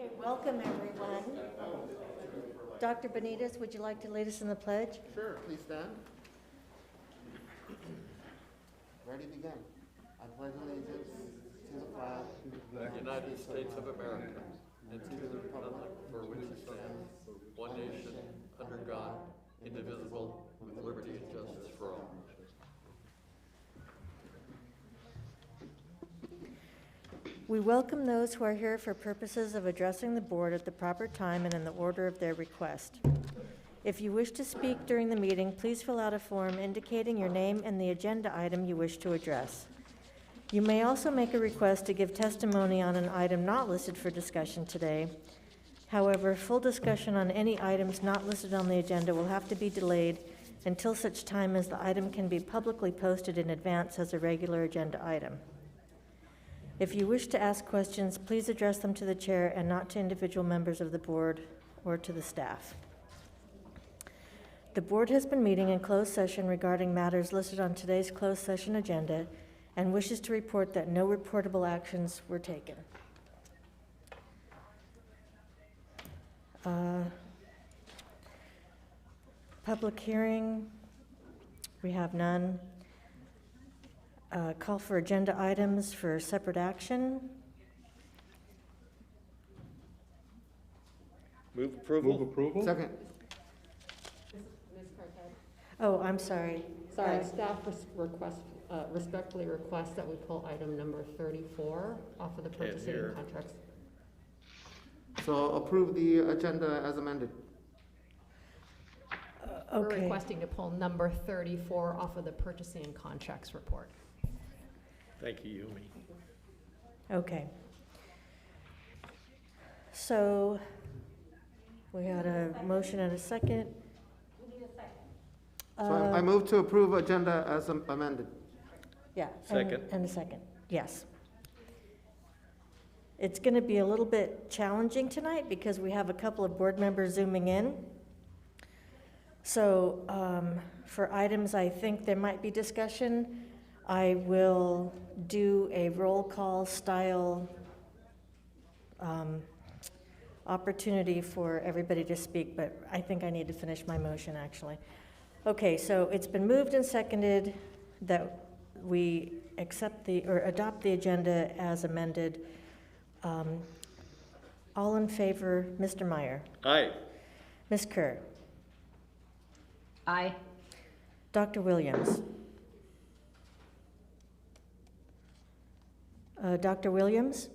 right, welcome everyone. Dr. Benitez, would you like to lead us in the pledge? Sure, please stand. Ready, begin. I pledge allegiance to the flag United States of America, and to the republic for which it stands, one nation, under God, indivisible, with liberty and justice for all. We welcome those who are here for purposes of addressing the board at the proper time and in the order of their request. If you wish to speak during the meeting, please fill out a form indicating your name and the agenda item you wish to address. You may also make a request to give testimony on an item not listed for discussion today. However, full discussion on any items not listed on the agenda will have to be delayed until such time as the item can be publicly posted in advance as a regular agenda item. If you wish to ask questions, please address them to the chair and not to individual members of the board or to the staff. The board has been meeting in closed session regarding matters listed on today's closed session agenda and wishes to report that no reportable actions were taken. Public hearing, we have none. Call for agenda items for separate action. Move approval. Move approval? Second. Ms. Carter? Oh, I'm sorry. Sorry, staff respectfully request that we pull item number 34 off of the purchasing hear. contracts. So approve the agenda as amended. We're Okay. requesting to pull number 34 off of the purchasing and contracts report. Thank you, Yumi. Okay. So we had a motion and a second. So I move to approve agenda as amended. Yeah. Second. And a second, yes. It's going to be a little bit challenging tonight because we have a couple of board members zooming in. So for items I think there might be discussion, I will do a roll call style opportunity for everybody to speak, but I think I need to finish my motion actually. Okay, so it's been moved and seconded that we accept or adopt the agenda as amended. All in favor, Mr. Meyer. Aye. Ms. Kerr. Aye. Dr. Williams. Dr. Williams?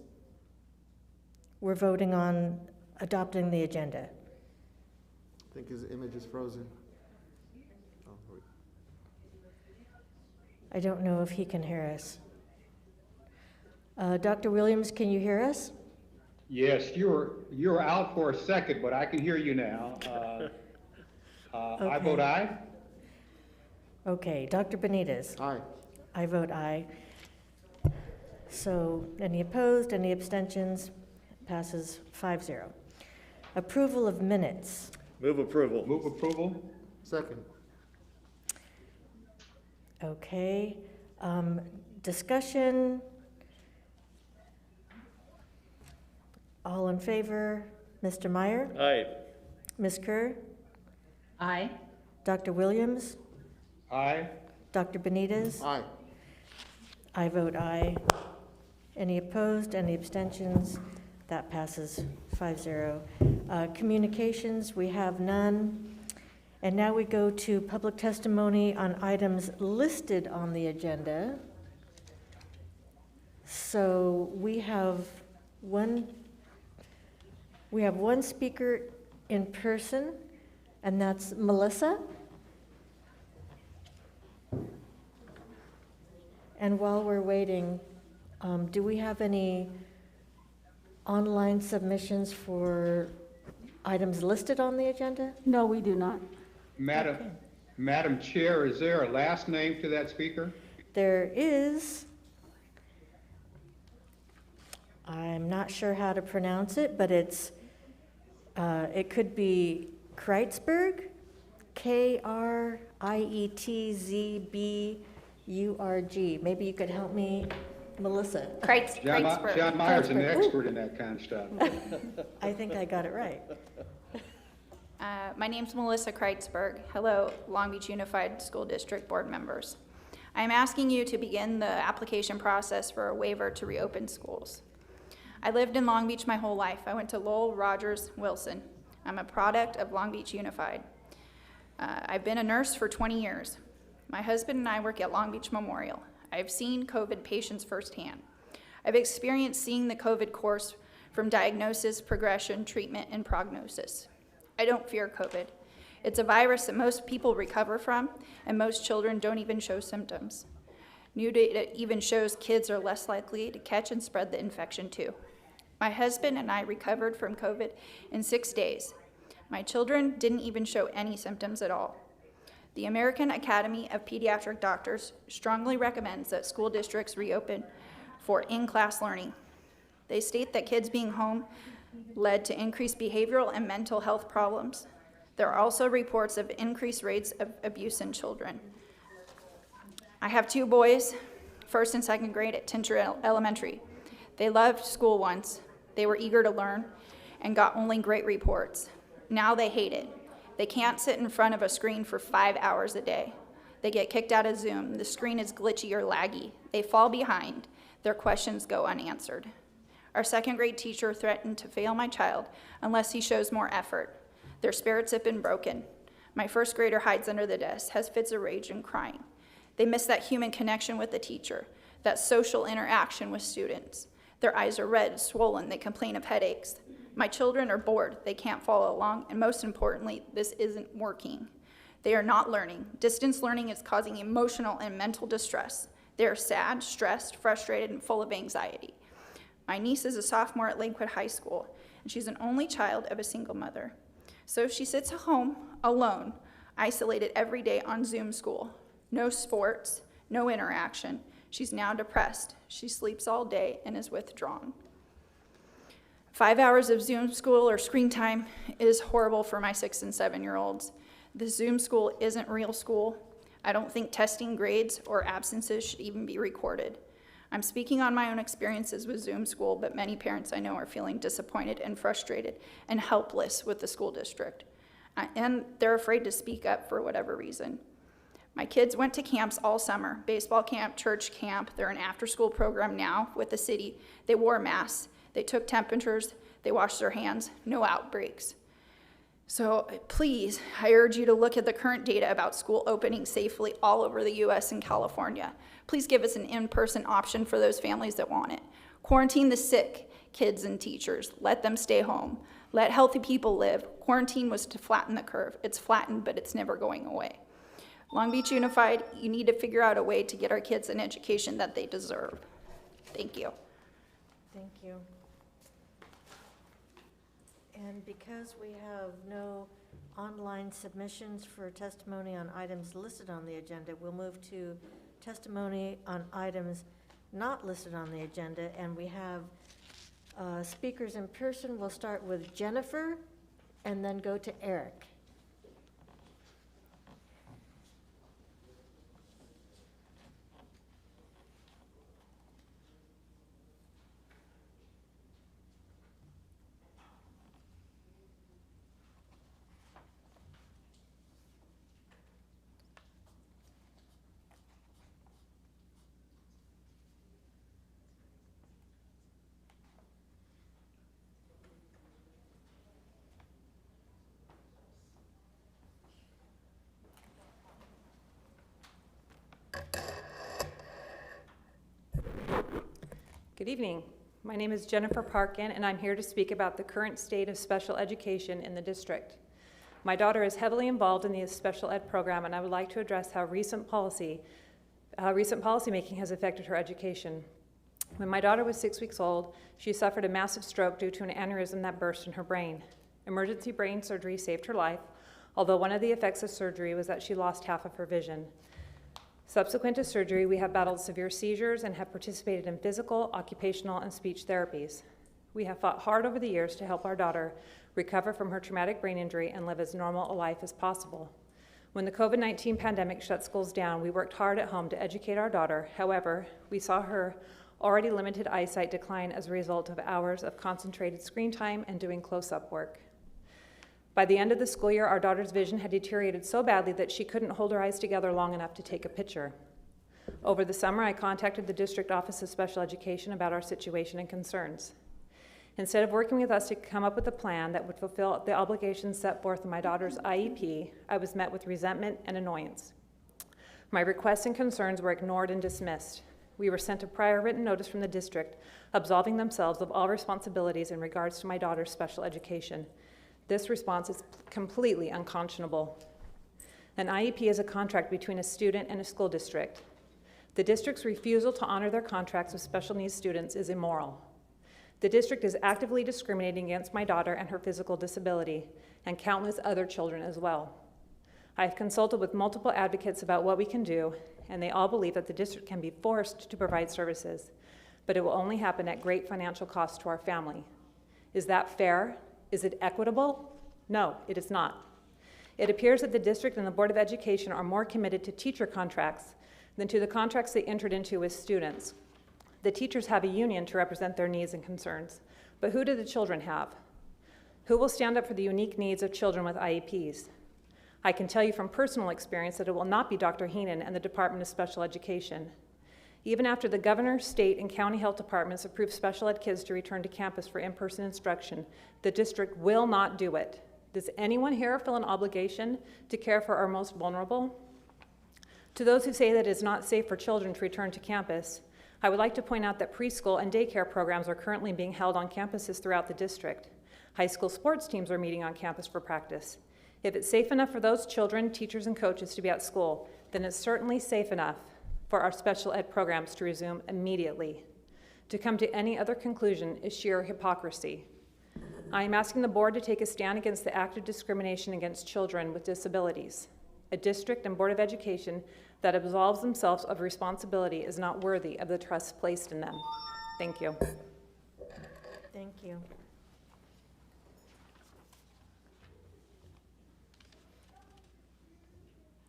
We're voting on adopting the agenda. I think his image is frozen. I don't know if he can hear us. Dr. Williams, can you hear us? Yes, you were out for a second, but I can hear you now. I vote aye. Okay, Dr. Benitez. Aye. I vote aye. So any opposed, any abstentions? Passes 5-0. Approval of minutes. Move approval. Move approval? Second. Okay. Discussion. All in favor? Mr. Meyer? Aye. Ms. Kerr? Aye. Dr. Williams? Aye. Dr. Benitez? Aye. I vote aye. Any opposed, any abstentions? That passes 5-0. Communications, we have none. And now we go to public testimony on items listed on the agenda. So we have one speaker in person, and that's Melissa. And while we're waiting, do we have any online submissions for items listed on the agenda? No, we do not. Madam Chair, is there a last name to that speaker? There is. I'm not sure how to pronounce it, but it could be Kreitzberg, Kreitzburg. Maybe you could help me Melissa. Kreitzberg. John Meyer's an Kreitzberg. expert in that kind of stuff. I think I got it right. My name's Melissa Kreitzberg. Hello, Long Beach Unified School District Board members. I am asking you to begin the application process for a waiver to reopen schools. I lived in Long Beach my whole life. I went to Lowell, Rogers, Wilson. I'm a product of Long Beach Unified. I've been a nurse for 20 years. My husband and I work at Long Beach Memorial. I've seen COVID patients firsthand. I've experienced seeing the COVID course from diagnosis, progression, treatment, and prognosis. I don't fear COVID. It's a virus that most people recover from, and most children don't even show symptoms. New data even shows kids are less likely to catch and spread the infection too. My husband and I recovered from COVID in 6 days. My children didn't even show any symptoms at all. The American Academy of Pediatric Doctors strongly recommends that school districts reopen for in-class learning. They state that kids being home led to increased behavioral and mental health problems. There are also reports of increased rates of abuse in children. I have 2 boys, 1st and 2nd grade at Tinter Elementary. They loved school once. They were eager to learn and got only great reports. Now they hate it. They can't sit in front of a screen for 5 hours a day. They get kicked out of Zoom. The screen is glitchy or laggy. They fall behind. Their questions go unanswered. Our 2nd grade teacher threatened to fail my child unless he shows more effort. Their spirits have been broken. My 1st grader hides under the desk, has fits of rage and crying. They miss that human connection with the teacher, that social interaction with students. Their eyes are red, swollen, they complain of headaches. My children are bored, they can't follow along, and most importantly, this isn't working. They are not learning. Distance learning is causing emotional and mental distress. They are sad, stressed, frustrated, and full of anxiety. My niece is a sophomore at Lakewood High School, and she's an only child of a single mother. So she sits at home, alone, isolated every day on Zoom school. No sports, no interaction. She's now depressed. She sleeps all day and is withdrawn. 5 hours of Zoom school or screen time is horrible for my 6 and 7-year-olds. The Zoom school isn't real school. I don't think testing grades or absences should even be recorded. I'm speaking on my own experiences with Zoom school, but many parents I know are feeling disappointed and frustrated and helpless with the school district. And they're afraid to speak up for whatever reason. My kids went to camps all summer, baseball camp, church camp. They're in after-school program now with the city. They wore masks. They took temperatures. They washed their hands. No outbreaks. So please, I urge you to look at the current data about school opening safely all over the U.S. and California. Please give us an in-person option for those families that want it. Quarantine the sick kids and teachers. Let them stay home. Let healthy people live. Quarantine was to flatten the curve. It's flattened, but it's never going away. Long Beach Unified, you need to figure out a way to get our kids an education that they deserve. Thank you. Thank you. And because we have no online submissions for testimony on items listed on the agenda, we'll move to testimony on items not listed on the agenda. And we have speakers in person. We'll start with Jennifer and then go to Eric. Good evening. My name is Jennifer Parkin, and I'm here to speak about the current state of special education in the district. My daughter is heavily involved in the special ed program, and I would like to address how recent policymaking has affected her education. When my daughter was 6 weeks old, she suffered a massive stroke due to an aneurysm that burst in her brain. Emergency brain surgery saved her life, although one of the effects of surgery was that she lost half of her vision. Subsequent to surgery, we have battled severe seizures and have participated in physical, occupational, and speech therapies. We have fought hard over the years to help our daughter recover from her traumatic brain injury and live as normal a life as possible. When the COVID-19 pandemic shut schools down, we worked hard at home to educate our daughter. However, we saw her already limited eyesight decline as a result of hours of concentrated screen time and doing close-up work. By the end of the school year, our daughter's vision had deteriorated so badly that she couldn't hold her eyes together long enough to take a picture. Over the summer, I contacted the District Office of Special Education about our situation and concerns. Instead of working with us to come up with a plan that would fulfill the obligations set forth in my daughter's IEP, I was met with resentment and annoyance. My requests and concerns were ignored and dismissed. We were sent a prior written notice from the district absolving themselves of all responsibilities in regards to my daughter's special education. This response is completely unconscionable. An IEP is a contract between a student and a school district. The district's refusal to honor their contracts with special needs students is immoral. The district is actively discriminating against my daughter and her physical disability, and countless other children as well. I have consulted with multiple advocates about what we can do, and they all believe that the district can be forced to provide services, but it will only happen at great financial cost to our family. Is that fair? Is it equitable? No, it is not. It appears that the district and the Board of Education are more committed to teacher contracts than to the contracts they entered into with students. The teachers have a union to represent their needs and concerns, but who do the children have? Who will stand up for the unique needs of children with IEPs? I can tell you from personal experience that it will not be Dr. Heenan and the Department of Special Education. Even after the governor, state, and county health departments approve special ed kids to return to campus for in-person instruction, the district will not do it. Does anyone here feel an obligation to care for our most vulnerable? To those who say that it is not safe for children to return to campus, I would like to point out that preschool and daycare programs are currently being held on campuses throughout the district. High school sports teams are meeting on campus for practice. If it's safe enough for those children, teachers, and coaches to be at school, then it's certainly safe enough for our special ed programs to resume immediately. To come to any other conclusion is sheer hypocrisy. I am asking the board to take a stand against the act of discrimination against children with disabilities. A district and Board of Education that absolves themselves of responsibility is not worthy of the trust placed in them. Thank you. Thank you.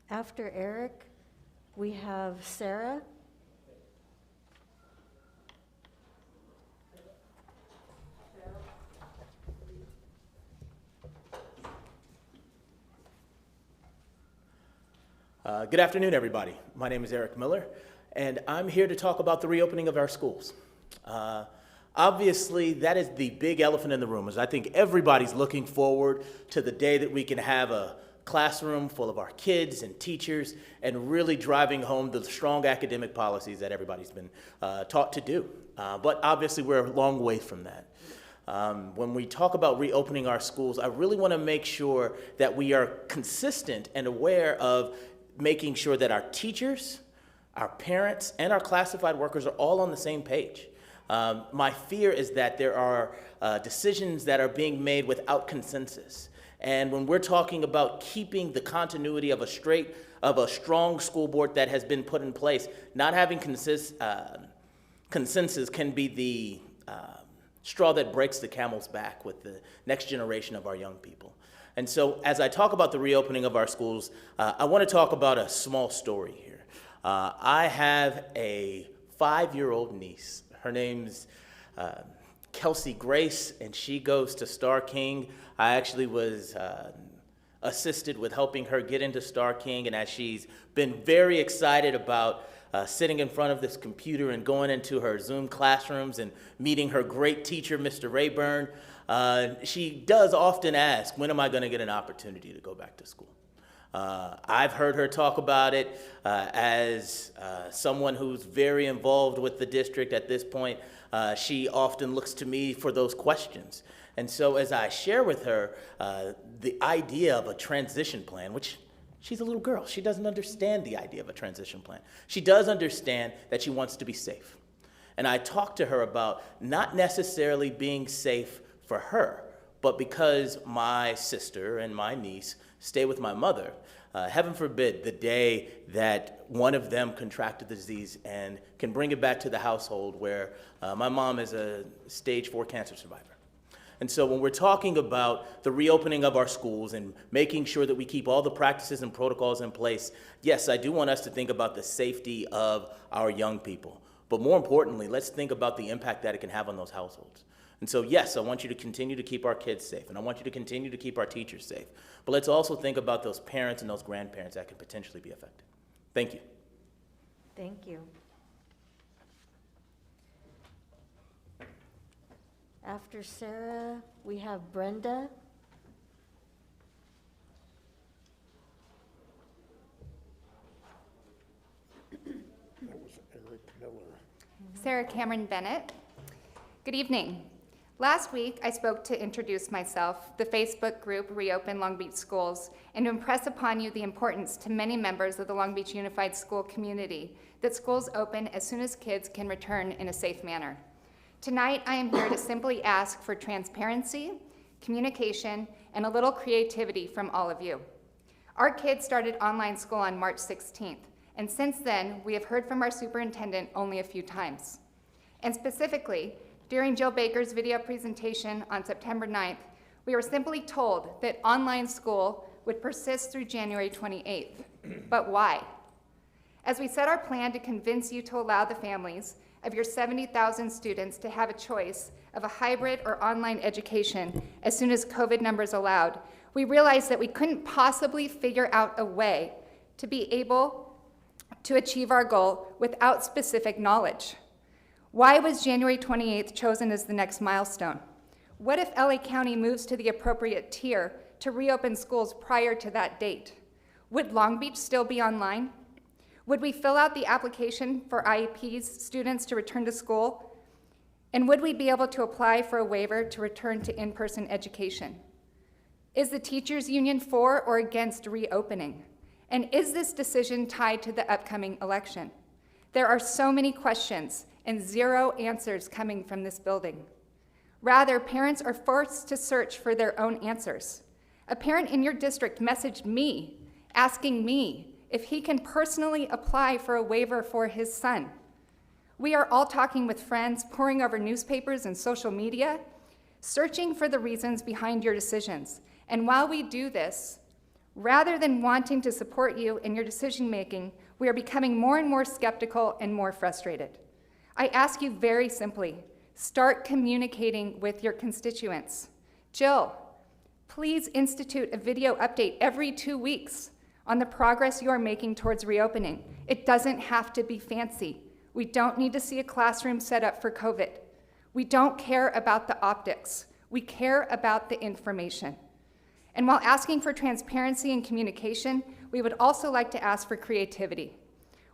After Eric, we have Sarah. Good afternoon, everybody. My name is Eric Miller, and I'm here to talk about the reopening of our schools. Obviously, that is the big elephant in the room, as I think everybody's looking forward to the day that we can have a classroom full of our kids and teachers and really driving home the strong academic policies that everybody's been taught to do. But obviously, we're a long way from that. When we talk about reopening our schools, I really want to make sure that we are consistent and aware of making sure that our teachers, our parents, and our classified workers are all on the same page. My fear is that there are decisions that are being made without consensus. And when we're talking about keeping the continuity of a strong school board that has been put in place, not having consensus can be the straw that breaks the camel's back with the next generation of our young people. And so as I talk about the reopening of our schools, I want to talk about a small story here. I have a 5-year-old niece. Her name's Kelsey Grace, and she goes to Star King. I actually was assisted with helping her get into Star King, and as she's been very excited about sitting in front of this computer and going into her Zoom classrooms and meeting her great teacher, Mr. Rayburn, she does often ask, when am I going to get an opportunity to go back to school? I've heard her talk about it as someone who's very involved with the district at this point. She often looks to me for those questions. And so as I share with her the idea of a transition plan, which she's a little girl, she doesn't understand the idea of a transition plan. She does understand that she wants to be safe. And I talk to her about not necessarily being safe for her, but because my sister and my niece stay with my mother, heaven forbid the day that one of them contracted the disease and can bring it back to the household where my mom is a stage 4 cancer survivor. And so when we're talking about the reopening of our schools and making sure that we keep all the practices and protocols in place, yes, I do want us to think about the safety of our young people. But more importantly, let's think about the impact that it can have on those households. And so, yes, I want you to continue to keep our kids safe, and I want you to continue to keep our teachers safe. But let's also think about those parents and those grandparents that can potentially be affected. Thank you. Thank you. After Sarah, we have Brenda. Sarah Cameron Bennett. Good evening. Last week, I spoke to introduce myself, the Facebook group Reopen Long Beach Schools, and to impress upon you the importance to many members of the Long Beach Unified School community that schools open as soon as kids can return in a safe manner. Tonight, I am here to simply ask for transparency, communication, and a little creativity from all of you. Our kids started online school on March 16th, and since then, we have heard from our superintendent only a few times. And specifically, during Jill Baker's video presentation on September 9th, we were simply told that online school would persist through January 28th. But why? As we set our plan to convince you to allow the families of your 70,000 students to have a choice of a hybrid or online education as soon as COVID numbers allowed, we realized that we couldn't possibly figure out a way to be able to achieve our goal without specific knowledge. Why was January 28th chosen as the next milestone? What if LA County moves to the appropriate tier to reopen schools prior to that date? Would Long Beach still be online? Would we fill out the application for IEP's students to return to school? And would we be able to apply for a waiver to return to in-person education? Is the teachers union for or against reopening? And is this decision tied to the upcoming election? There are so many questions and zero answers coming from this building. Rather, parents are forced to search for their own answers. A parent in your district messaged me, asking me if he can personally apply for a waiver for his son. We are all talking with friends, poring over newspapers and social media, searching for the reasons behind your decisions. And while we do this, rather than wanting to support you in your decision-making, we are becoming more and more skeptical and more frustrated. I ask you very simply, start communicating with your constituents. Jill, please institute a video update every 2 weeks on the progress you are making towards reopening. It doesn't have to be fancy. We don't need to see a classroom set up for COVID. We don't care about the optics. We care about the information. And while asking for transparency and communication, we would also like to ask for creativity.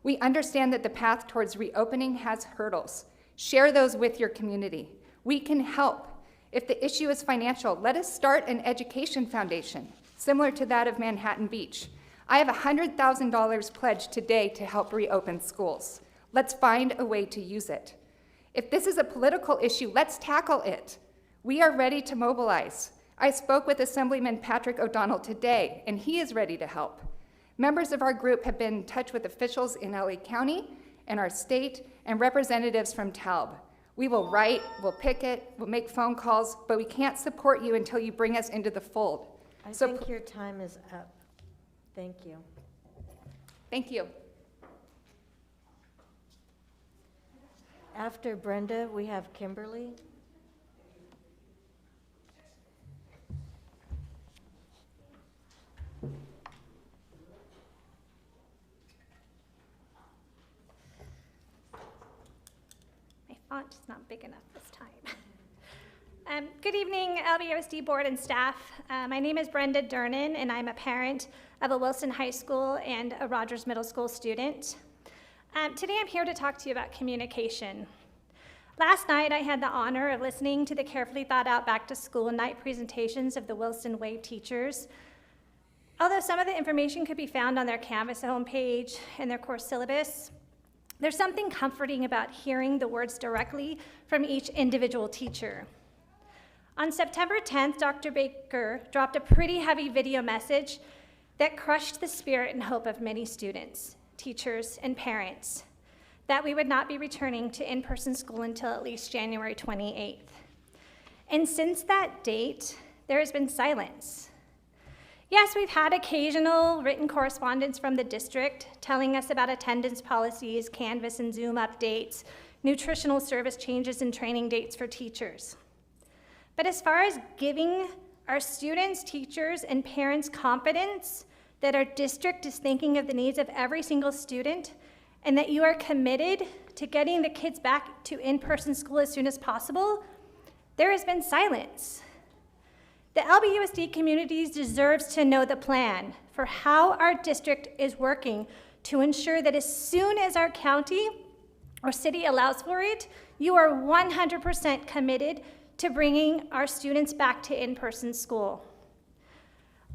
We understand that the path towards reopening has hurdles. Share those with your community. We can help. If the issue is financial, let us start an education foundation, similar to that of Manhattan Beach. I have $100,000 pledged today to help reopen schools. Let's find a way to use it. If this is a political issue, let's tackle it. We are ready to mobilize. I spoke with Assemblyman Patrick O'Donnell today, and he is ready to help. Members of our group have been in touch with officials in LA County and our state and representatives from TALB. We will write, we'll picket, we'll make phone calls, but we can't support you until you bring us into the fold. I think your time is up. Thank you. Thank you. After Brenda, we have Kimberly. Font is not big enough this time. Good evening, LBUSD board and staff. My name is Brenda Durnan, and I'm a parent of a Wilson High School and a Rogers Middle School student. Today I'm here to talk to you about communication. Last night I had the honor of listening to the carefully thought out back to school night presentations of the Wilson Way teachers. Although some of the information could be found on their Canvas homepage and their course syllabus, there's something comforting about hearing the words directly from each individual teacher. On September 10th, Dr. Baker dropped a pretty heavy video message that crushed the spirit and hope of many students, teachers, and parents, that we would not be returning to in-person school until at least January 28th. And since that date, there has been silence. Yes, we've had occasional written correspondence from the district telling us about attendance policies, Canvas and Zoom updates, nutritional service changes, and training dates for teachers. But as far as giving our students, teachers, and parents confidence that our district is thinking of the needs of every single student and that you are committed to getting the kids back to in-person school as soon as possible, there has been silence. The LBUSD community deserves to know the plan for how our district is working to ensure that as soon as our county or city allows for it, you are 100% committed to bringing our students back to in-person school.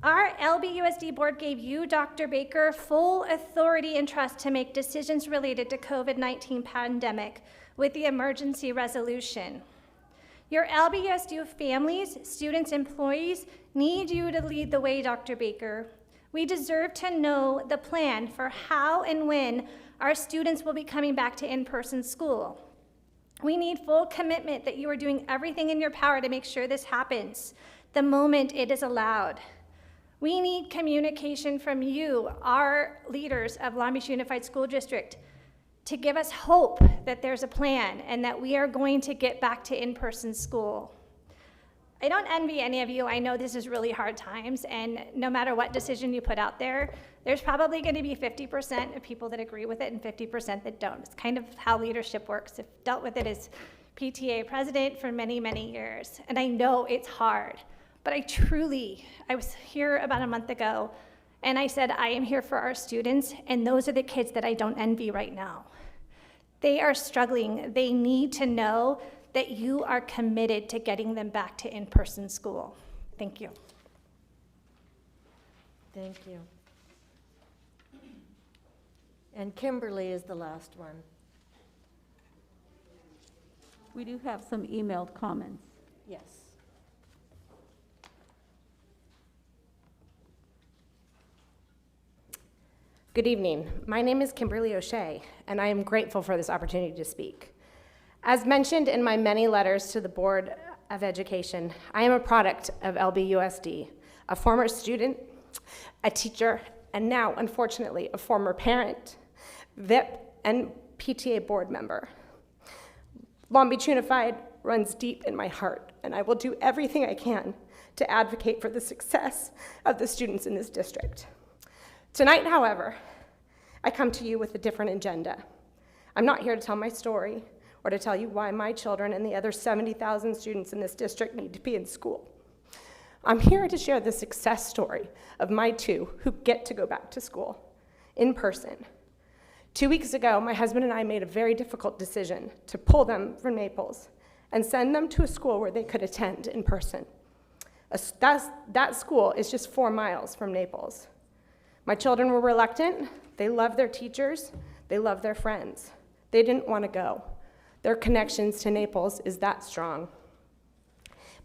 Our LBUSD board gave you, Dr. Baker, full authority and trust to make decisions related to COVID-19 pandemic with the emergency resolution. Your LBUSD families, students, employees need you to lead the way, Dr. Baker. We deserve to know the plan for how and when our students will be coming back to in-person school. We need full commitment that you are doing everything in your power to make sure this happens the moment it is allowed. We need communication from you, our leaders of Long Beach Unified School District, to give us hope that there's a plan and that we are going to get back to in-person school. I don't envy any of you. I know this is really hard times, and no matter what decision you put out there, there's probably going to be 50% of people that agree with it and 50% that don't. It's kind of how leadership works. I've dealt with it as PTA president for many, many years, and I know it's hard. But I was here about a month ago, and I said, I am here for our students, and those are the kids that I don't envy right now. They are struggling. They need to know that you are committed to getting them back to in-person school. Thank you. Thank you. And Kimberly is the last one. We do have some emailed comments. Yes. Good evening. My name is Kimberly O'Shea, and I am grateful for this opportunity to speak. As mentioned in my many letters to the Board of Education, I am a product of LBUSD, a former student, a teacher, and now, unfortunately, a former parent, VIP, and PTA board member. Long Beach Unified runs deep in my heart, and I will do everything I can to advocate for the success of the students in this district. Tonight, however, I come to you with a different agenda. I'm not here to tell my story or to tell you why my children and the other 70,000 students in this district need to be in school. I'm here to share the success story of my two who get to go back to school in person. 2 weeks ago, my husband and I made a very difficult decision to pull them from Naples and send them to a school where they could attend in person. That school is just 4 miles from Naples. My children were reluctant. They love their teachers. They love their friends. They didn't want to go. Their connections to Naples is that strong.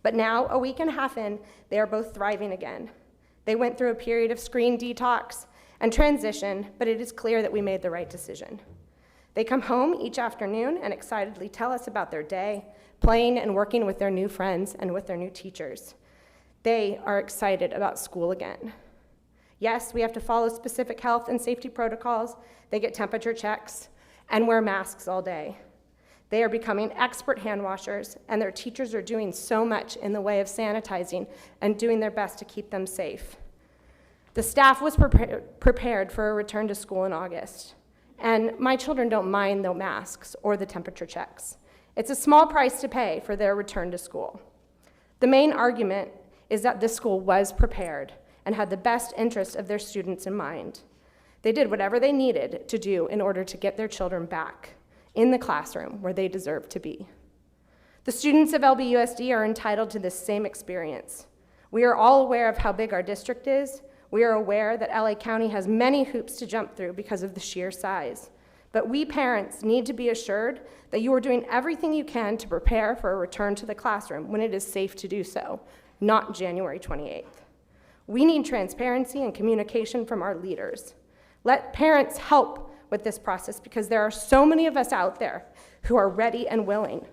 But now, a week and a half in, they are both thriving again. They went through a period of screen detox and transition, but it is clear that we made the right decision. They come home each afternoon and excitedly tell us about their day, playing and working with their new friends and with their new teachers. They are excited about school again. Yes, we have to follow specific health and safety protocols. They get temperature checks and wear masks all day. They are becoming expert hand washers, and their teachers are doing so much in the way of sanitizing and doing their best to keep them safe. The staff was prepared for a return to school in August, and my children don't mind the masks or the temperature checks. It's a small price to pay for their return to school. The main argument is that this school was prepared and had the best interest of their students in mind. They did whatever they needed to do in order to get their children back in the classroom where they deserve to be. The students of LBUSD are entitled to this same experience. We are all aware of how big our district is. We are aware that LA County has many hoops to jump through because of the sheer size. But we parents need to be assured that you are doing everything you can to prepare for a return to the classroom when it is safe to do so, not January 28th. We need transparency and communication from our leaders. Let parents help with this process because there are so many of us out there who are ready and willing.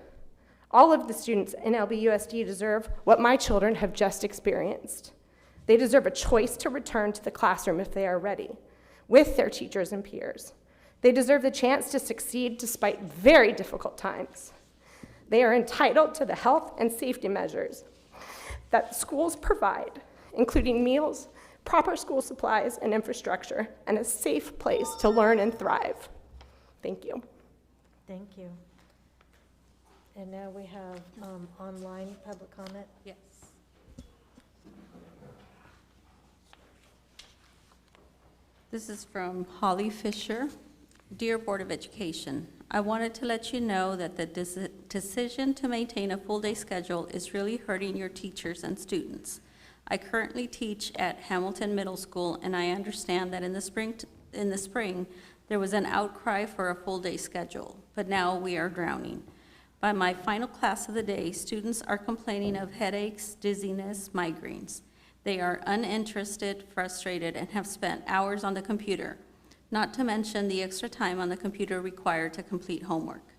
All of the students in LBUSD deserve what my children have just experienced. They deserve a choice to return to the classroom if they are ready, with their teachers and peers. They deserve the chance to succeed despite very difficult times. They are entitled to the health and safety measures that schools provide, including meals, proper school supplies and infrastructure, and a safe place to learn and thrive. Thank you. Thank you. And now we have online public comment. Yes. This is from Holly Fisher. Dear Board of Education, I wanted to let you know that the decision to maintain a full-day schedule is really hurting your teachers and students. I currently teach at Hamilton Middle School, and I understand that in the spring, there was an outcry for a full-day schedule, but now we are drowning. By my final class of the day, students are complaining of headaches, dizziness, migraines. They are uninterested, frustrated, and have spent hours on the computer, not to mention the extra time on the computer required to complete homework.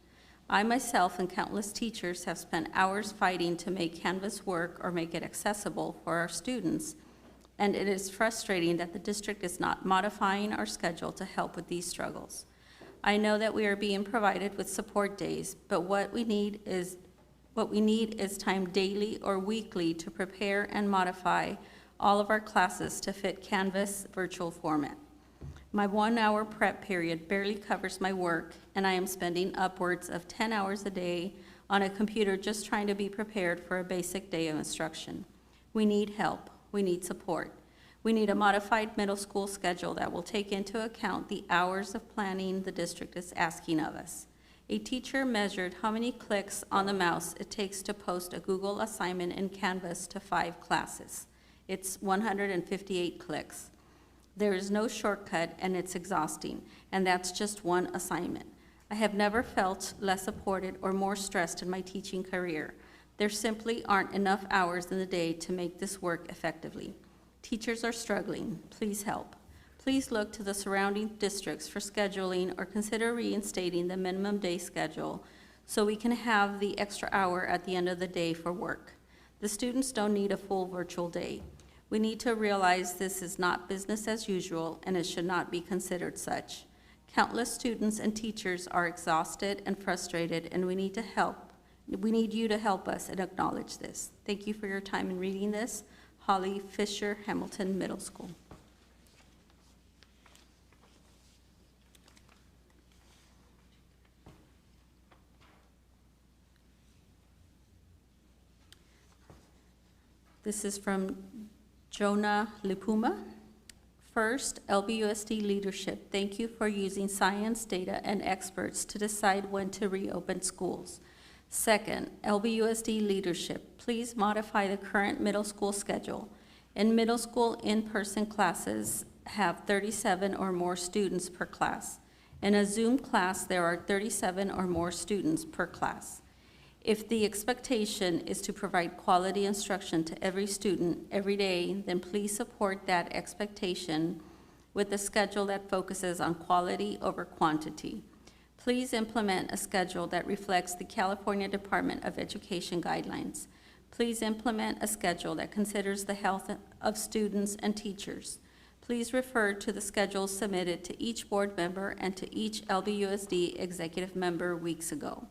I myself and countless teachers have spent hours fighting to make Canvas work or make it accessible for our students, and it is frustrating that the district is not modifying our schedule to help with these struggles. I know that we are being provided with support days, but what we need is time daily or weekly to prepare and modify all of our classes to fit Canvas virtual format. My 1 hour prep period barely covers my work, and I am spending upwards of 10 hours a day on a computer just trying to be prepared for a basic day of instruction. We need help. We need support. We need a modified middle school schedule that will take into account the hours of planning the district is asking of us. A teacher measured how many clicks on the mouse it takes to post a Google assignment in Canvas to 5 classes. It's 158 clicks. There is no shortcut, and it's exhausting, and that's just one assignment. I have never felt less supported or more stressed in my teaching career. There simply aren't enough hours in the day to make this work effectively. Teachers are struggling. Please help. Please look to the surrounding districts for scheduling or consider reinstating the minimum day schedule so we can have the extra hour at the end of the day for work. The students don't need a full virtual day. We need to realize this is not business as usual, and it should not be considered such. Countless students and teachers are exhausted and frustrated, and we need to help. We need you to help us and acknowledge this. Thank you for your time in reading this. Holly Fisher, Hamilton Middle School. This is from Jonah Lipuma. First, LBUSD leadership, thank you for using science, data, and experts to decide when to reopen schools. Second, LBUSD leadership, please modify the current middle school schedule. In middle school, in-person classes have 37 or more students per class. In a Zoom class, there are 37 or more students per class. If the expectation is to provide quality instruction to every student every day, then please support that expectation with a schedule that focuses on quality over quantity. Please implement a schedule that reflects the California Department of Education guidelines. Please implement a schedule that considers the health of students and teachers. Please refer to the schedules submitted to each board member and to each LBUSD executive member weeks ago.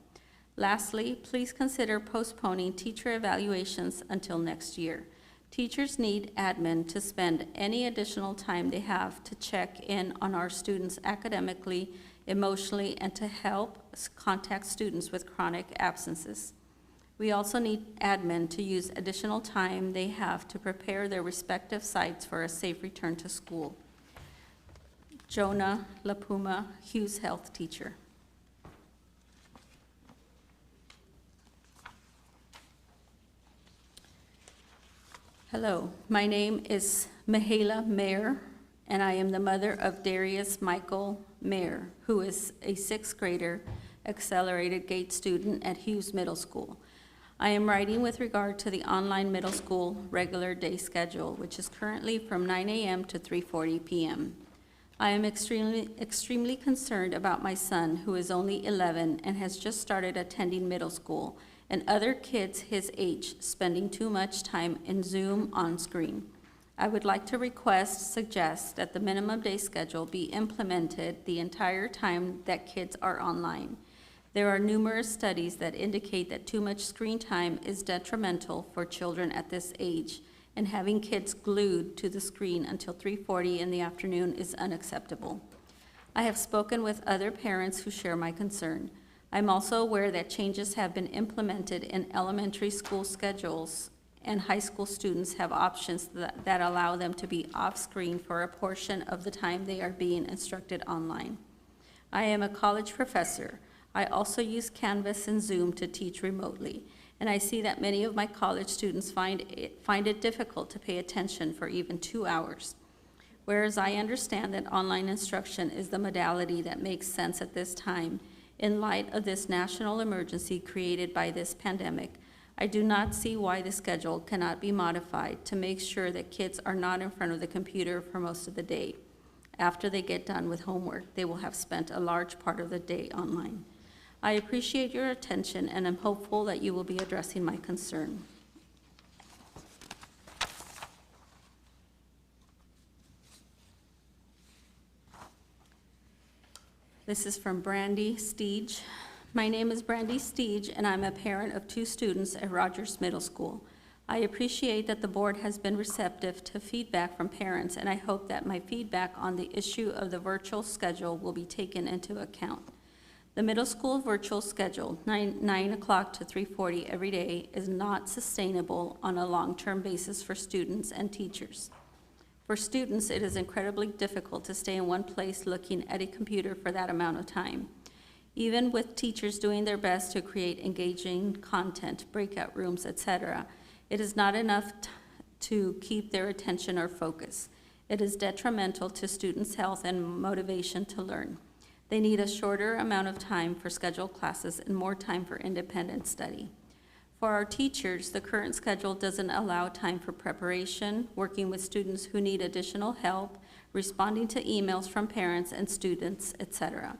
Lastly, please consider postponing teacher evaluations until next year. Teachers need admin to spend any additional time they have to check in on our students academically, emotionally, and to help contact students with chronic absences. We also need admin to use additional time they have to prepare their respective sites for a safe return to school. Jonah Lapuma, Hughes Health teacher. Hello, my name is Mihaela Mayer, and I am the mother of Darius Michael Mayer, who is a 6th grader, accelerated GATE student at Hughes Middle School. I am writing with regard to the online middle school regular day schedule, which is currently from 9 a.m. to 3:40 p.m. I am extremely concerned about my son, who is only 11 and has just started attending middle school, and other kids his age spending too much time in Zoom on screen. I would like to suggest that the minimum day schedule be implemented the entire time that kids are online. There are numerous studies that indicate that too much screen time is detrimental for children at this age, and having kids glued to the screen until 3:40 in the afternoon is unacceptable. I have spoken with other parents who share my concern. I'm also aware that changes have been implemented in elementary school schedules, and high school students have options that allow them to be off-screen for a portion of the time they are being instructed online. I am a college professor. I also use Canvas and Zoom to teach remotely, and I see that many of my college students find it difficult to pay attention for even 2 hours. Whereas I understand that online instruction is the modality that makes sense at this time, in light of this national emergency created by this pandemic, I do not see why the schedule cannot be modified to make sure that kids are not in front of the computer for most of the day. After they get done with homework, they will have spent a large part of the day online. I appreciate your attention, and I'm hopeful that you will be addressing my concern. This is from Brandy Steege. My name is Brandy Steege, and I'm a parent of 2 students at Rogers Middle School. I appreciate that the board has been receptive to feedback from parents, and I hope that my feedback on the issue of the virtual schedule will be taken into account. The middle school virtual schedule, 9 o'clock to 3:40 every day, is not sustainable on a long-term basis for students and teachers. For students, it is incredibly difficult to stay in one place looking at a computer for that amount of time. Even with teachers doing their best to create engaging content, breakout rooms, etc., it is not enough to keep their attention or focus. It is detrimental to students' health and motivation to learn. They need a shorter amount of time for scheduled classes and more time for independent study. For our teachers, the current schedule doesn't allow time for preparation, working with students who need additional help, responding to emails from parents and students, etc.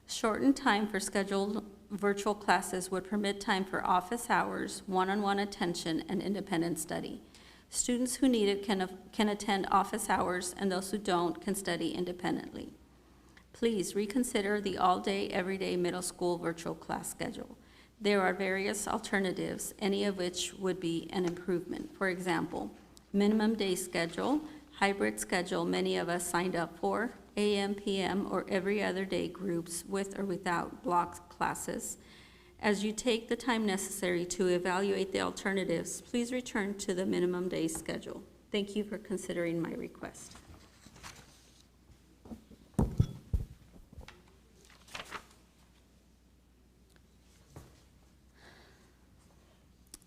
Shortened time for scheduled virtual classes would permit time for office hours, one-on-one attention, and independent study. Students who need it can attend office hours, and those who don't can study independently. Please reconsider the all-day, everyday middle school virtual class schedule. There are various alternatives, any of which would be an improvement. For example, minimum day schedule, hybrid schedule many of us signed up for, AM, PM, or every other day groups with or without blocked classes. As you take the time necessary to evaluate the alternatives, please return to the minimum day schedule. Thank you for considering my request.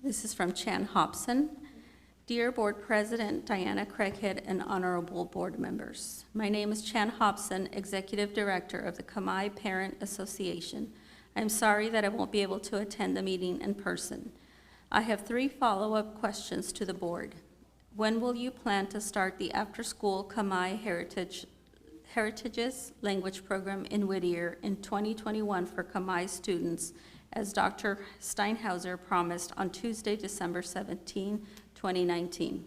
This is from Chan Hobson. Dear Board President Diana Craighead and honorable board members, my name is Chan Hobson, Executive Director of the Kamai Parent Association. I'm sorry that I won't be able to attend the meeting in person. I have 3 follow-up questions to the board. When will you plan to start the after-school Kamai Heritages language program in Whittier in 2021 for Kamai students, as Dr. Steinhauser promised on Tuesday, December 17, 2019?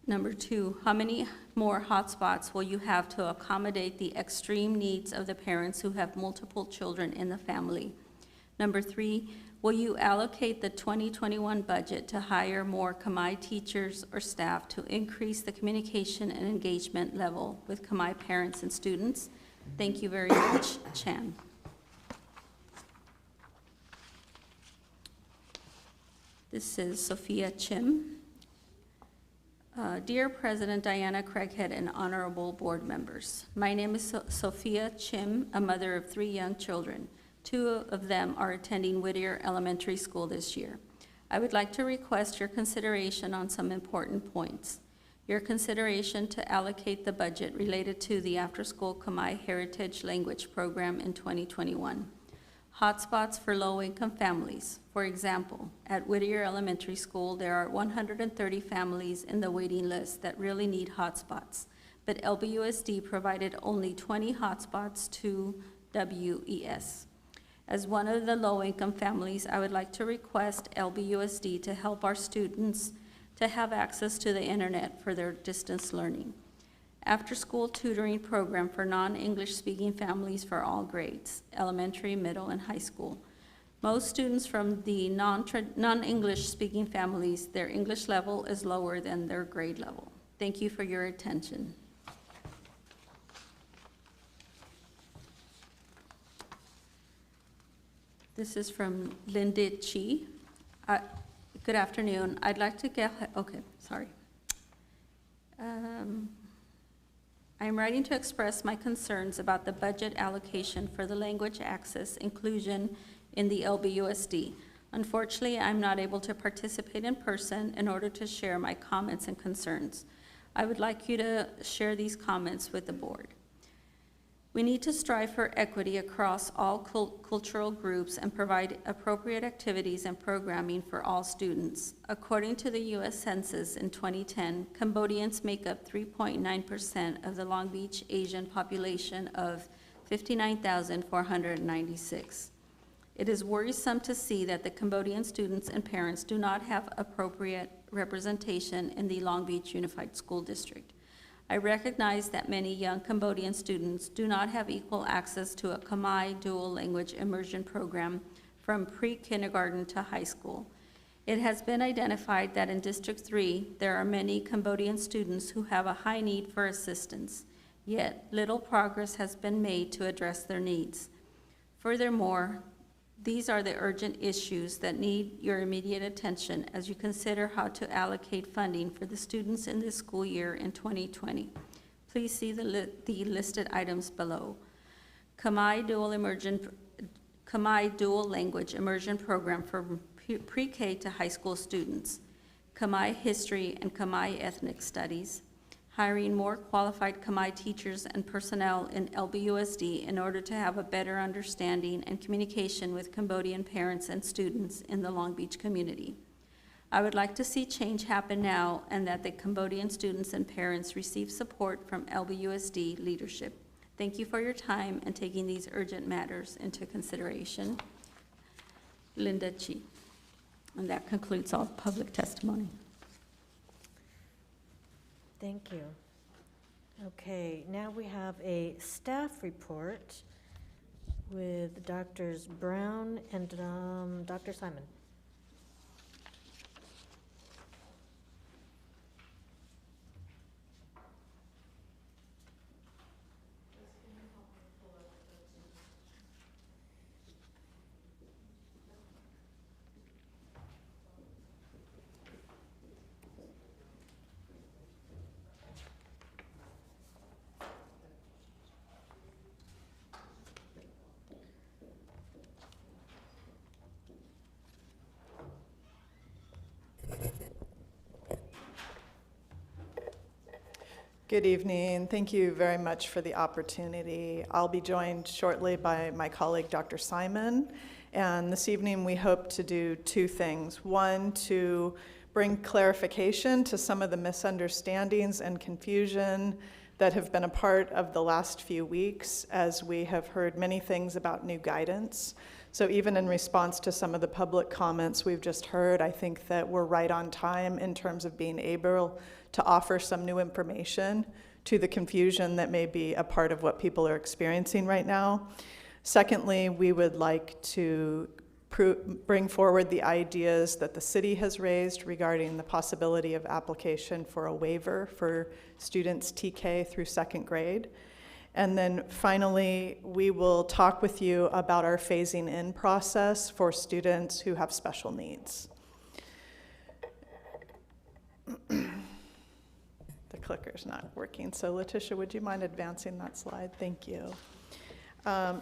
Number 2, how many more hotspots will you have to accommodate the extreme needs of the parents who have multiple children in the family? Number 3, will you allocate the 2021 budget to hire more Kamai teachers or staff to increase the communication and engagement level with Kamai parents and students? Thank you very much, Chan. This is Sophia Chim. Dear President Diana Craighead and honorable board members, my name is Sophia Chim, a mother of 3 young children. 2 of them are attending Whittier Elementary School this year. I would like to request your consideration on some important points. Your consideration to allocate the budget related to the after-school Kamai Heritage Language Program in 2021. Hotspots for low-income families. For example, at Whittier Elementary School, there are 130 families in the waiting list that really need hotspots, but LBUSD provided only 20 hotspots to WES. As one of the low-income families, I would like to request LBUSD to help our students to have access to the internet for their distance learning. After-school tutoring program for non-English speaking families for all grades, elementary, middle, and high school. Most students from the non-English speaking families, their English level is lower than their grade level. Thank you for your attention. This is from Linda Chi. Good afternoon. I'd like to get, okay, sorry. I'm writing to express my concerns about the budget allocation for the language access inclusion in the LBUSD. Unfortunately, I'm not able to participate in person in order to share my comments and concerns. I would like you to share these comments with the board. We need to strive for equity across all cultural groups and provide appropriate activities and programming for all students. According to the U.S. Census in 2010, Cambodians make up 3.9% of the Long Beach Asian population of 59,496. It is worrisome to see that the Cambodian students and parents do not have appropriate representation in the Long Beach Unified School District. I recognize that many young Cambodian students do not have equal access to a Khmer dual language immersion program from pre-kindergarten to high school. It has been identified that in District 3, there are many Cambodian students who have a high need for assistance, yet little progress has been made to address their needs. Furthermore, these are the urgent issues that need your immediate attention as you consider how to allocate funding for the students in this school year in 2020. Please see the listed items below. Khmer dual language immersion program for pre-K to high school students. Khmer history and Khmer ethnic studies. Hiring more qualified Khmer teachers and personnel in LBUSD in order to have a better understanding and communication with Cambodian parents and students in the Long Beach community. I would like to see change happen now and that the Cambodian students and parents receive support from LBUSD leadership. Thank you for your time and taking these urgent matters into consideration. Linda Chi. And that concludes all public testimony. Thank you. Okay, now we have a staff report with Drs. Brown and Dr. Simon. Good evening. Thank you very much for the opportunity. I'll be joined shortly by my colleague, Dr. Simon. And this evening, we hope to do two things. One, to bring clarification to some of the misunderstandings and confusion that have been a part of the last few weeks, as we have heard many things about new guidance. So even in response to some of the public comments we've just heard, I think that we're right on time in terms of being able to offer some new information to the confusion that may be a part of what people are experiencing right now. Secondly, we would like to bring forward the ideas that the city has raised regarding the possibility of application for a waiver for students TK through second grade. And then finally, we will talk with you about our phasing in process for students who have special needs. The clicker's not working, so Letitia, would you mind advancing that slide? Thank you.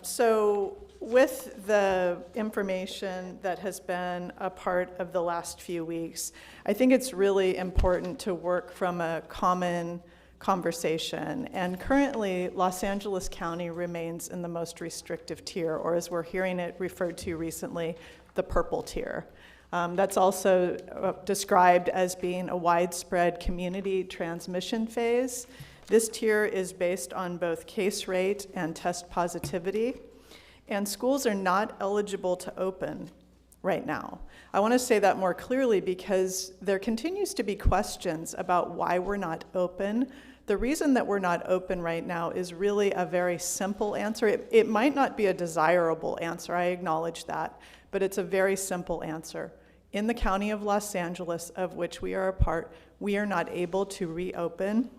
So with the information that has been a part of the last few weeks, I think it's really important to work from a common conversation. And currently, Los Angeles County remains in the most restrictive tier, or as we're hearing it referred to recently, the purple tier. That's also described as being a widespread community transmission phase. This tier is based on both case rate and test positivity, and schools are not eligible to open right now. I want to say that more clearly because there continues to be questions about why we're not open. The reason that we're not open right now is really a very simple answer. It might not be a desirable answer, I acknowledge that, but it's a very simple answer. In the County of Los Angeles, of which we are a part, we are not able to reopen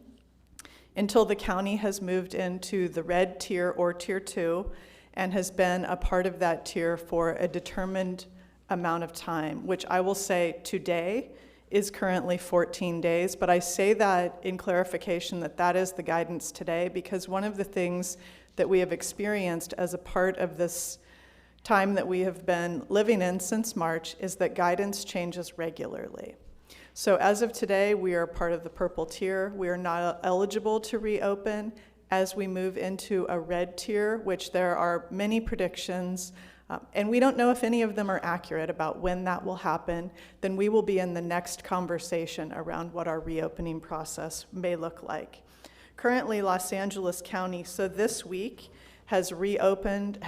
until the county has moved into the red tier or tier 2 and has been a part of that tier for a determined amount of time, which I will say today is currently 14 days, but I say that in clarification that that is the guidance today, because one of the things that we have experienced as a part of this time that we have been living in since March is that guidance changes regularly. So as of today, we are part of the purple tier. We are not eligible to reopen. As we move into a red tier, which there are many predictions, and we don't know if any of them are accurate about when that will happen, then we will be in the next conversation around what our reopening process may look like. Currently, Los Angeles County, so this week, has opened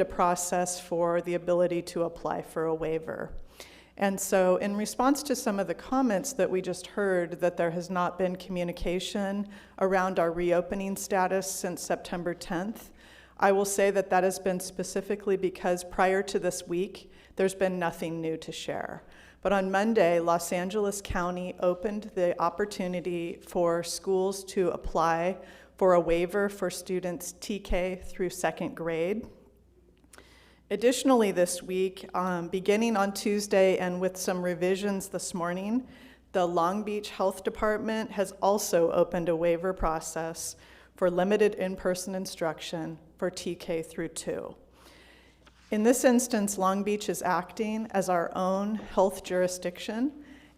a process for the ability to apply for a waiver. And so in response to some of the comments that we just heard, that there has not been communication around our reopening status since September 10th, I will say that that has been specifically because prior to this week, there's been nothing new to share. But on Monday, Los Angeles County opened the opportunity for schools to apply for a waiver for students TK through 2nd grade. Additionally, this week, beginning on Tuesday and with some revisions this morning, the Long Beach Health Department has also opened a waiver process for limited in-person instruction for TK through 2. In this instance, Long Beach is acting as our own health jurisdiction,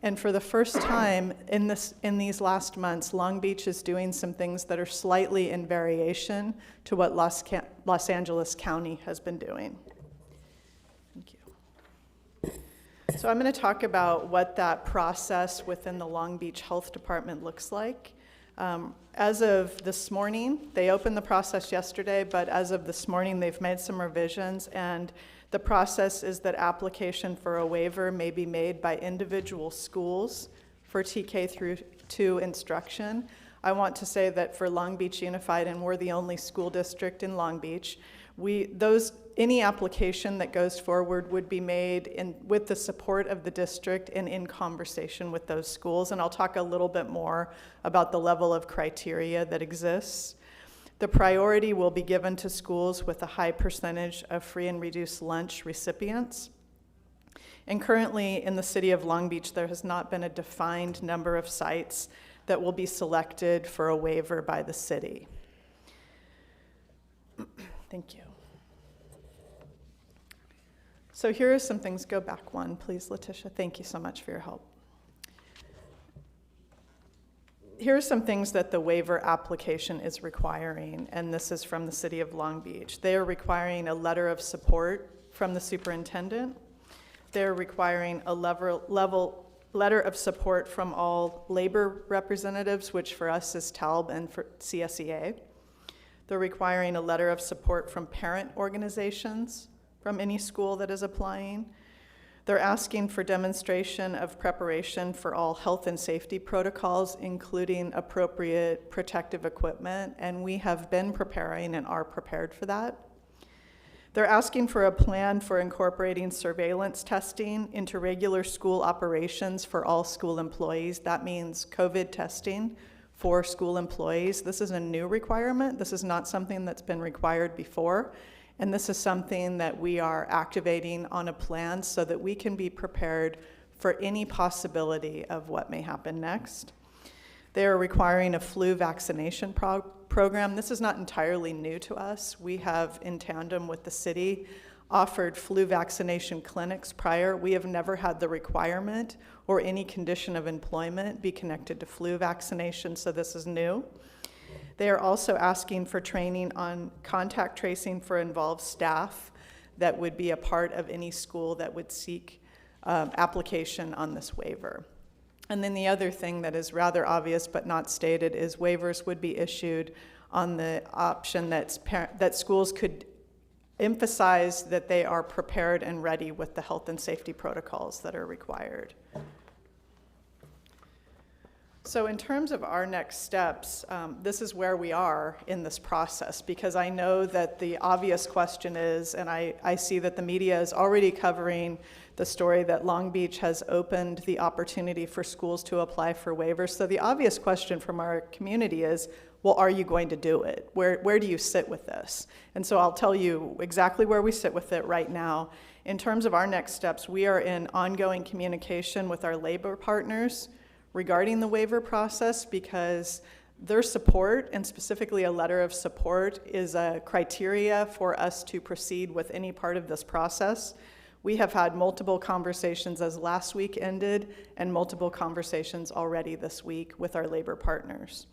and for the first time in these last months, Long Beach is doing some things that are slightly in variation to what Los Angeles County has been doing. Thank you. So I'm going to talk about what that process within the Long Beach Health Department looks like. As of this morning, they opened the process yesterday, but as of this morning, they've made some revisions, and the process is that application for a waiver may be made by individual schools for TK through 2 instruction. I want to say that for Long Beach Unified, and we're the only school district in Long Beach, any application that goes forward would be made with the support of the district and in conversation with those schools. And I'll talk a little bit more about the level of criteria that exists. The priority will be given to schools with a high percentage of free and reduced lunch recipients. And currently in the city of Long Beach, there has not been a defined number of sites that will be selected for a waiver by the city. Thank you. So here are some things. Go back one, please, Letitia. Thank you so much for your help. Here are some things that the waiver application is requiring, and this is from the city of Long Beach. They are requiring a letter of support from the superintendent. They're requiring a letter of support from all labor representatives, which for us is TALB and for CSEA. They're requiring a letter of support from parent organizations from any school that is applying. They're asking for demonstration of preparation for all health and safety protocols, including appropriate protective equipment, and we have been preparing and are prepared for that. They're asking for a plan for incorporating surveillance testing into regular school operations for all school employees. That means COVID testing for school employees. This is a new requirement. This is not something that's been required before. And this is something that we are activating on a plan so that we can be prepared for any possibility of what may happen next. They are requiring a flu vaccination program. This is not entirely new to us. We have, in tandem with the city, offered flu vaccination clinics prior. We have never had the requirement or any condition of employment be connected to flu vaccination, so this is new. They are also asking for training on contact tracing for involved staff that would be a part of any school that would seek application on this waiver. And then the other thing that is rather obvious but not stated is waivers would be issued on the option that schools could emphasize that they are prepared and ready with the health and safety protocols that are required. So in terms of our next steps, this is where we are in this process, because I know that the obvious question is, and I see that the media is already covering the story that Long Beach has opened the opportunity for schools to apply for waivers. So the obvious question from our community is, well, are you going to do it? Where do you sit with this? And so I'll tell you exactly where we sit with it right now. In terms of our next steps, we are in ongoing communication with our labor partners regarding the waiver process, because their support, and specifically a letter of support, is a criteria for us to proceed with any part of this process. We have had multiple conversations as last week ended, and multiple conversations already this week with our labor partners.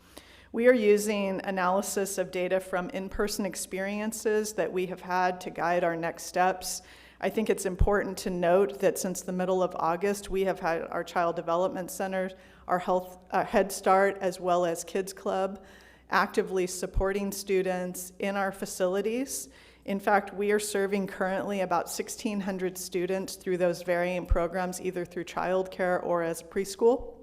We are using analysis of data from in-person experiences that we have had to guide our next steps. I think it's important to note that since the middle of August, we have had our Child Development Centers, our Head Start, as well as Kids Club, actively supporting students in our facilities. In fact, we are serving currently about 1,600 students through those varying programs, either through childcare or as preschool.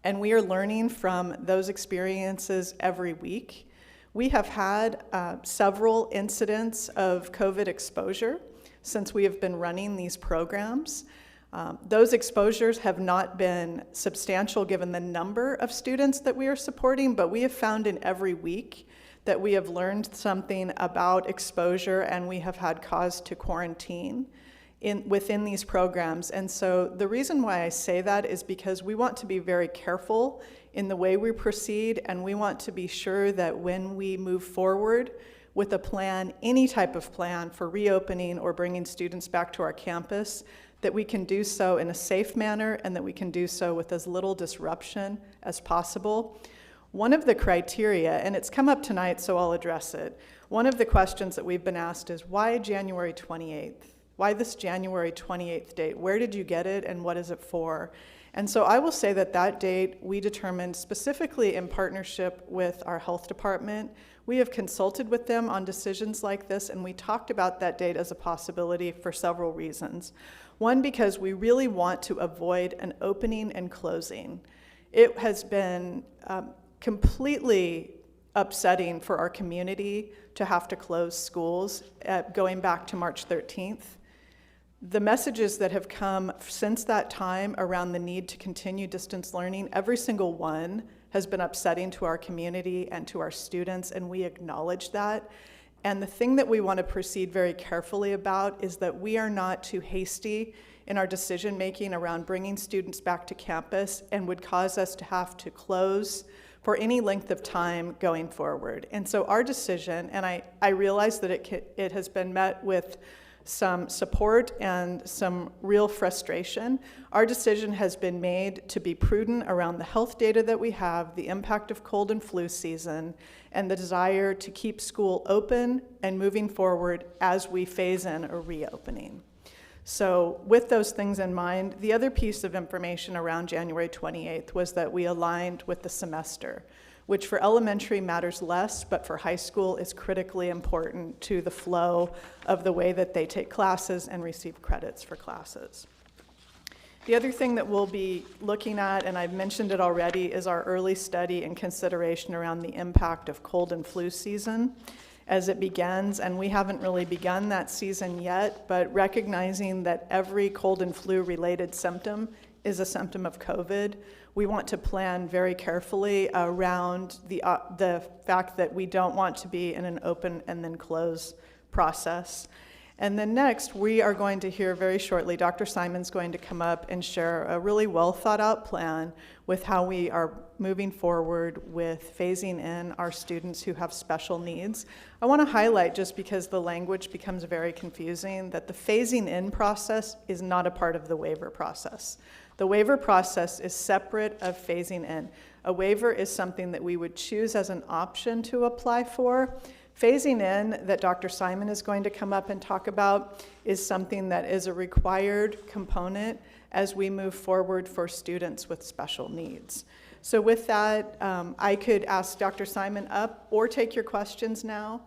And we are learning from those experiences every week. We have had several incidents of COVID exposure since we have been running these programs. Those exposures have not been substantial given the number of students that we are supporting, but we have found in every week that we have learned something about exposure, and we have had cause to quarantine within these programs. And so the reason why I say that is because we want to be very careful in the way we proceed, and we want to be sure that when we move forward with a plan, any type of plan for reopening or bringing students back to our campus, that we can do so in a safe manner and that we can do so with as little disruption as possible. One of the criteria, and it's come up tonight, so I'll address it. One of the questions that we've been asked is, why January 28th? Why this January 28th date? Where did you get it and what is it for? And so I will say that that date we determined specifically in partnership with our health department. We have consulted with them on decisions like this, and we talked about that date as a possibility for several reasons. One, because we really want to avoid an opening and closing. It has been completely upsetting for our community to have to close schools going back to March 13th. The messages that have come since that time around the need to continue distance learning, every single one has been upsetting to our community and to our students, and we acknowledge that. And the thing that we want to proceed very carefully about is that we are not too hasty in our decision making around bringing students back to campus and would cause us to have to close for any length of time going forward. And so our decision, and I realize that it has been met with some support and some real frustration. Our decision has been made to be prudent around the health data that we have, the impact of cold and flu season, and the desire to keep school open and moving forward as we phase in a reopening. So with those things in mind, the other piece of information around January 28th was that we aligned with the semester, which for elementary matters less, but for high school is critically important to the flow of the way that they take classes and receive credits for classes. The other thing that we'll be looking at, and I've mentioned it already, is our early study and consideration around the impact of cold and flu season as it begins, and we haven't really begun that season yet, but recognizing that every cold and flu related symptom is a symptom of COVID, we want to plan very carefully around the fact that we don't want to be in an open and then close process. And then next, we are going to hear very shortly, Dr. Simon's going to come up and share a really well thought out plan with how we are moving forward with phasing in our students who have special needs. I want to highlight, just because the language becomes very confusing, that the phasing in process is not a part of the waiver process. The waiver process is separate of phasing in. A waiver is something that we would choose as an option to apply for. Phasing in, that Dr. Simon is going to come up and talk about, is something that is a required component as we move forward for students with special needs. So with that, I could ask Dr. Simon up or take your questions now.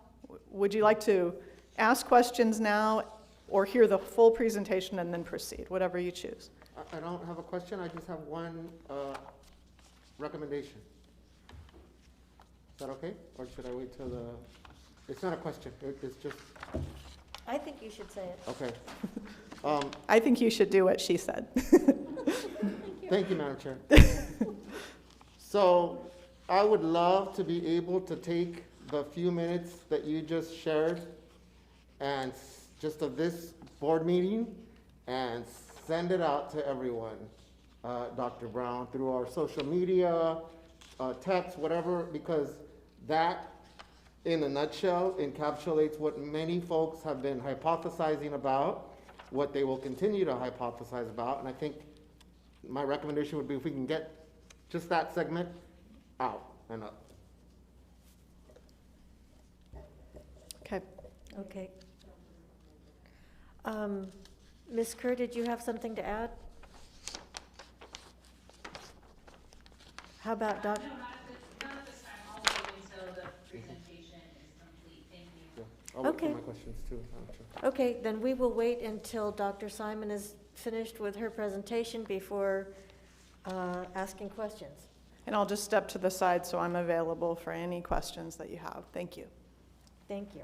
Would you like to ask questions now or hear the full presentation and then proceed, whatever you choose. I don't have a question, I just have one recommendation. Is that okay? Or should I wait till it's not a question, it's just, I think you should say it. okay. I think you should do what she said. Thank you, Madam Chair. So I would love to be able to take the few minutes that you just shared and just of this board meeting and send it out to everyone, Dr. Brown, through our social media, text, whatever, because that, in a nutshell, encapsulates what many folks have been hypothesizing about, what they will continue to hypothesize about, and I think my recommendation would be if we can get just that segment out and up. Okay. Okay. Ms. Kerr, did you have something to add? How about Doc? I'll wait for Okay. my questions too, Madam Chair. Okay, then we will wait until Dr. Simon is finished with her presentation before asking questions. And I'll just step to the side so I'm available for any questions that you have. Thank you. Thank you.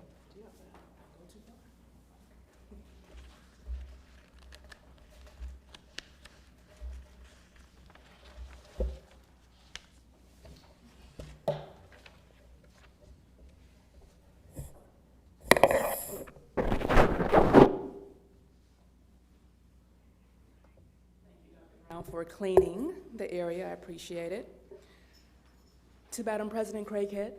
For cleaning the area, I appreciate it. To Madam President Craighead,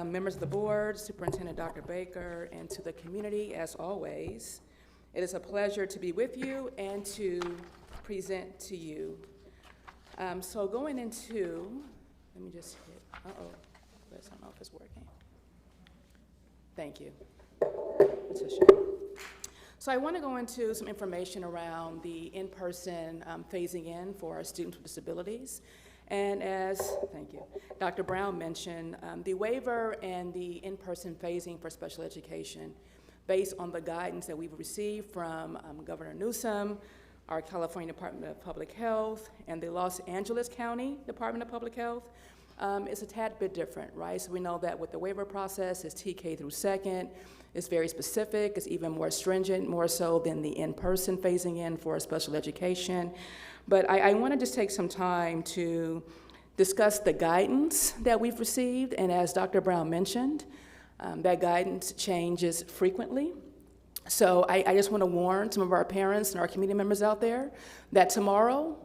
members of the board, Superintendent Dr. Baker, and to the community, as always, it is a pleasure to be with you and to present to you. So going into, let me just hit, let's don't know if it's working. Thank you. Letitia. So I want to go into some information around the in-person phasing in for our students with disabilities. And as, thank you, Dr. Brown mentioned, the waiver and the in-person phasing for special education based on the guidance that we've received from Governor Newsom, our California Department of Public Health, and the Los Angeles County Department of Public Health, is a tad bit different, right? So we know that with the waiver process, it's TK through second. It's very specific. It's even more stringent, more so than the in-person phasing in for special education. But I want to just take some time to discuss the guidance that we've received. And as Dr. Brown mentioned, that guidance changes frequently. So I just want to warn some of our parents and our community members out there that tomorrow,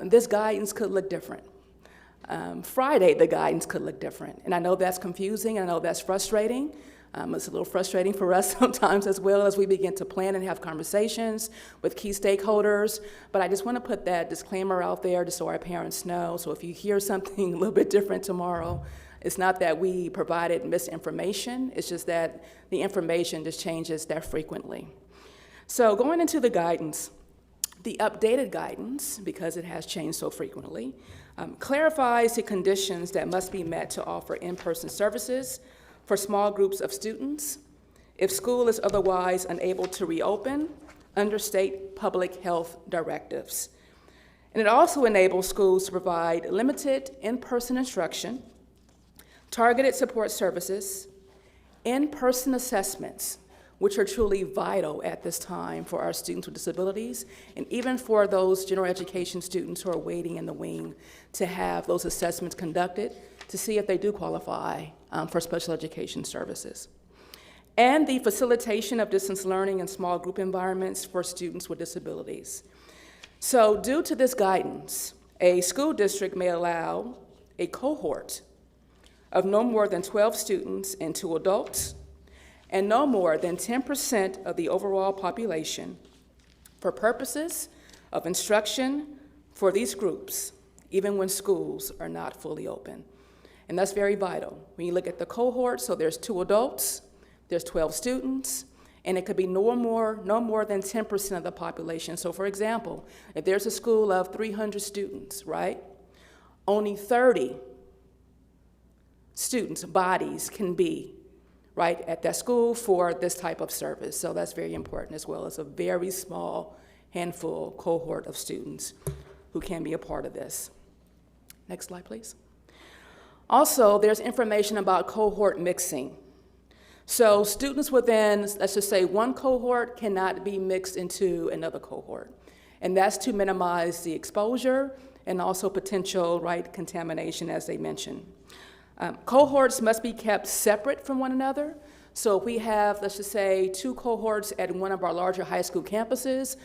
this guidance could look different. Friday, the guidance could look different. And I know that's confusing, and I know that's frustrating. It's a little frustrating for us sometimes as well as we begin to plan and have conversations with key stakeholders. But I just want to put that disclaimer out there just so our parents know. So if you hear something a little bit different tomorrow, it's not that we provided misinformation. It's just that the information just changes that frequently. So going into the guidance, the updated guidance, because it has changed so frequently, clarifies the conditions that must be met to offer in-person services for small groups of students if school is otherwise unable to reopen under state public health directives. And it also enables schools to provide limited in-person instruction, targeted support services, in-person assessments, which are truly vital at this time for our students with disabilities, and even for those general education students who are waiting in the wing to have those assessments conducted to see if they do qualify for special education services. And the facilitation of distance learning in small group environments for students with disabilities. So due to this guidance, a school district may allow a cohort of no more than 12 students and 2 adults, and no more than 10% of the overall population for purposes of instruction for these groups, even when schools are not fully open. And that's very vital. When you look at the cohort, so there's 2 adults, there's 12 students, and it could be no more than 10% of the population. So for example, if there's a school of 300 students, right? Only 30 students' bodies can be right, at that school for this type of service. So that's very important, as well as a very small handful cohort of students who can be a part of this. Next slide, please. Also, there's information about cohort mixing. So students within, let's just say, one cohort cannot be mixed into another cohort. And that's to minimize the exposure and also potential, right, contamination, as they mentioned. Cohorts must be kept separate from one another. So if we have, let's just say, 2 cohorts at one of our larger high school campuses,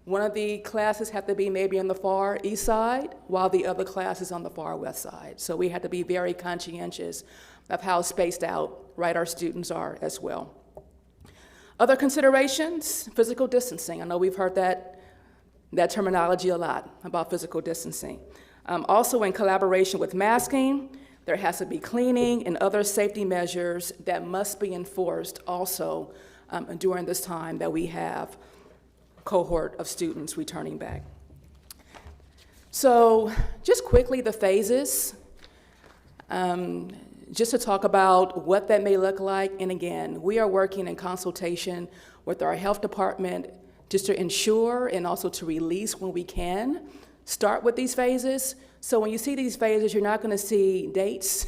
one of the classes have to be maybe on the far east side, while the other class is on the far west side. So we have to be very conscientious of how spaced out, right, our students are as well. Other considerations, physical distancing. I know we've heard that terminology a lot about physical distancing. Also in collaboration with masking, there has to be cleaning and other safety measures that must be enforced also during this time that we have cohort of students returning back. So just quickly, the phases, just to talk about what that may look like. And again, we are working in consultation with our health department just to ensure and also to release when we can start with these phases. So when you see these phases, you're not going to see dates,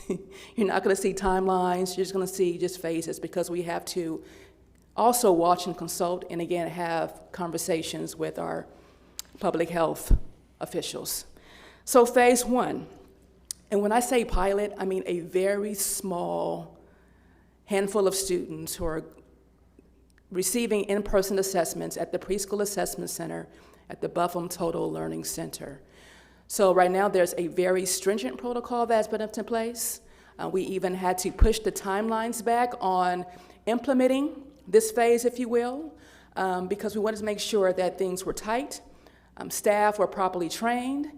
you're not going to see timelines, you're just going to see just phases, because we have to also watch and consult and again have conversations with our public health officials. So phase 1, and when I say pilot, I mean a very small handful of students who are receiving in-person assessments at the Preschool Assessment Center at the Buffum Total Learning Center. So right now there's a very stringent protocol that's been put in place. We even had to push the timelines back on implementing this phase, if you will, because we wanted to make sure that things were tight, staff were properly trained,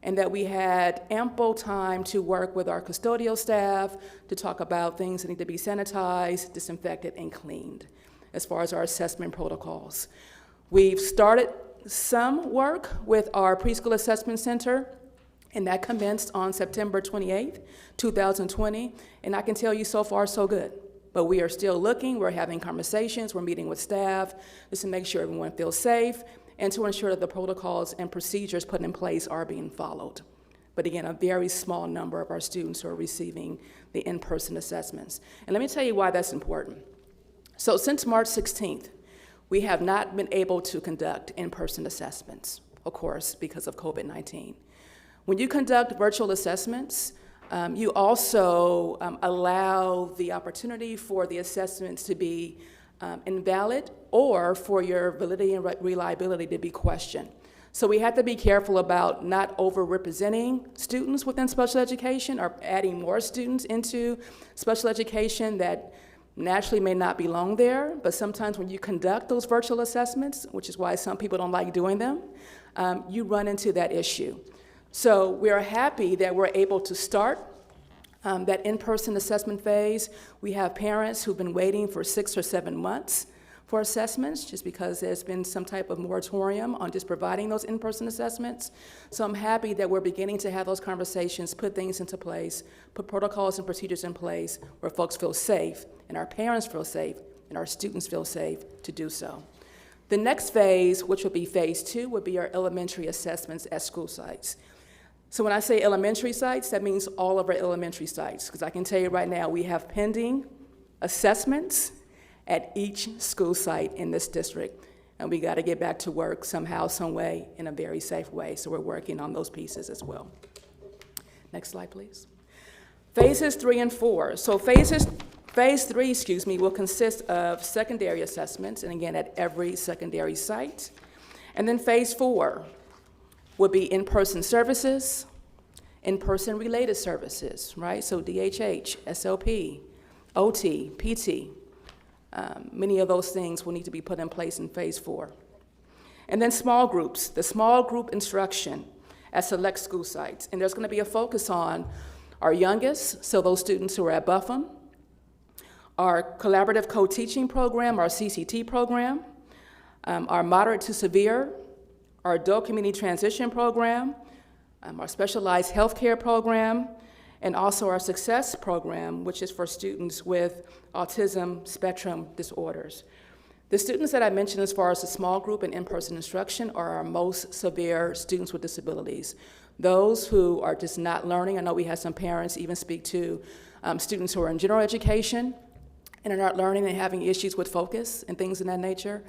and that we had ample time to work with our custodial staff to talk about things that need to be sanitized, disinfected, and cleaned as far as our assessment protocols. We've started some work with our Preschool Assessment Center, and that commenced on September 28th, 2020, and I can tell you so far so good. But we are still looking, we're having conversations, we're meeting with staff just to make sure everyone feels safe and to ensure that the protocols and procedures put in place are being followed. But again, a very small number of our students are receiving the in-person assessments. And let me tell you why that's important. So since March 16th, we have not been able to conduct in-person assessments, of course, because of COVID-19. When you conduct virtual assessments, you also allow the opportunity for the assessments to be invalid or for your validity and reliability to be questioned. So we have to be careful about not over-representing students within special education or adding more students into special education that naturally may not belong there, but sometimes when you conduct those virtual assessments, which is why some people don't like doing them, you run into that issue. So we are happy that we're able to start that in-person assessment phase. We have parents who've been waiting for 6 or 7 months for assessments just because there's been some type of moratorium on just providing those in-person assessments. So I'm happy that we're beginning to have those conversations, put things into place, put protocols and procedures in place where folks feel safe and our parents feel safe and our students feel safe to do so. The next phase, which would be phase 2, would be our elementary assessments at school sites. So when I say elementary sites, that means all of our elementary sites, because I can tell you right now we have pending assessments at each school site in this district, and we got to get back to work somehow, some way, in a very safe way, so we're working on those pieces as well. Next slide, please. Phases 3 and 4. So phase 3, will consist of secondary assessments, and again, at every secondary site. And then phase 4 would be in-person services, in-person related services, right? So DHH, SLP, OT, PT, many of those things will need to be put in place in phase 4. And then small groups, the small group instruction at select school sites. And there's going to be a focus on our youngest, so those students who are at Buffum, our collaborative co-teaching program, our CCT program, our moderate to severe, our adult community transition program, our specialized healthcare program, and also our Success program, which is for students with autism spectrum disorders. The students that I mentioned as far as the small group and in-person instruction are our most severe students with disabilities. Those who are just not learning. I know we had some parents even speak to students who are in general education and are not learning and having issues with focus and things of that nature.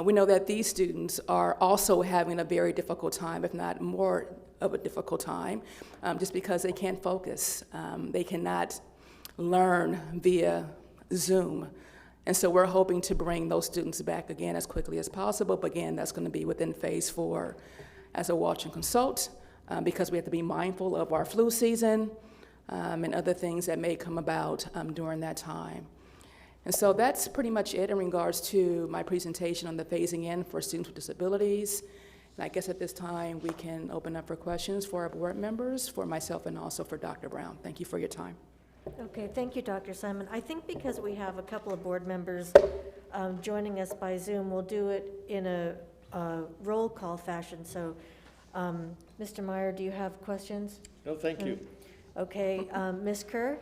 We know that these students are also having a very difficult time, if not more of a difficult time, just because they can't focus. They cannot learn via Zoom. And so we're hoping to bring those students back again as quickly as possible. But again, that's going to be within phase 4 as a watch and consult, because we have to be mindful of our flu season and other things that may come about during that time. And so that's pretty much it in regards to my presentation on the phasing in for students with disabilities. And I guess at this time, we can open up for questions for our board members, for myself, and also for Dr. Brown. Thank you for your time. Okay, thank you, Dr. Simon. I think because we have a couple of board members joining us by Zoom, we'll do it in a roll call fashion. So, Mr. Meyer, do you have questions? No, thank you. Okay, Ms. Kerr?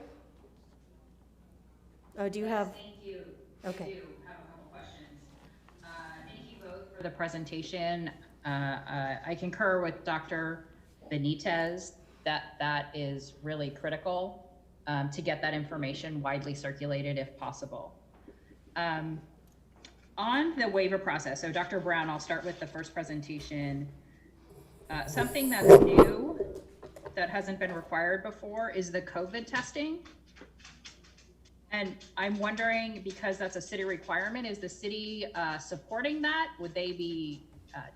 Do you have? Thank you. Okay. I do have a couple questions. Thank you both for the presentation. I concur with Dr. Benitez that that is really critical to get that information widely circulated if possible. On the waiver process, so Dr. Brown, I'll start with the first presentation. Something that's new that hasn't been required before is the COVID testing. And I'm wondering, because that's a city requirement, is the city supporting that? Would they be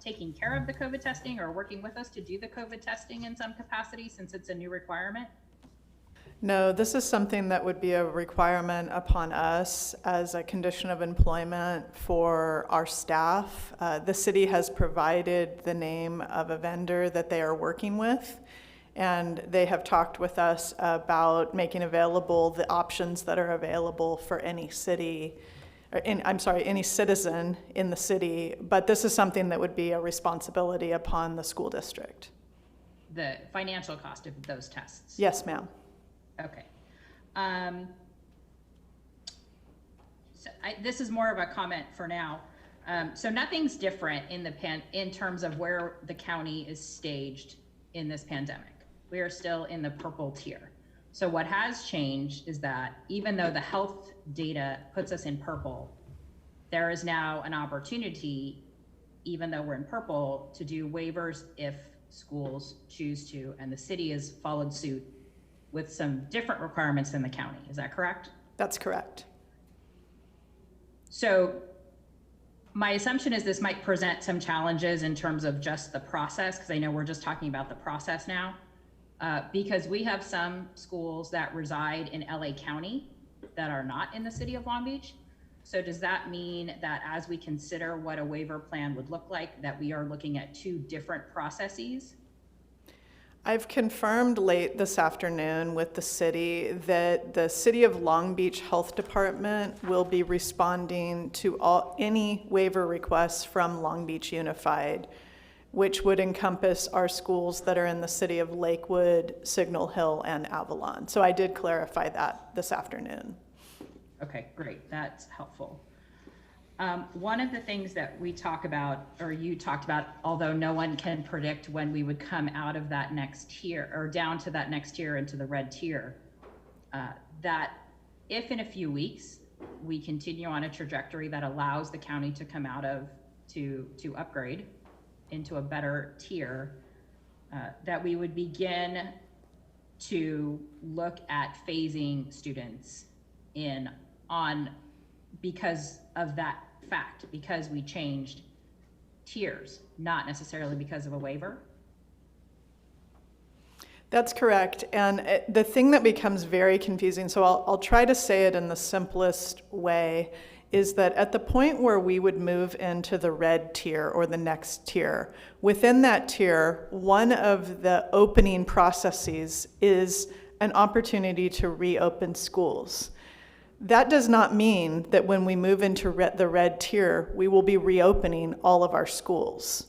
taking care of the COVID testing or working with us to do the COVID testing in some capacity since it's a new requirement? No, this is something that would be a requirement upon us as a condition of employment for our staff. The city has provided the name of a vendor that they are working with, and they have talked with us about making available the options that are available for any city, or any citizen in the city, but this is something that would be a responsibility upon the school district. The financial cost of those tests? Yes, ma'am. Okay. This is more of a comment for now. So nothing's different in terms of where the county is staged in this pandemic. We are still in the purple tier. So what has changed is that even though the health data puts us in purple, there is now an opportunity, even though we're in purple, to do waivers if schools choose to, and the city has followed suit with some different requirements than the county. Is that correct? That's correct. So my assumption is this might present some challenges in terms of just the process, because I know we're just talking about the process now, because we have some schools that reside in LA County that are not in the city of Long Beach. So does that mean that as we consider what a waiver plan would look like, that we are looking at two different processes? I've confirmed late this afternoon with the city that the City of Long Beach Health Department will be responding to any waiver requests from Long Beach Unified, which would encompass our schools that are in the city of Lakewood, Signal Hill, and Avalon. So I did clarify that this afternoon. Okay, great, that's helpful. One of the things that we talk about, or you talked about, although no one can predict when we would come out of that next tier, or down to that next tier into the red tier, that if in a few weeks we continue on a trajectory that allows the county to come out of, to upgrade into a better tier, that we would begin to look at phasing students in on because of that fact, because we changed tiers, not necessarily because of a waiver? That's correct. And the thing that becomes very confusing, so I'll try to say it in the simplest way, is that at the point where we would move into the red tier or the next tier, within that tier, one of the opening processes is an opportunity to reopen schools. That does not mean that when we move into the red tier, we will be reopening all of our schools.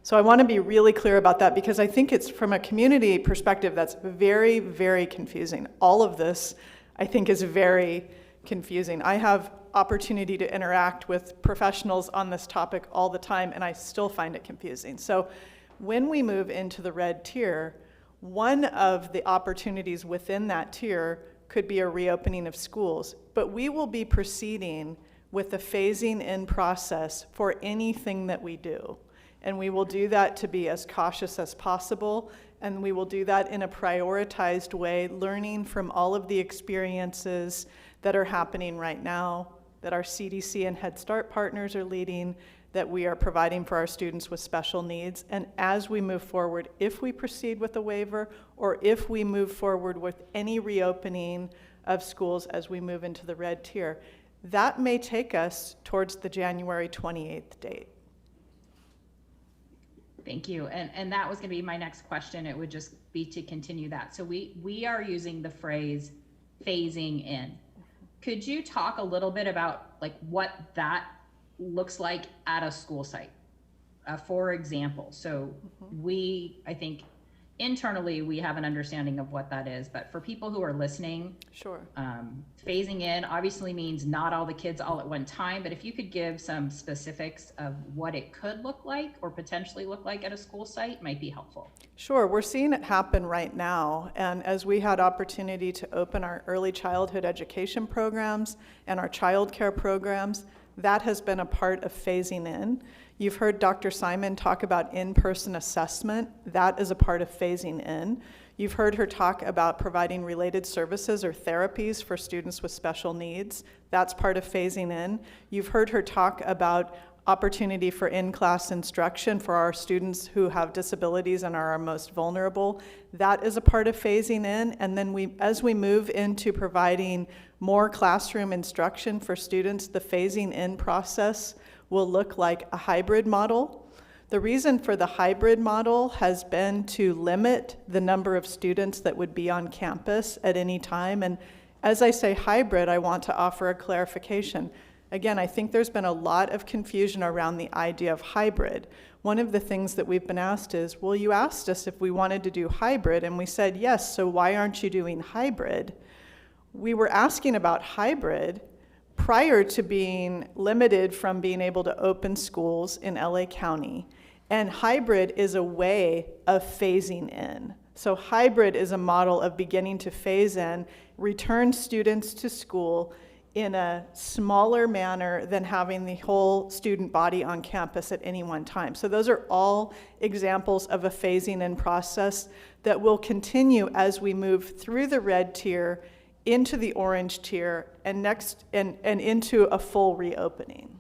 So I want to be really clear about that because I think it's from a community perspective that's very, very confusing. All of this, I think, is very confusing. I have opportunity to interact with professionals on this topic all the time, and I still find it confusing. So when we move into the red tier, one of the opportunities within that tier could be a reopening of schools, but we will be proceeding with the phasing in process for anything that we do. And we will do that to be as cautious as possible, and we will do that in a prioritized way, learning from all of the experiences that are happening right now, that our CDC and Head Start partners are leading, that we are providing for our students with special needs. And as we move forward, if we proceed with a waiver, or if we move forward with any reopening of schools as we move into the red tier, that may take us towards the January 28th date. Thank you. And that was going to be my next question. It would just be to continue that. So we are using the phrase phasing in. Could you talk a little bit about like what that looks like at a school site? For example, so I think internally we have an understanding of what that is, but for people who are listening, sure. Phasing in obviously means not all the kids all at one time, but if you could give some specifics of what it could look like or potentially look like at a school site might be helpful. Sure, we're seeing it happen right now, and as we had opportunity to open our early childhood education programs and our child care programs, that has been a part of phasing in. You've heard Dr. Simon talk about in-person assessment. That is a part of phasing in. You've heard her talk about providing related services or therapies for students with special needs. That's part of phasing in. You've heard her talk about opportunity for in-class instruction for our students who have disabilities and are our most vulnerable. That is a part of phasing in. And then as we move into providing more classroom instruction for students, the phasing in process will look like a hybrid model. The reason for the hybrid model has been to limit the number of students that would be on campus at any time. And as I say hybrid, I want to offer a clarification. Again, I think there's been a lot of confusion around the idea of hybrid. One of the things that we've been asked is, well, you asked us if we wanted to do hybrid, and we said yes, so why aren't you doing hybrid? We were asking about hybrid prior to being limited from being able to open schools in LA County. And hybrid is a way of phasing in. So hybrid is a model of beginning to phase in, return students to school in a smaller manner than having the whole student body on campus at any one time. So those are all examples of a phasing in process that will continue as we move through the red tier into the orange tier and into a full reopening.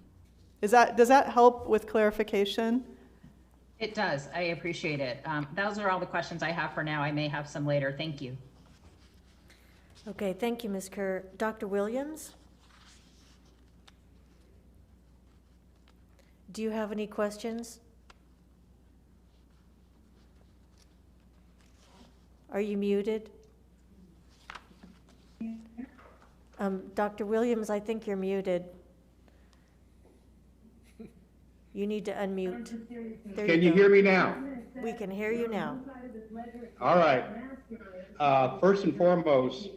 Does that help with clarification? It does. I appreciate it. Those are all the questions I have for now. I may have some later. Thank you. Okay, thank you, Ms. Kerr. Dr. Williams? Do you have any questions? Are you muted? Dr. Williams, I think you're muted. You need to unmute. Can you hear me now? We can hear you now. All right. First and foremost,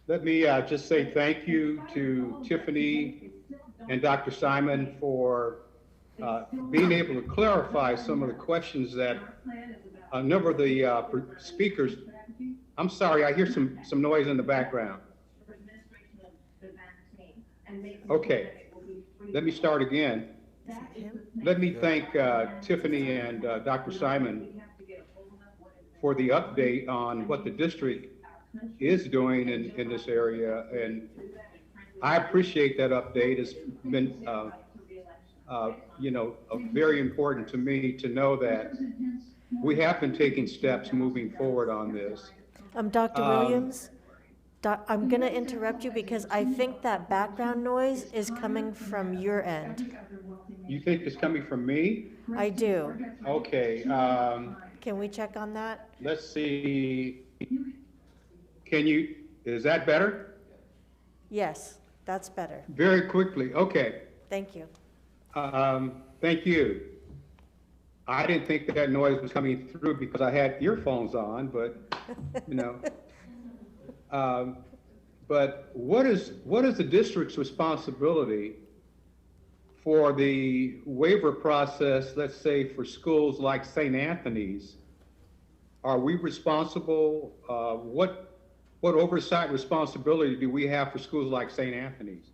let me just say thank you to Tiffany and Dr. Simon for being able to clarify some of the questions that a number of the speakers. I'm sorry, I hear some noise in the background. Okay, let me start again. Let me thank Tiffany and Dr. Simon for the update on what the district is doing in this area, and I appreciate that update. It's been very important to me to know that we have been taking steps moving forward on this. Dr. Williams, I'm going to interrupt you because I think that background noise is coming from your end. You think it's coming from me? I do. Okay. Can we check on that? Let's see. Is that better? Yes, that's better. Very quickly. Okay. Thank you. Thank you. I didn't think that noise was coming through because I had earphones on, but, you know. But what is the district's responsibility for the waiver process, let's say for schools like St. Anthony's? Are we responsible? What oversight responsibility do we have for schools like St. Anthony's?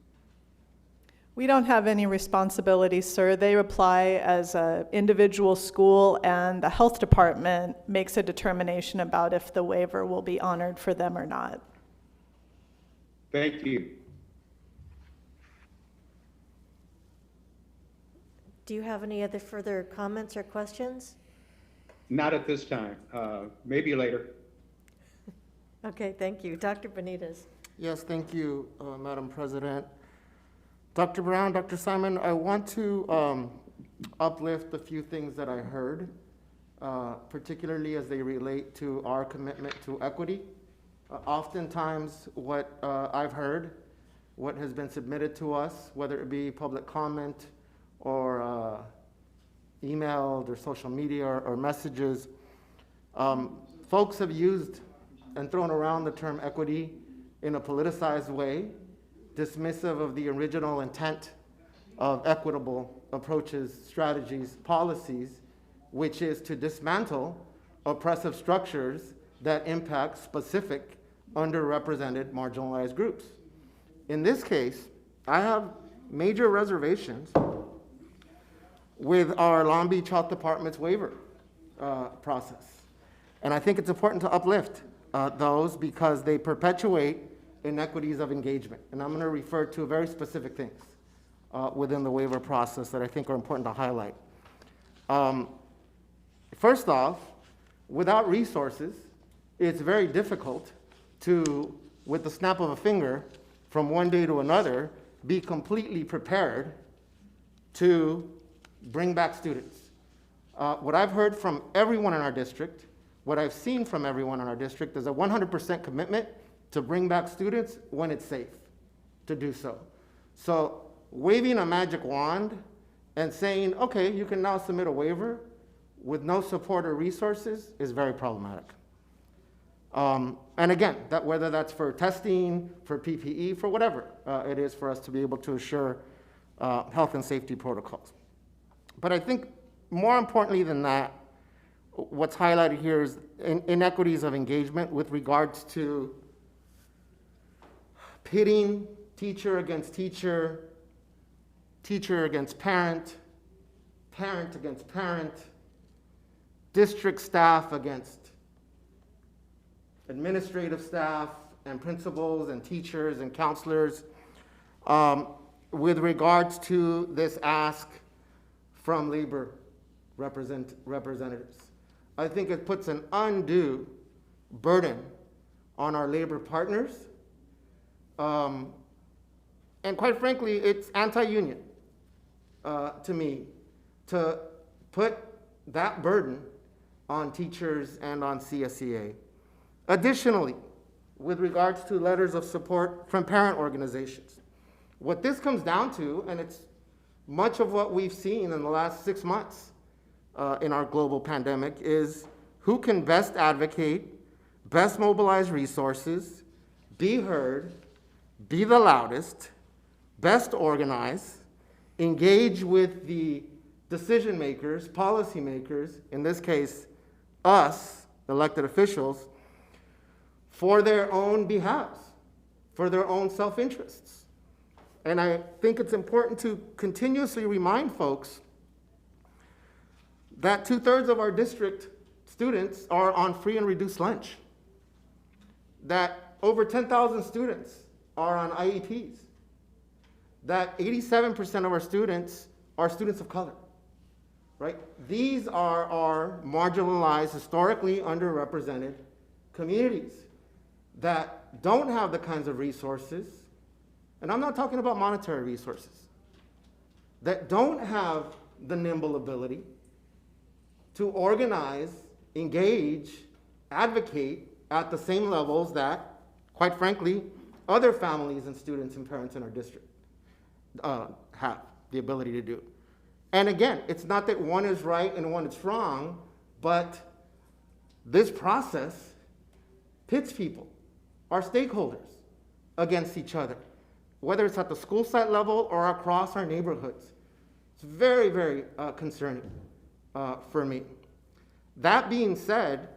We don't have any responsibility, sir. They apply as an individual school, and the health department makes a determination about if the waiver will be honored for them or not. Thank you. Do you have any other further comments or questions? Not at this time. Maybe later. Okay, thank you. Dr. Benitez. Yes, thank you, Madam President. Dr. Brown, Dr. Simon, I want to uplift a few things that I heard, particularly as they relate to our commitment to equity. Oftentimes, what I've heard, what has been submitted to us, whether it be public comment or emailed or social media or messages, folks have used and thrown around the term equity in a politicized way, dismissive of the original intent of equitable approaches, strategies, policies, which is to dismantle oppressive structures that impact specific underrepresented marginalized groups. In this case, I have major reservations with our Long Beach Health Department's waiver process. And I think it's important to uplift those because they perpetuate inequities of engagement. And I'm going to refer to very specific things within the waiver process that I think are important to highlight. First off, without resources, it's very difficult to, with the snap of a finger, from one day to another, be completely prepared to bring back students. What I've heard from everyone in our district, what I've seen from everyone in our district is a 100% commitment to bring back students when it's safe to do so. So waving a magic wand and saying, okay, you can now submit a waiver with no support or resources is very problematic. And again, whether that's for testing, for PPE, for whatever it is for us to be able to assure health and safety protocols. But I think more importantly than that, what's highlighted here is inequities of engagement with regards to pitting teacher against teacher, teacher against parent, parent against parent, district staff against administrative staff and principals and teachers and counselors with regards to this ask from labor representatives. I think it puts an undue burden on our labor partners. And quite frankly, it's anti-union to me to put that burden on teachers and on CSEA. Additionally, with regards to letters of support from parent organizations, what this comes down to, and it's much of what we've seen in the last 6 months in our global pandemic, is who can best advocate, best mobilize resources, be heard, be the loudest, best organize, engage with the decision makers, policy makers, in this case, us, elected officials, for their own behalves, for their own self-interests. And I think it's important to continuously remind folks that 2/3 of our district students are on free and reduced lunch, that over 10,000 students are on IEPs, that 87% of our students are students of color, right? These are our marginalized, historically underrepresented communities that don't have the kinds of resources, and I'm not talking about monetary resources, that don't have the nimble ability to organize, engage, advocate at the same levels that, quite frankly, other families and students and parents in our district have the ability to do. And again, it's not that one is right and one is wrong, but this process pits people, our stakeholders, against each other, whether it's at the school site level or across our neighborhoods. It's very, very concerning for me. That being said,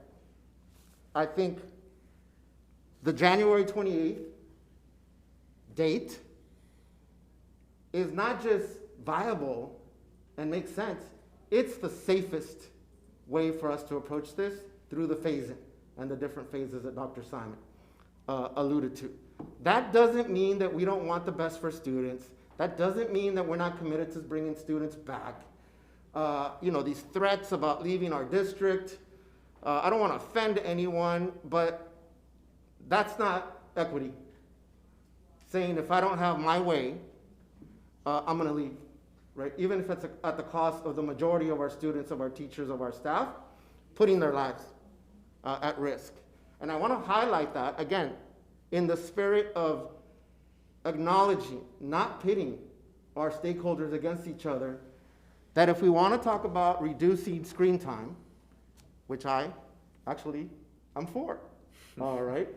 I think the January 28th date is not just viable and makes sense, it's the safest way for us to approach this through the phasing and the different phases that Dr. Simon alluded to. That doesn't mean that we don't want the best for students. That doesn't mean that we're not committed to bringing students back. These threats about leaving our district, I don't want to offend anyone, but that's not equity. Saying if I don't have my way, I'm going to leave, right? Even if it's at the cost of the majority of our students, of our teachers, of our staff, putting their lives at risk. And I want to highlight that, again, in the spirit of acknowledging, not pitting our stakeholders against each other, that if we want to talk about reducing screen time, which I'm for, all right?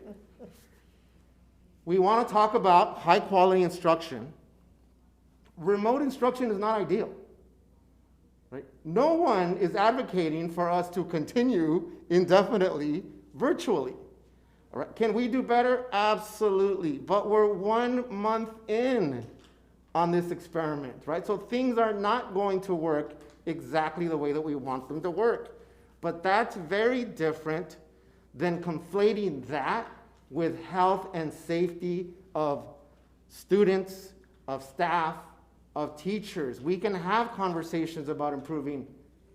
We want to talk about high quality instruction. Remote instruction is not ideal, right? No one is advocating for us to continue indefinitely virtually. All right. Can we do better? Absolutely. But we're 1 month in on this experiment, right? So things are not going to work exactly the way that we want them to work. But that's very different than conflating that with health and safety of students, of staff, of teachers. We can have conversations about improving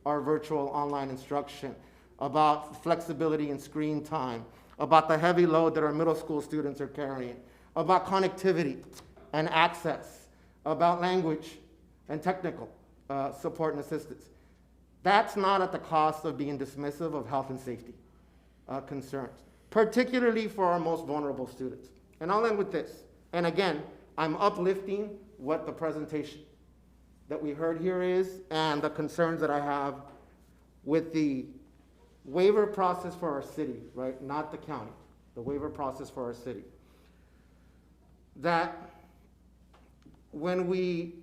our virtual online instruction, about flexibility in screen time, about the heavy load that our middle school students are carrying, about connectivity and access, about language and technical support and assistance. That's not at the cost of being dismissive of health and safety concerns, particularly for our most vulnerable students. And I'll end with this. And again, I'm uplifting what the presentation that we heard here is and the concerns that I have with the waiver process for our city, right? Not the county, the waiver process for our city. That when we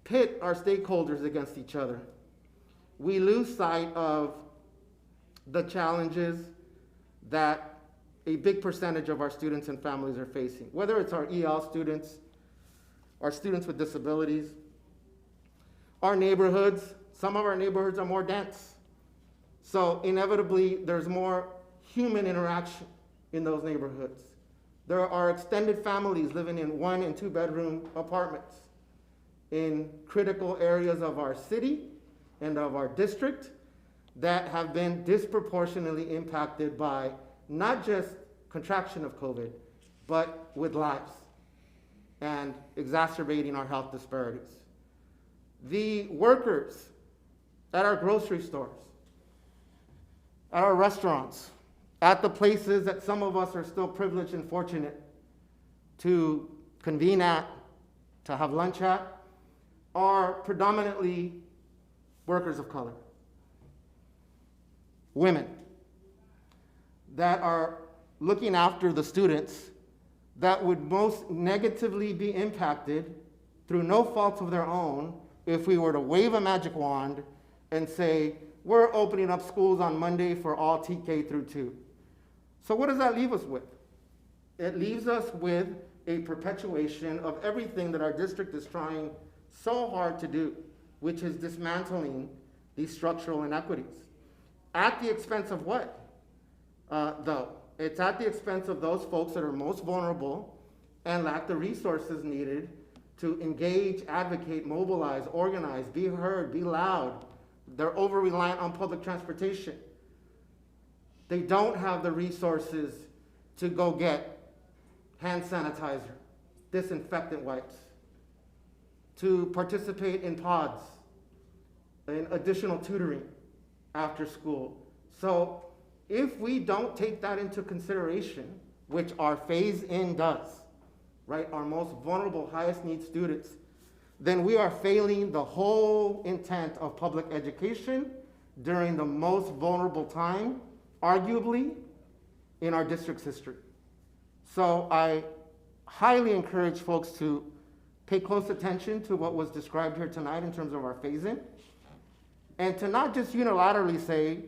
pit our stakeholders against each other, we lose sight of the challenges that a big percentage of our students and families are facing, whether it's our EL students, our students with disabilities, our neighborhoods. Some of our neighborhoods are more dense. So inevitably, there's more human interaction in those neighborhoods. There are extended families living in 1 and 2 bedroom apartments in critical areas of our city and of our district that have been disproportionately impacted by not just contraction of COVID, but with lives and exacerbating our health disparities. The workers at our grocery stores, at our restaurants, at the places that some of us are still privileged and fortunate to convene at, to have lunch at, are predominantly workers of color, women that are looking after the students that would most negatively be impacted through no fault of their own if we were to wave a magic wand and say, we're opening up schools on Monday for all TK through 2. So what does that leave us with? It leaves us with a perpetuation of everything that our district is trying so hard to do, which is dismantling these structural inequities. At the expense of what, though? It's at the expense of those folks that are most vulnerable and lack the resources needed to engage, advocate, mobilize, organize, be heard, be loud. They're over-reliant on public transportation. They don't have the resources to go get hand sanitizer, disinfectant wipes, to participate in pods, in additional tutoring after school. So if we don't take that into consideration, which our phase-in does, right, our most vulnerable, highest need students, then we are failing the whole intent of public education during the most vulnerable time, arguably, in our district's history. So I highly encourage folks to pay close attention to what was described here tonight in terms of our phase-in, and to not just unilaterally say,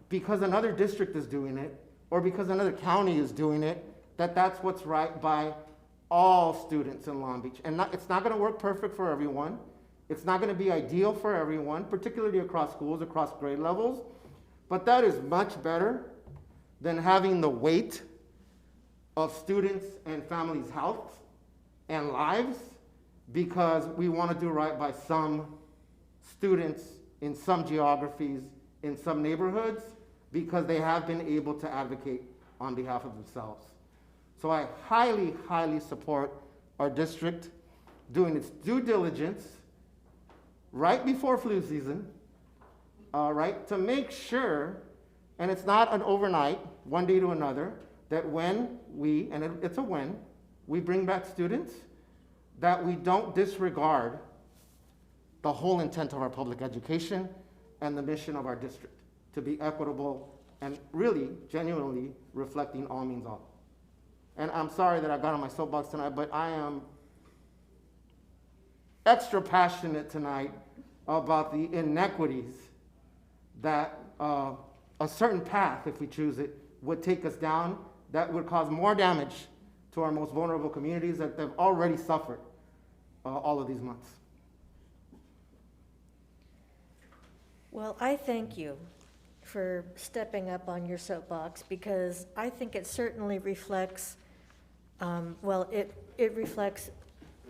because another district is doing it, or because another county is doing it, that that's what's right by all students in Long Beach. And it's not gonna work perfect for everyone. It's not gonna be ideal for everyone, particularly across schools, across grade levels, but that is much better than having the weight of students and families' health and lives because we wanna do right by some students in some geographies, in some neighborhoods, because they have been able to advocate on behalf of themselves. So I highly, highly support our district doing its due diligence right before flu season, right, to make sure, and it's not an overnight, one day to another, that when we, and it's a when, we bring back students, that we don't disregard the whole intent of our public education and the mission of our district to be equitable and really, genuinely reflecting all means all. And I'm sorry that I got on my soapbox tonight, but I am extra passionate tonight about the inequities that a certain path, if we choose it, would take us down that would cause more damage to our most vulnerable communities that have already suffered all of these months. Well, I thank you for stepping up on your soapbox because I think it certainly reflects, it reflects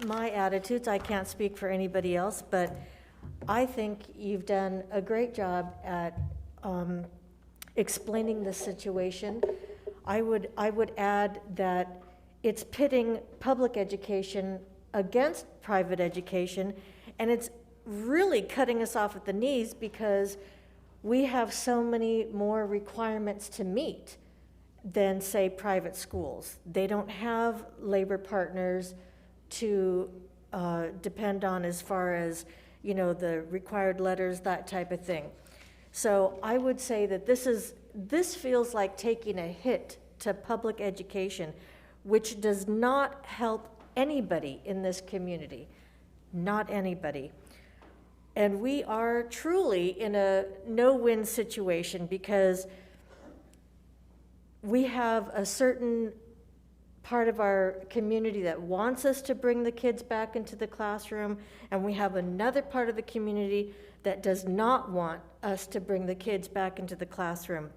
my attitudes. I can't speak for anybody else, but I think you've done a great job at explaining the situation. I would add that it's pitting public education against private education, and it's really cutting us off at the knees because we have so many more requirements to meet than, say, private schools. They don't have labor partners to depend on as far as, the required letters, that type of thing. So I would say that this feels like taking a hit to public education, which does not help anybody in this community, not anybody. And we are truly in a no-win situation because we have a certain part of our community that wants us to bring the kids back into the classroom, and we have another part of the community that does not want us to bring the kids back into the classroom.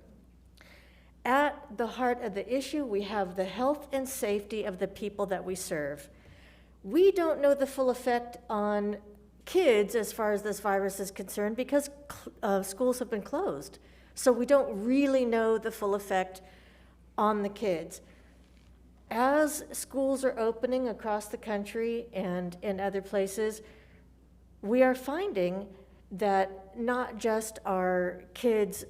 At the heart of the issue, we have the health and safety of the people that we serve. We don't know the full effect on kids as far as this virus is concerned because schools have been closed. So we don't really know the full effect on the kids. As schools are opening across the country and in other places, we are finding that not just our kids,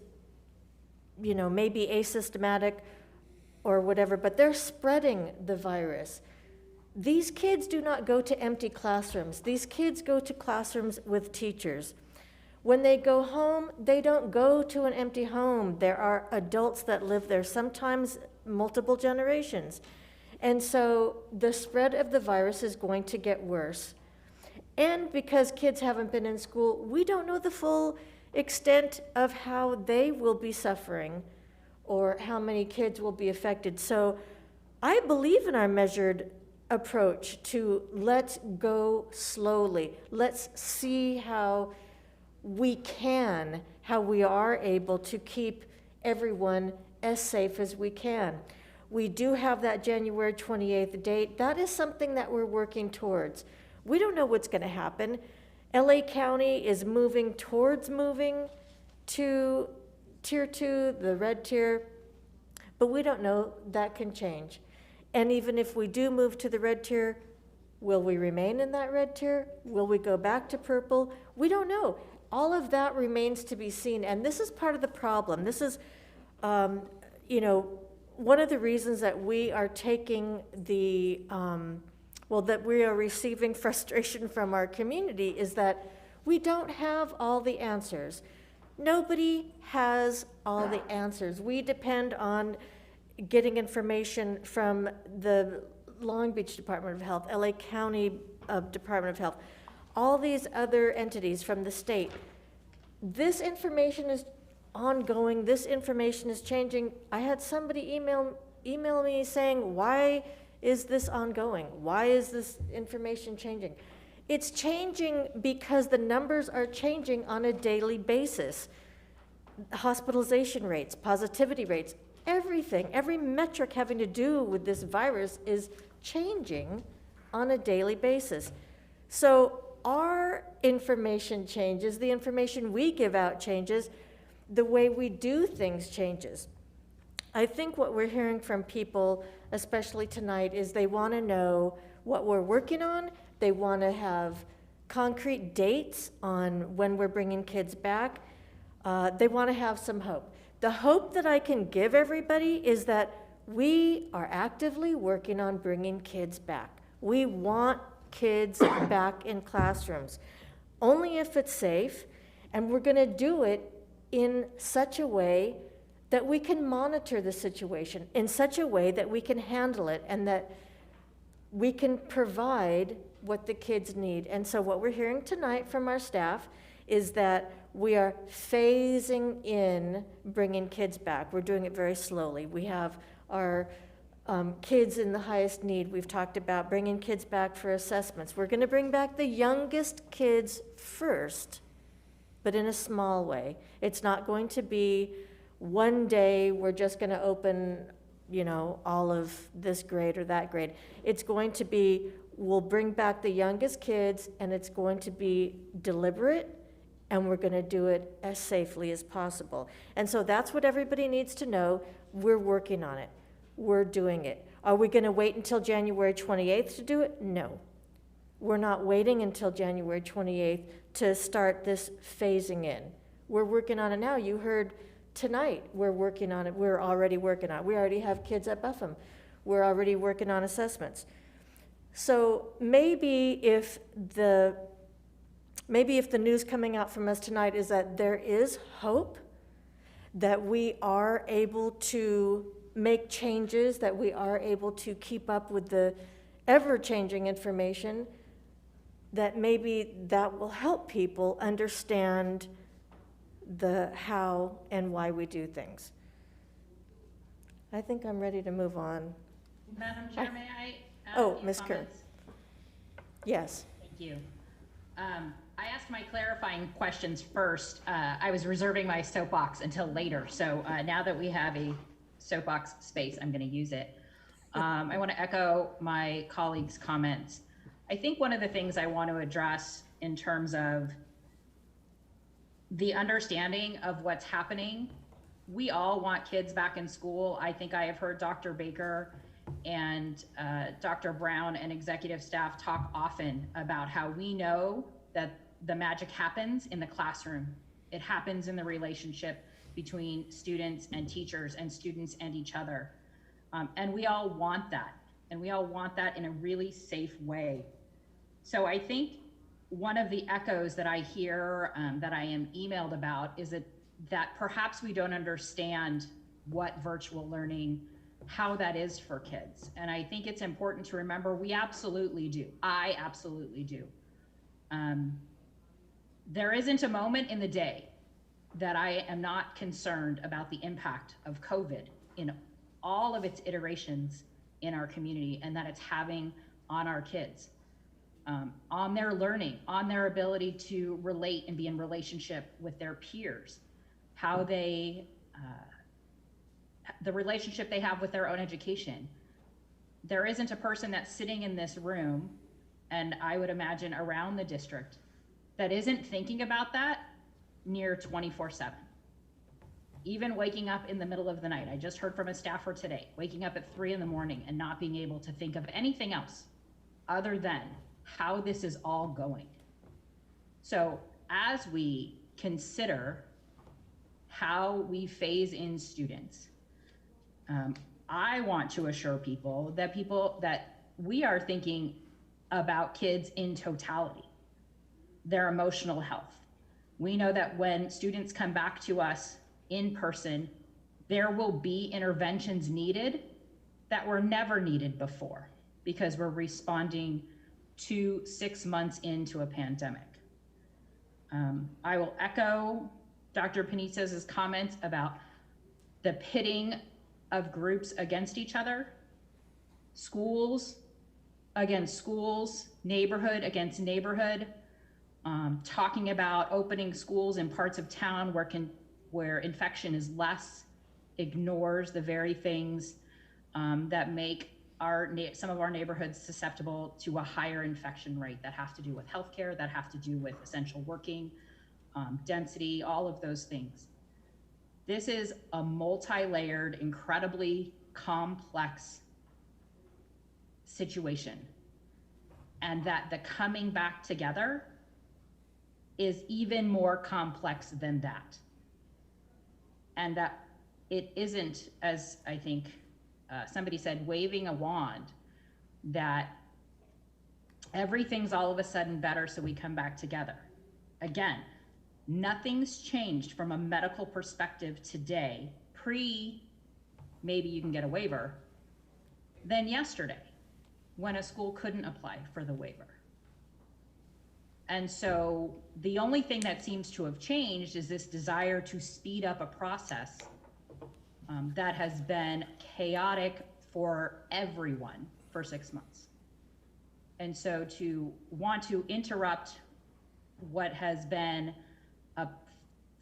maybe asymptomatic or whatever, but they're spreading the virus. These kids do not go to empty classrooms. These kids go to classrooms with teachers. When they go home, they don't go to an empty home. There are adults that live there, sometimes multiple generations. And so the spread of the virus is going to get worse. And because kids haven't been in school, we don't know the full extent of how they will be suffering or how many kids will be affected. So I believe in our measured approach to let's go slowly. Let's see how we are able to keep everyone as safe as we can. We do have that January 28th date. That is something that we're working towards. We don't know what's going to happen. LA County is moving to Tier 2, the red tier, but we don't know. That can change. And even if we do move to the red tier, will we remain in that red tier? Will we go back to purple? We don't know. All of that remains to be seen. And this is part of the problem. This is, one of the reasons that we are taking the well, that we are receiving frustration from our community is that we don't have all the answers. Nobody has all the answers. We depend on getting information from the Long Beach Department of Health, LA County Department of Health, all these other entities from the state. This information is ongoing, this information is changing. I had somebody email me saying, why is this ongoing? Why is this information changing? It's changing because the numbers are changing on a daily basis. Hospitalization rates, positivity rates, everything, every metric having to do with this virus is changing on a daily basis. So our information changes, the information we give out changes, the way we do things changes. I think what we're hearing from people, especially tonight, is they want to know what we're working on. They want to have concrete dates on when we're bringing kids back. They want to have some hope. The hope that I can give everybody is that we are actively working on bringing kids back. We want kids back in classrooms, only if it's safe, and we're going to do it in such a way that we can monitor the situation, in such a way that we can handle it, and that we can provide what the kids need. And so what we're hearing tonight from our staff is that we are phasing in bringing kids back. We're doing it very slowly. We have our kids in the highest need. We've talked about bringing kids back for assessments. We're going to bring back the youngest kids first, but in a small way. It's not going to be one day we're just going to open, you know, all of this grade or that grade. It's going to be, we'll bring back the youngest kids, and it's going to be deliberate, and we're going to do it as safely as possible. And so that's what everybody needs to know. We're working on it. We're doing it. Are we going to wait until January 28th to do it? No. We're not waiting until January 28th to start this phasing in. We're working on it now. You heard tonight we're working on it. We're already working on it. We already have kids at Buffum. We're already working on assessments. So maybe if the news coming out from us tonight is that there is hope, that we are able to make changes, that we are able to keep up with the ever-changing information, that maybe that will help people understand the how and why we do things. I think I'm ready to move on. Madam Chair, may I add Oh, a few Ms. Kerr. comments? Yes. Thank you. I asked my clarifying questions first. I was reserving my soapbox until later. So now that we have a soapbox space, I'm going to use it. I want to echo my colleagues' comments. I think one of the things I want to address in terms of the understanding of what's happening, we all want kids back in school. I think I have heard Dr. Baker and Dr. Brown and executive staff talk often about how we know that the magic happens in the classroom. It happens in the relationship between students and teachers and students and each other. And we all want that. And we all want that in a really safe way. So I think one of the echoes that I hear that I am emailed about is that perhaps we don't understand what virtual learning, how that is for kids. And I think it's important to remember we absolutely do. I absolutely do. There isn't a moment in the day that I am not concerned about the impact of COVID in all of its iterations in our community and that it's having on our kids, on their learning, on their ability to relate and be in relationship with their peers, how they, the relationship they have with their own education. There isn't a person that's sitting in this room, and I would imagine around the district, that isn't thinking about that near 24/7. Even waking up in the middle of the night. I just heard from a staffer today, waking up at 3 a.m. and not being able to think of anything else other than how this is all going. So as we consider how we phase in students, I want to assure people that we are thinking about kids in totality, their emotional health. We know that when students come back to us in person, there will be interventions needed that were never needed before because we're responding to 6 months into a pandemic. I will echo Dr. Benitez's comments about the pitting of groups against each other, schools against schools, neighborhood against neighborhood, talking about opening schools in parts of town where infection is less, ignores the very things that make some of our neighborhoods susceptible to a higher infection rate that have to do with healthcare, that have to do with essential working, density, all of those things. This is a multi-layered, incredibly complex situation, and that the coming back together is even more complex than that. And that it isn't, as I think somebody said, waving a wand, that everything's all of a sudden better so we come back together. Again, nothing's changed from a medical perspective today, maybe you can get a waiver, than yesterday when a school couldn't apply for the waiver. And so the only thing that seems to have changed is this desire to speed up a process that has been chaotic for everyone for 6 months. And so to want to interrupt what has been a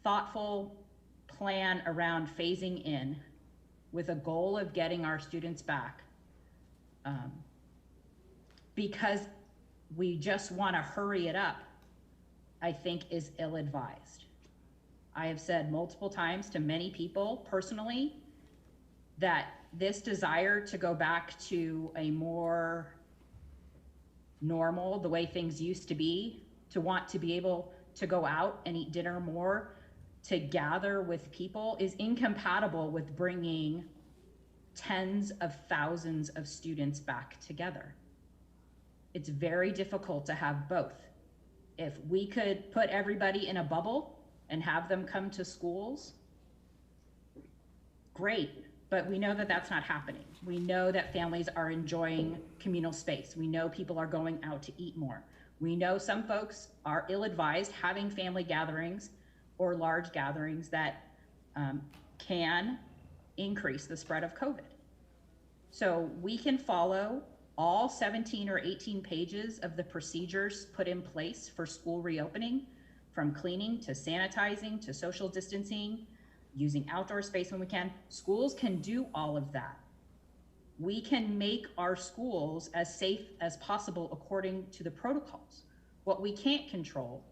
thoughtful plan around phasing in with a goal of getting our students back, because we just want to hurry it up, I think is ill-advised. I have said multiple times to many people personally that this desire to go back to a more normal, the way things used to be, to want to be able to go out and eat dinner more, to gather with people, is incompatible with bringing tens of thousands of students back together. It's very difficult to have both. If we could put everybody in a bubble and have them come to schools, great, but we know that that's not happening. We know that families are enjoying communal space. We know people are going out to eat more. We know some folks are ill-advised having family gatherings or large gatherings that can increase the spread of COVID. So we can follow all 17 or 18 pages of the procedures put in place for school reopening, from cleaning to sanitizing to social distancing, using outdoor space when we can. Schools can do all of that. We can make our schools as safe as possible according to the protocols. What we can't control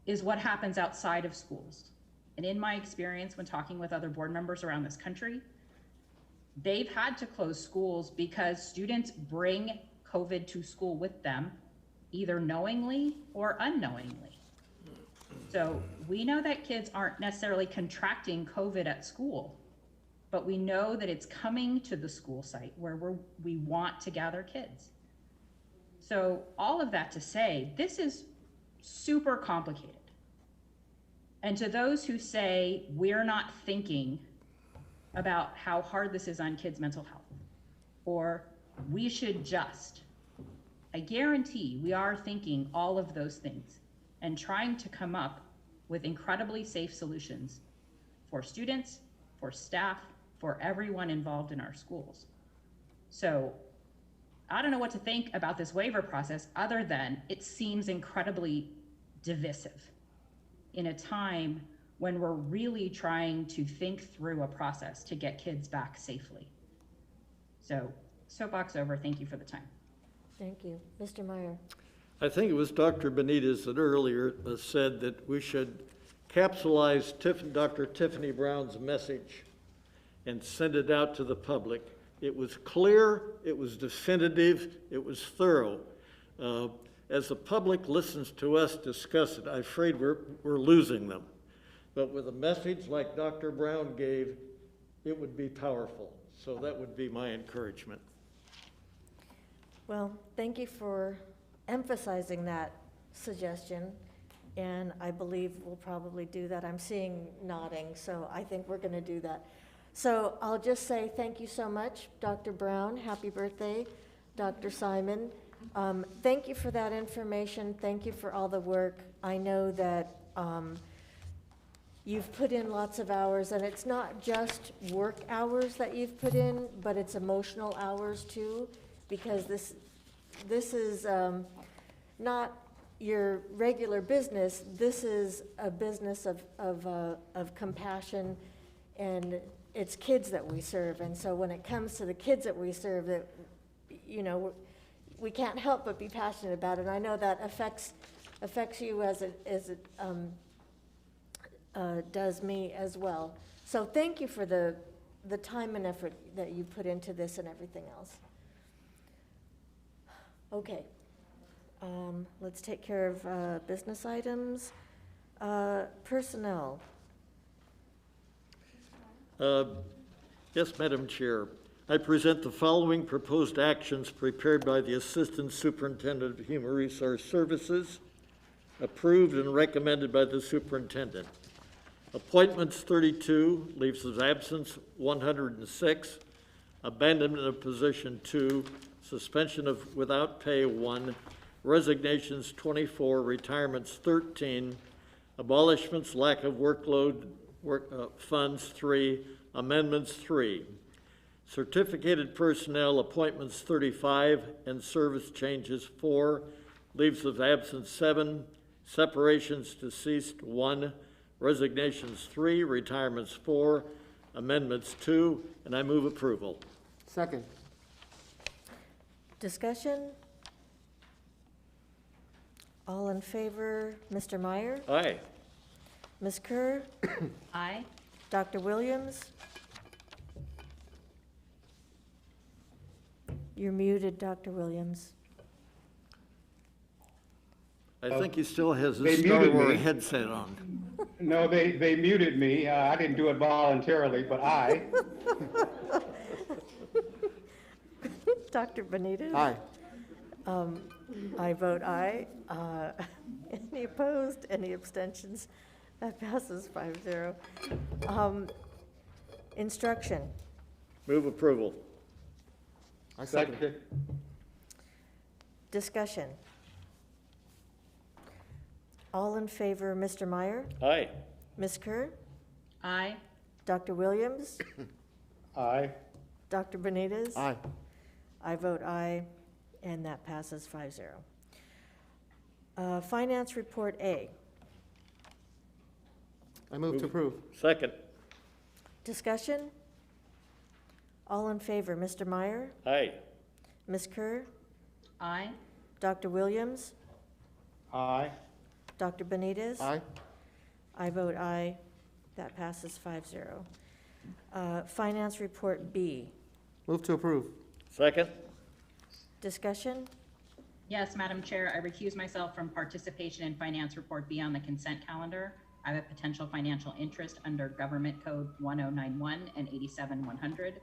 is what happens outside of schools. And in my experience when talking with other board members around this country, they've had to close schools because students bring COVID to school with them, either knowingly or unknowingly. So we know that kids aren't necessarily contracting COVID at school, but we know that it's coming to the school site where we want to gather kids. So all of that to say, this is super complicated. And to those who say we're not thinking about how hard this is on kids' mental health, or we should just, I guarantee we are thinking all of those things and trying to come up with incredibly safe solutions for students, for staff, for everyone involved in our schools. So I don't know what to think about this waiver process other than it seems incredibly divisive in a time when we're really trying to think through a process to get kids back safely. So, soapbox over. Thank you for the time. Thank you. Mr. Meyer. I think it was Dr. Benitez that earlier said that we should capsulize Dr. Tiffany Brown's message and send it out to the public. It was clear, it was definitive, it was thorough. As the public listens to us discuss it, I'm afraid we're losing them. But with a message like Dr. Brown gave, it would be powerful. So that would be my encouragement. Well, thank you for emphasizing that suggestion, and I believe we'll probably do that. I'm seeing nodding, so I think we're going to do that. So I'll just say thank you so much, Dr. Brown. Happy birthday, Dr. Simon. Thank you for that information. Thank you for all the work. I know that you've put in lots of hours, and it's not just work hours that you've put in, but it's emotional hours too, because this is not your regular business. This is a business of compassion, and it's kids that we serve. And so when it comes to the kids that we serve, that, you know, we can't help but be passionate about it. And I know that affects you as it does me as well. So thank you for the time and effort that you put into this and everything else. Okay. Let's take care of business items. Personnel. Yes, Madam Chair. I present the following proposed actions prepared by the Assistant Superintendent of Human Resource Services, approved and recommended by the Superintendent. Appointments 32, leaves of absence 106, abandonment of position 2, suspension of without pay 1, resignations 24, retirements 13, abolishments, lack of workload, funds 3, amendments 3. Certificated personnel appointments 35 and service changes 4, leaves of absence 7, separations deceased 1, resignations 3, retirements 4, amendments 2, and I move approval. Second. Discussion? All in favor, Mr. Meyer? Aye. Ms. Kerr? Aye. Dr. Williams? You're muted, Dr. Williams. I think he still has They his Star muted Wars me. headset on. No, they muted me. I didn't do it voluntarily, but I. Dr. Benitez? Aye. I vote aye. Any opposed? Any abstentions? That passes 5-0. Instruction. Move approval. I second. Second. Discussion. All in favor, Mr. Meyer? Aye. Ms. Kerr? Aye. Dr. Williams? Aye. Dr. Benitez? Aye. I vote aye, and that passes 5-0. Finance Report A. I move to approve. Second. Discussion? All in favor, Mr. Meyer? Aye. Ms. Kerr? Aye. Dr. Williams? Aye. Dr. Benitez? Aye. I vote aye. That passes 5-0. Finance Report B. Move to approve. Second. Discussion? Yes, Madam Chair, I recuse myself from participation in Finance Report B on the consent calendar. I have a potential financial interest under Government Code 1091 and 87100.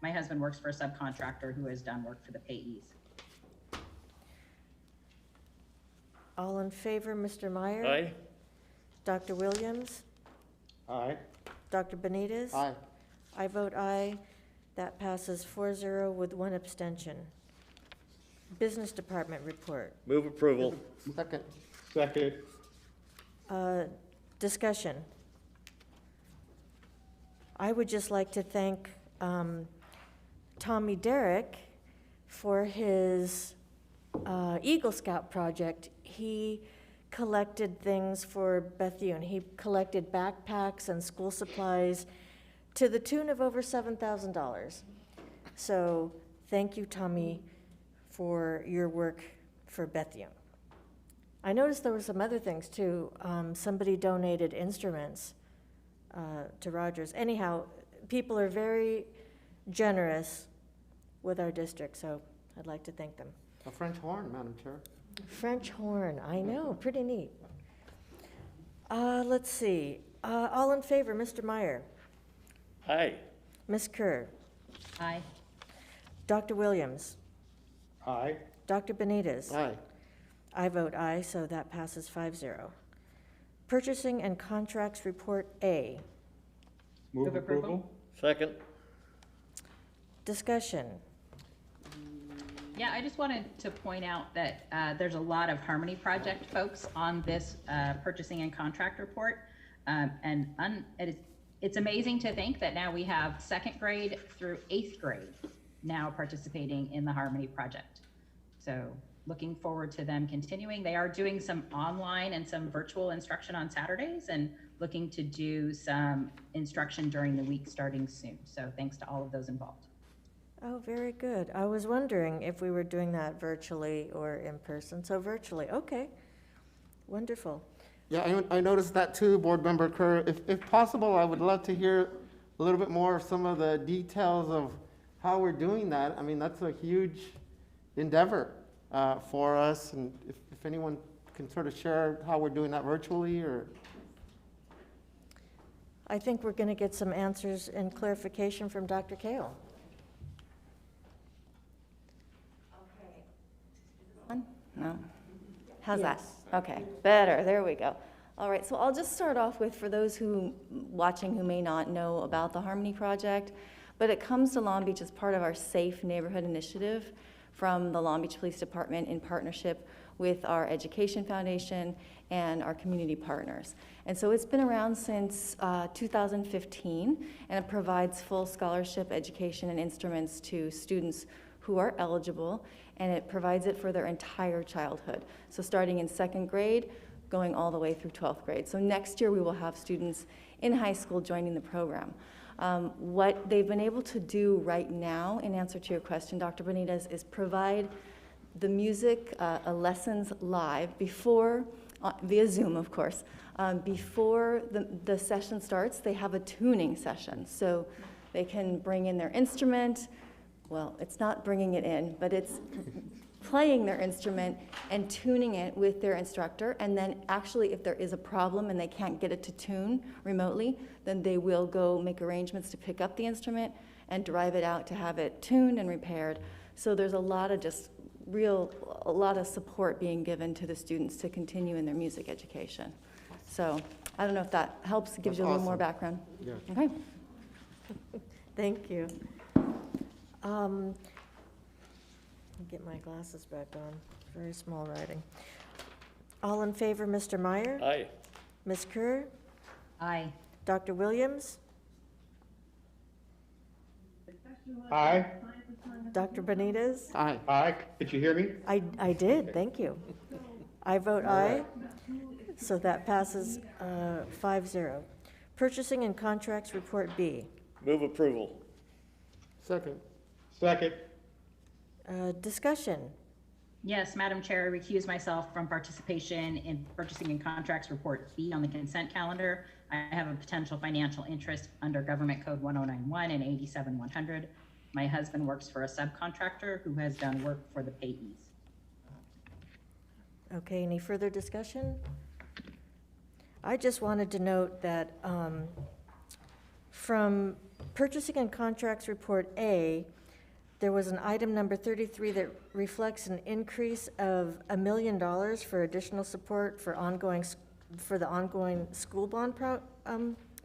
My husband works for a subcontractor who has done work for the payees. All in favor, Mr. Meyer? Aye. Dr. Williams? Aye. Dr. Benitez? Aye. I vote aye. That passes 4-0 with 1 abstention. Business Department Report. Move approval. Second. Second. Discussion. I would just like to thank Tommy Derrick for his Eagle Scout project. He collected things for Bethune. He collected backpacks and school supplies to the tune of over $7,000. So thank you, Tommy, for your work for Bethune. I noticed there were some other things too. Somebody donated instruments to Rogers. Anyhow, people are very generous with our district, so I'd like to thank them. A French horn, Madam Chair. French horn, I know, pretty neat. Let's see. All in favor, Mr. Meyer? Aye. Ms. Kerr? Aye. Dr. Williams? Aye. Dr. Benitez? Aye. I vote aye, so that passes 5-0. Purchasing and Contracts Report A. Move approval. Second. Discussion. Yeah, I just wanted to point out that there's a lot of Harmony Project folks on this purchasing and contract report. It's amazing to think that now we have 2nd grade through 8th grade now participating in the Harmony Project. So looking forward to them continuing. They are doing some online and some virtual instruction on Saturdays and looking to do some instruction during the week starting soon. So thanks to all of those involved. Oh, very good. I was wondering if we were doing that virtually or in person. So virtually, okay. Wonderful. Yeah, I noticed that too, Board Member Kerr. If possible, I would love to hear a little bit more of some of the details of how we're doing that. I mean, that's a huge endeavor for us, and if anyone can sort of share how we're doing that virtually, or. I think we're going to get some answers and clarification from Dr. Kale. No? How's that? Okay, better, there we go. All right, so I'll just start off with, for those who watching who may not know about the Harmony Project, but it comes to Long Beach as part of our Safe Neighborhood Initiative from the Long Beach Police Department in partnership with our Education Foundation and our community partners. And so it's been around since 2015, and it provides full scholarship education and instruments to students who are eligible, and it provides it for their entire childhood. So starting in 2nd grade, going all the way through 12th grade. So next year we will have students in high school joining the program. What they've been able to do right now, in answer to your question, Dr. Benitez, is provide the music lessons live before, via Zoom, of course. Before the session starts, they have a tuning session. So they can bring in their instrument. Well, it's not bringing it in, but it's playing their instrument and tuning it with their instructor. And then actually, if there is a problem and they can't get it to tune remotely, then they will go make arrangements to pick up the instrument and drive it out to have it tuned and repaired. So there's a lot of a lot of support being given to the students to continue in their music education. So I don't know if that helps, gives you a little more background. Yeah. Okay. Thank you. Get my glasses back on. Very small writing. All in favor, Mr. Meyer? Aye. Ms. Kerr? Aye. Dr. Williams? Aye. Dr. Benitez? Aye. Aye. Did you hear me? I did, thank you. I vote aye, so that passes 5-0. Purchasing and Contracts Report B. Move approval. Second. Second. Discussion. Yes, Madam Chair, I recuse myself from participation in Purchasing and Contracts Report B on the consent calendar. I have a potential financial interest under Government Code 1091 and 87100. My husband works for a subcontractor who has done work for the payees. Okay, any further discussion? I just wanted to note that from Purchasing and Contracts Report A, there was an item number 33 that reflects an increase of $1 million for additional support for the ongoing school bond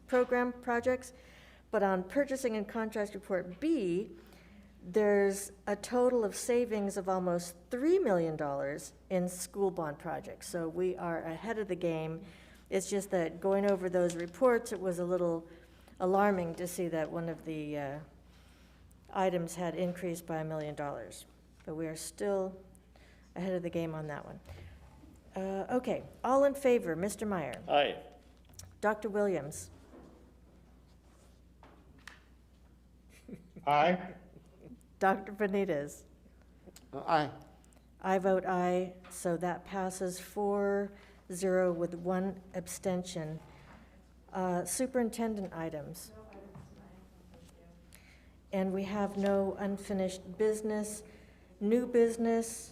program projects. But on Purchasing and Contracts Report B, there's a total of savings of almost $3 million in school bond projects. So we are ahead of the game. It's just that going over those reports, it was a little alarming to see that one of the items had increased by $1 million. But we are still ahead of the game on that one. Okay, all in favor, Mr. Meyer? Aye. Dr. Williams? Aye. Dr. Benitez? Aye. I vote aye, so that passes 4-0 with 1 abstention. Superintendent items. And we have no unfinished business. New business,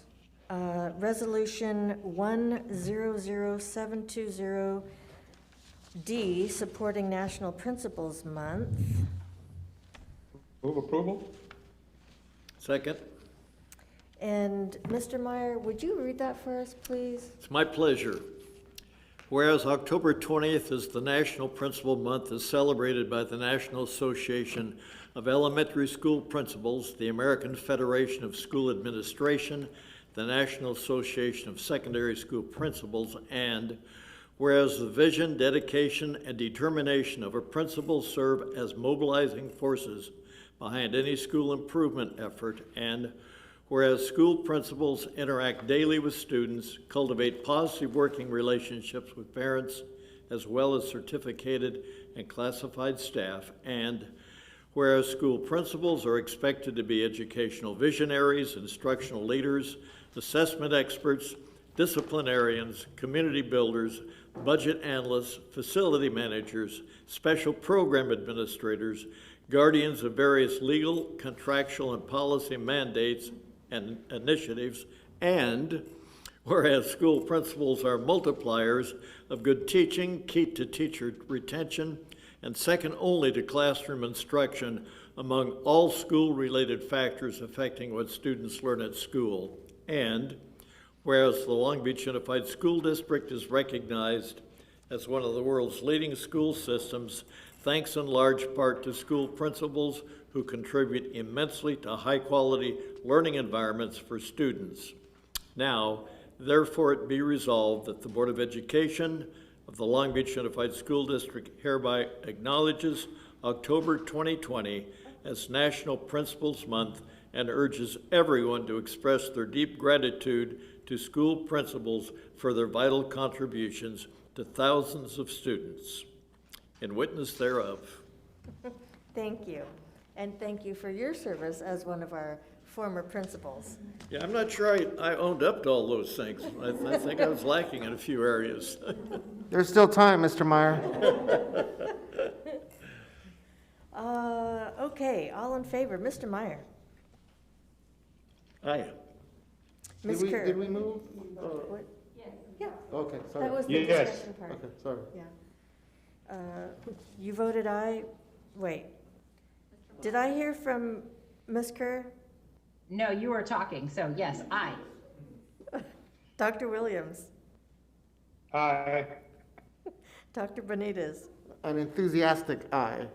Resolution 100720D, supporting National Principals Month. Move approval. Second. And Mr. Meyer, would you read that for us, please? It's my pleasure. Whereas October 20th is the National Principal Month, is celebrated by the National Association of Elementary School Principals, the American Federation of School Administration, the National Association of Secondary School Principals, and whereas the vision, dedication, and determination of a principal serve as mobilizing forces behind any school improvement effort, and whereas school principals interact daily with students, cultivate positive working relationships with parents, as well as certificated and classified staff, and whereas school principals are expected to be educational visionaries, instructional leaders, assessment experts, disciplinarians, community builders, budget analysts, facility managers, special program administrators, guardians of various legal, contractual, and policy mandates and initiatives, and whereas school principals are multipliers of good teaching, key to teacher retention, and second only to classroom instruction among all school-related factors affecting what students learn at school, and whereas the Long Beach Unified School District is recognized as one of the world's leading school systems, thanks in large part to school principals who contribute immensely to high-quality learning environments for students. Now, therefore it be resolved that the Board of Education of the Long Beach Unified School District hereby acknowledges October 2020 as National Principals Month and urges everyone to express their deep gratitude to school principals for their vital contributions to thousands of students. In witness thereof. Thank you. And thank you for your service as one of our former principals. Yeah, I'm not sure I owned up to all those things. I think I was lacking in a few areas. There's still time, Mr. Meyer. Okay, all in favor, Mr. Meyer. Aye. Ms. Kerr. Did we move? What? Yeah. Okay, sorry. That was the Yes. discussion part. Okay, sorry. Yeah. You voted aye. Wait. Did I hear from Ms. Kerr? No, you were talking, so yes, aye. Dr. Williams? Aye. Dr. Benitez? An enthusiastic aye.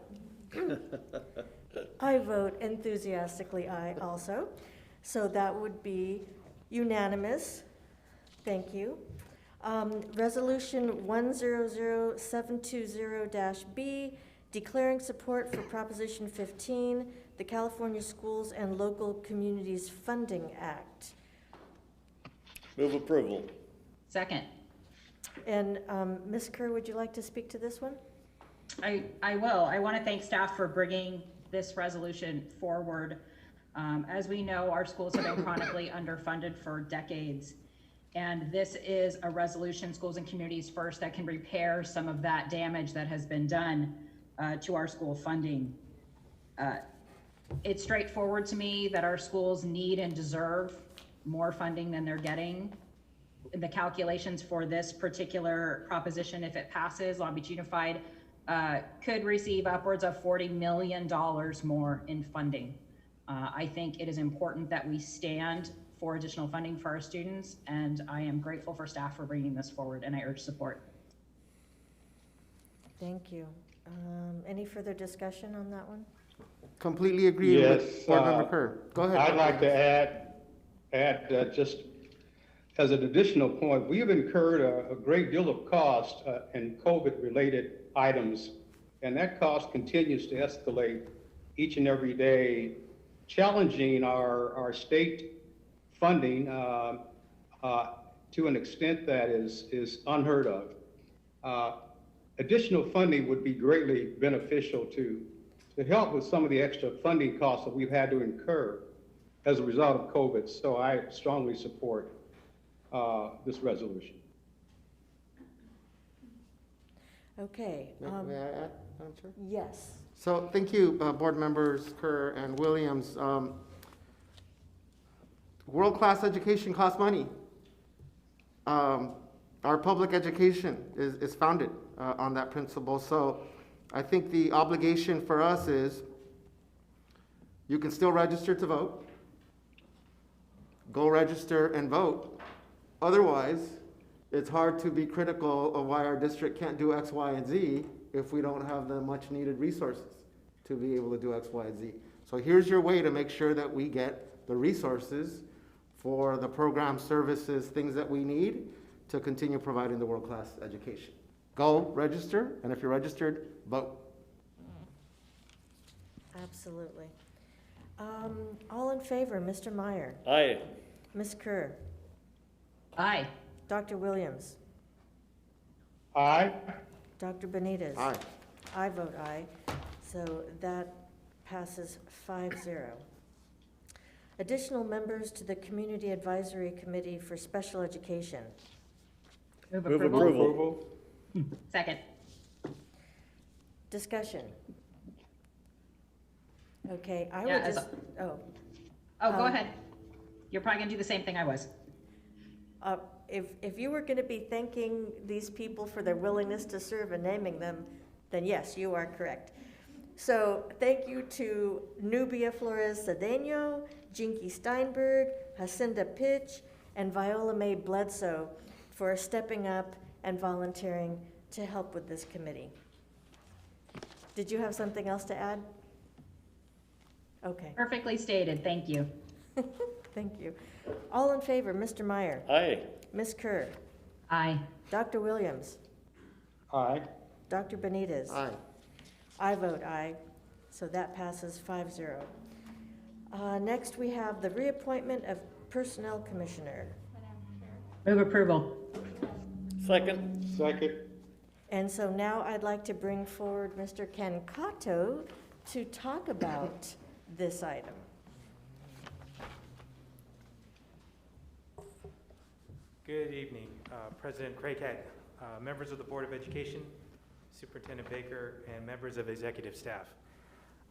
I vote enthusiastically aye also. So that would be unanimous. Thank you. Resolution 100720-B, declaring support for Proposition 15, the California Schools and Local Communities Funding Act. Move approval. Second. And Ms. Kerr, would you like to speak to this one? I will. I want to thank staff for bringing this resolution forward. As we know, our schools have been chronically underfunded for decades. And this is a resolution, Schools and Communities First, that can repair some of that damage that has been done to our school funding. It's straightforward to me that our schools need and deserve more funding than they're getting. The calculations for this particular proposition, if it passes, Long Beach Unified could receive upwards of $40 million more in funding. I think it is important that we stand for additional funding for our students, and I am grateful for staff for bringing this forward, and I urge support. Thank you. Any further discussion on that one? Completely agree Yes, with Board Member Kerr. Go ahead. I'd like to add just as an additional point, we have incurred a great deal of cost in COVID-related items, and that cost continues to escalate each and every day, challenging our state funding to an extent that is unheard of. Additional funding would be greatly beneficial to help with some of the extra funding costs that we've had to incur as a result of COVID. So I strongly support this resolution. Okay. May I add, Madam Chair? Yes. So thank you, Board Members Kerr and Williams. World-class education costs money. Our public education is founded on that principle. So I think the obligation for us is you can still register to vote. go register and vote. Otherwise, it's hard to be critical of why our district can't do X, Y, and Z if we don't have the much needed resources to be able to do X, Y, and Z. So here's your way to make sure that we get the resources for the program, services, things that we need to continue providing the world-class education. Go register, and if you're registered, vote. Absolutely. All in favor, Mr. Meyer, Aye. Ms. Kerr, Aye. Dr. Williams, Aye. Dr. Benitez. Aye. I vote aye, so that passes 5-0. Additional members to the Community Advisory Committee for Special Education. Move Move approval. approval. Second. Discussion. Okay, I Yeah, would as just, Oh, go ahead. You're probably gonna do the same thing I was. if you were going to be thanking these people for their willingness to serve and naming them, then yes, you are correct. So thank you to Nubia Flores Cedeno, Jinky Steinberg, Jacinda Pitch, and Viola Mae Bledsoe for stepping up and volunteering to help with this committee. Did you have something else to add? Okay. Perfectly stated, thank you. Thank you. All in favor, Mr. Meyer, Aye. Ms. Kerr, Aye. Dr. Williams, Aye. Dr. Benitez. Aye. I vote aye, so that passes 5-0. Next, we have the reappointment of Personnel Commissioner. Move approval. Second. Second. And so now I'd like to bring forward Mr. Ken Cato to talk about this item. Good evening, President Craighead, members of the Board of Education, Superintendent Baker, and members of executive staff.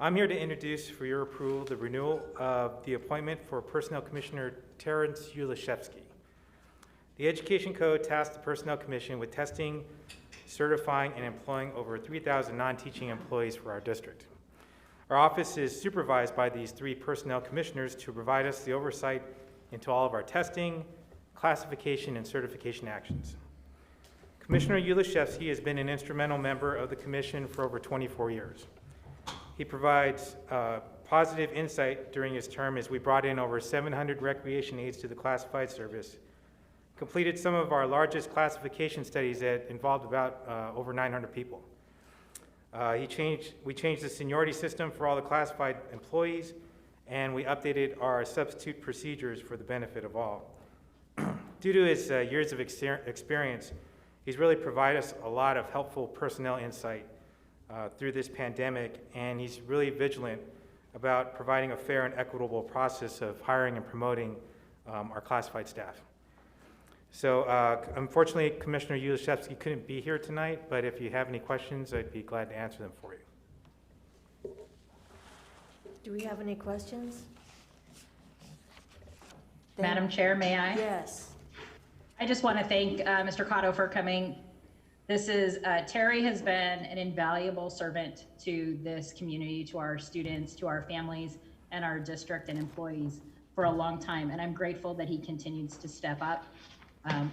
I'm here to introduce for your approval the renewal of the appointment for Personnel Commissioner Terrence Ulashevsky. The Education Code tasks the Personnel Commission with testing, certifying, and employing over 3,000 non-teaching employees for our district. Our office is supervised by these 3 personnel commissioners to provide us the oversight into all of our testing, classification, and certification actions. Commissioner Ulashevsky has been an instrumental member of the commission for over 24 years. He provides positive insight during his term as we brought in over 700 recreation aides to the classified service, completed some of our largest classification studies that involved about over 900 people. We changed the seniority system for all the classified employees, and we updated our substitute procedures for the benefit of all. Due to his years of experience, he's really provided us a lot of helpful personnel insight through this pandemic, and he's really vigilant about providing a fair and equitable process of hiring and promoting our classified staff. So unfortunately, Commissioner Ulashevsky couldn't be here tonight, but if you have any questions, I'd be glad to answer them for you. Do we have any questions? Madam Chair, may I? Yes. I just want to thank Mr. Cotto for coming. This is, Terry has been an invaluable servant to this community, to our students, to our families, and our district and employees for a long time, and I'm grateful that he continues to step up.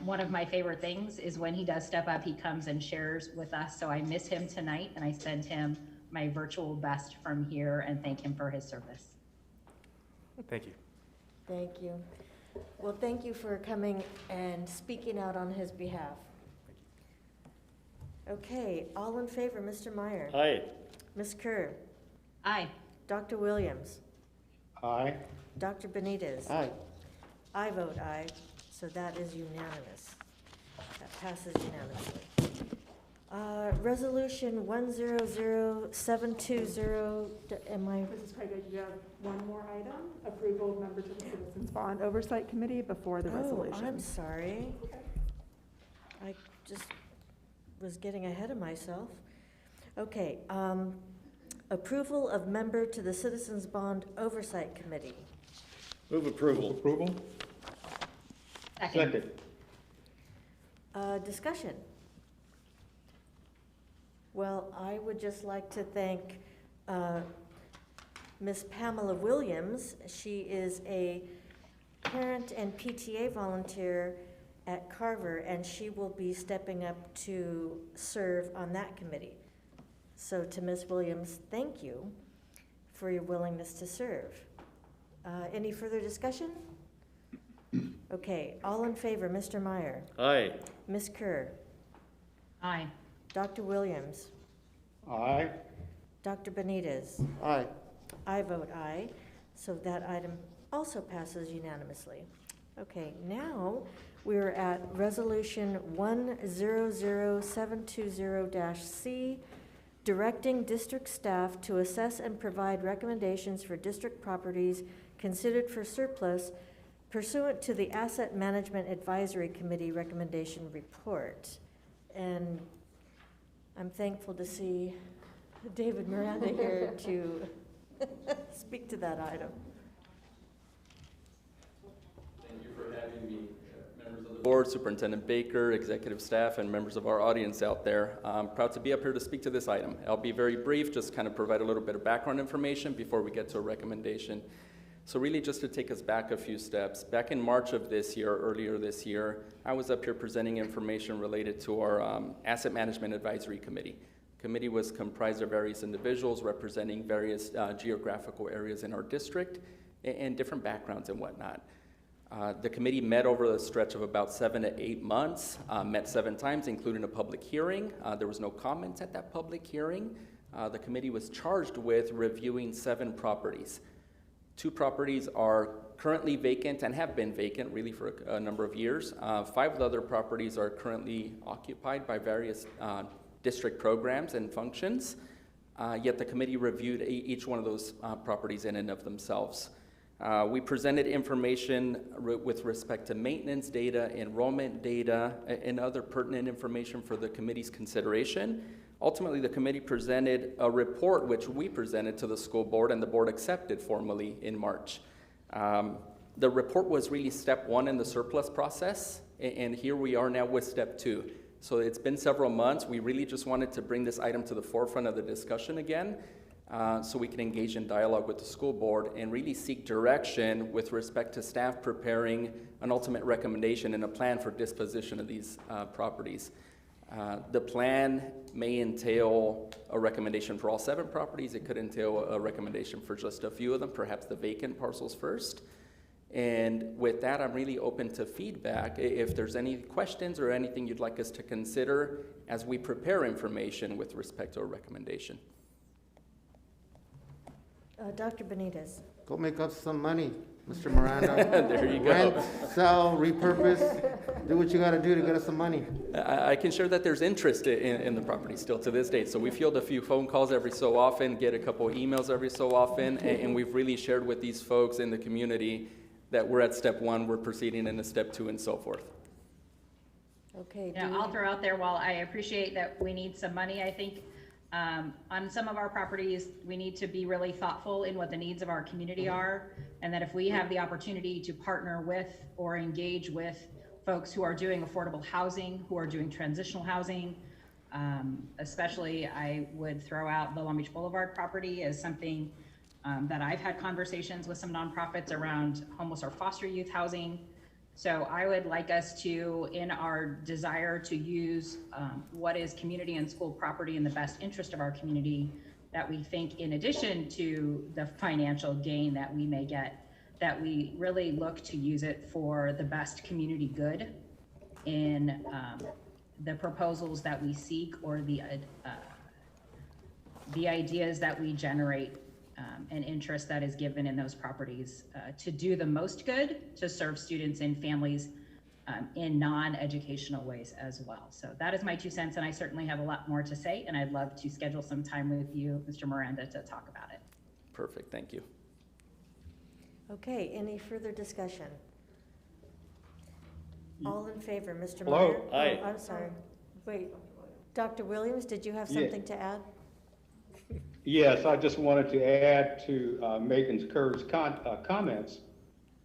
One of my favorite things is when he does step up, he comes and shares with us, so I miss him tonight, and I send him my virtual best from here and thank him for his service. Thank you. Thank you. Well, thank you for coming and speaking out on his behalf. Okay, all in favor, Mr. Meyer? Aye. Ms. Kerr? Aye. Dr. Williams? Aye. Dr. Benitez? Aye. I vote aye, so that is unanimous. That passes unanimously. Resolution 100720, am I? Mrs. Craig, you have one more item, approval of member to the Citizens Bond Oversight Committee before the resolution. Oh, I'm sorry. I just was getting ahead of myself. Okay, approval of member to the Citizens Bond Oversight Committee. Move approval. Approval. Second. Discussion. Well, I would just like to thank Ms. Pamela Williams. She is a parent and PTA volunteer at Carver, and she will be stepping up to serve on that committee. So to Ms. Williams, thank you for your willingness to serve. Any further discussion? Okay, all in favor, Mr. Meyer, Aye. Ms. Kerr, Aye. Dr. Williams, Aye. Dr. Benitez. Aye. I vote aye, so that item also passes unanimously. Okay, now we're at Resolution 100720-C, directing district staff to assess and provide recommendations for district properties considered for surplus pursuant to the Asset Management Advisory Committee recommendation report. And I'm thankful to see David Miranda here to speak to that item. Thank you for having me, members of the board, Superintendent Baker, executive staff, and members of our audience out there. I'm proud to be up here to speak to this item. I'll be very brief, just kind of provide a little bit of background information before we get to a recommendation. So really just to take us back a few steps, back in March of this year, earlier this year, I was up here presenting information related to our Asset Management Advisory Committee. The committee was comprised of various individuals representing various geographical areas in our district and different backgrounds and whatnot. The committee met over the stretch of about 7 to 8 months, met 7 times, including a public hearing. There was no comments at that public hearing. The committee was charged with reviewing 7 properties. 2 properties are currently vacant and have been vacant really for a number of years. 5 of the other properties are currently occupied by various district programs and functions, yet the committee reviewed each one of those properties in and of themselves. We presented information with respect to maintenance data, enrollment data, and other pertinent information for the committee's consideration. Ultimately, the committee presented a report which we presented to the school board and the board accepted formally in March. The report was really step 1 in the surplus process, and here we are now with step 2. So it's been several months. We really just wanted to bring this item to the forefront of the discussion again, so we can engage in dialogue with the school board and really seek direction with respect to staff preparing an ultimate recommendation and a plan for disposition of these properties. The plan may entail a recommendation for all 7 properties. It could entail a recommendation for just a few of them, perhaps the vacant parcels first. And with that, I'm really open to feedback. If there's any questions or anything you'd like us to consider as we prepare information with respect to a recommendation. Dr. Benitez. Go make up some money, Mr. Miranda. There you go. Rent, sell, repurpose, do what you gotta do to get us some money. I can share that there's interest in the property still to this date. So we field a few phone calls every so often, get a couple emails every so often, and we've really shared with these folks in the community that we're at step 1, we're proceeding into step 2, and so forth. Okay. I'll throw out there, while I appreciate that we need some money, I think on some of our properties, we need to be really thoughtful in what the needs of our community are, and that if we have the opportunity to partner with or engage with folks who are doing affordable housing, who are doing transitional housing, especially I would throw out the Long Beach Boulevard property as something that I've had conversations with some nonprofits around homeless or foster youth housing. So I would like us to, in our desire to use what is community and school property in the best interest of our community, that we think in addition to the financial gain that we may get, that we really look to use it for the best community good in the proposals that we seek, or the ideas that we generate, and interest that is given in those properties to do the most good to serve students and families in non-educational ways as well. So that is my 2 cents, and I certainly have a lot more to say, and I'd love to schedule some time with you, Mr. Miranda, to talk about it. Perfect, thank you. Okay, any further discussion? All in favor, Mr. Hello. Meyer? Aye. Oh, I'm sorry. Wait, Dr. Williams, did you have something to add? Yes, I just wanted to add to Megan Kerr's comments.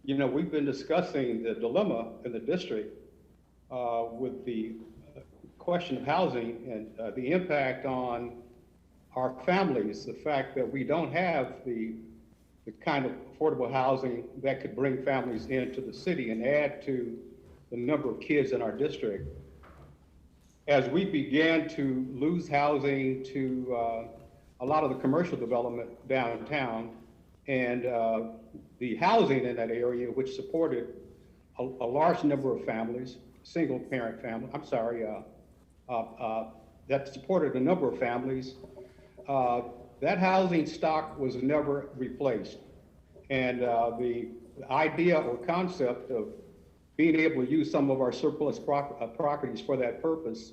You know, we've been discussing the dilemma in the district with the question of housing and the impact on our families, the fact that we don't have the the kind of affordable housing that could bring families into the city and add to the number of kids in our district. As we began to lose housing to a lot of the commercial development downtown, and the housing in that area, which supported a large number of families, single parent family, that supported a number of families, that housing stock was never replaced. And the idea or concept of being able to use some of our surplus properties for that purpose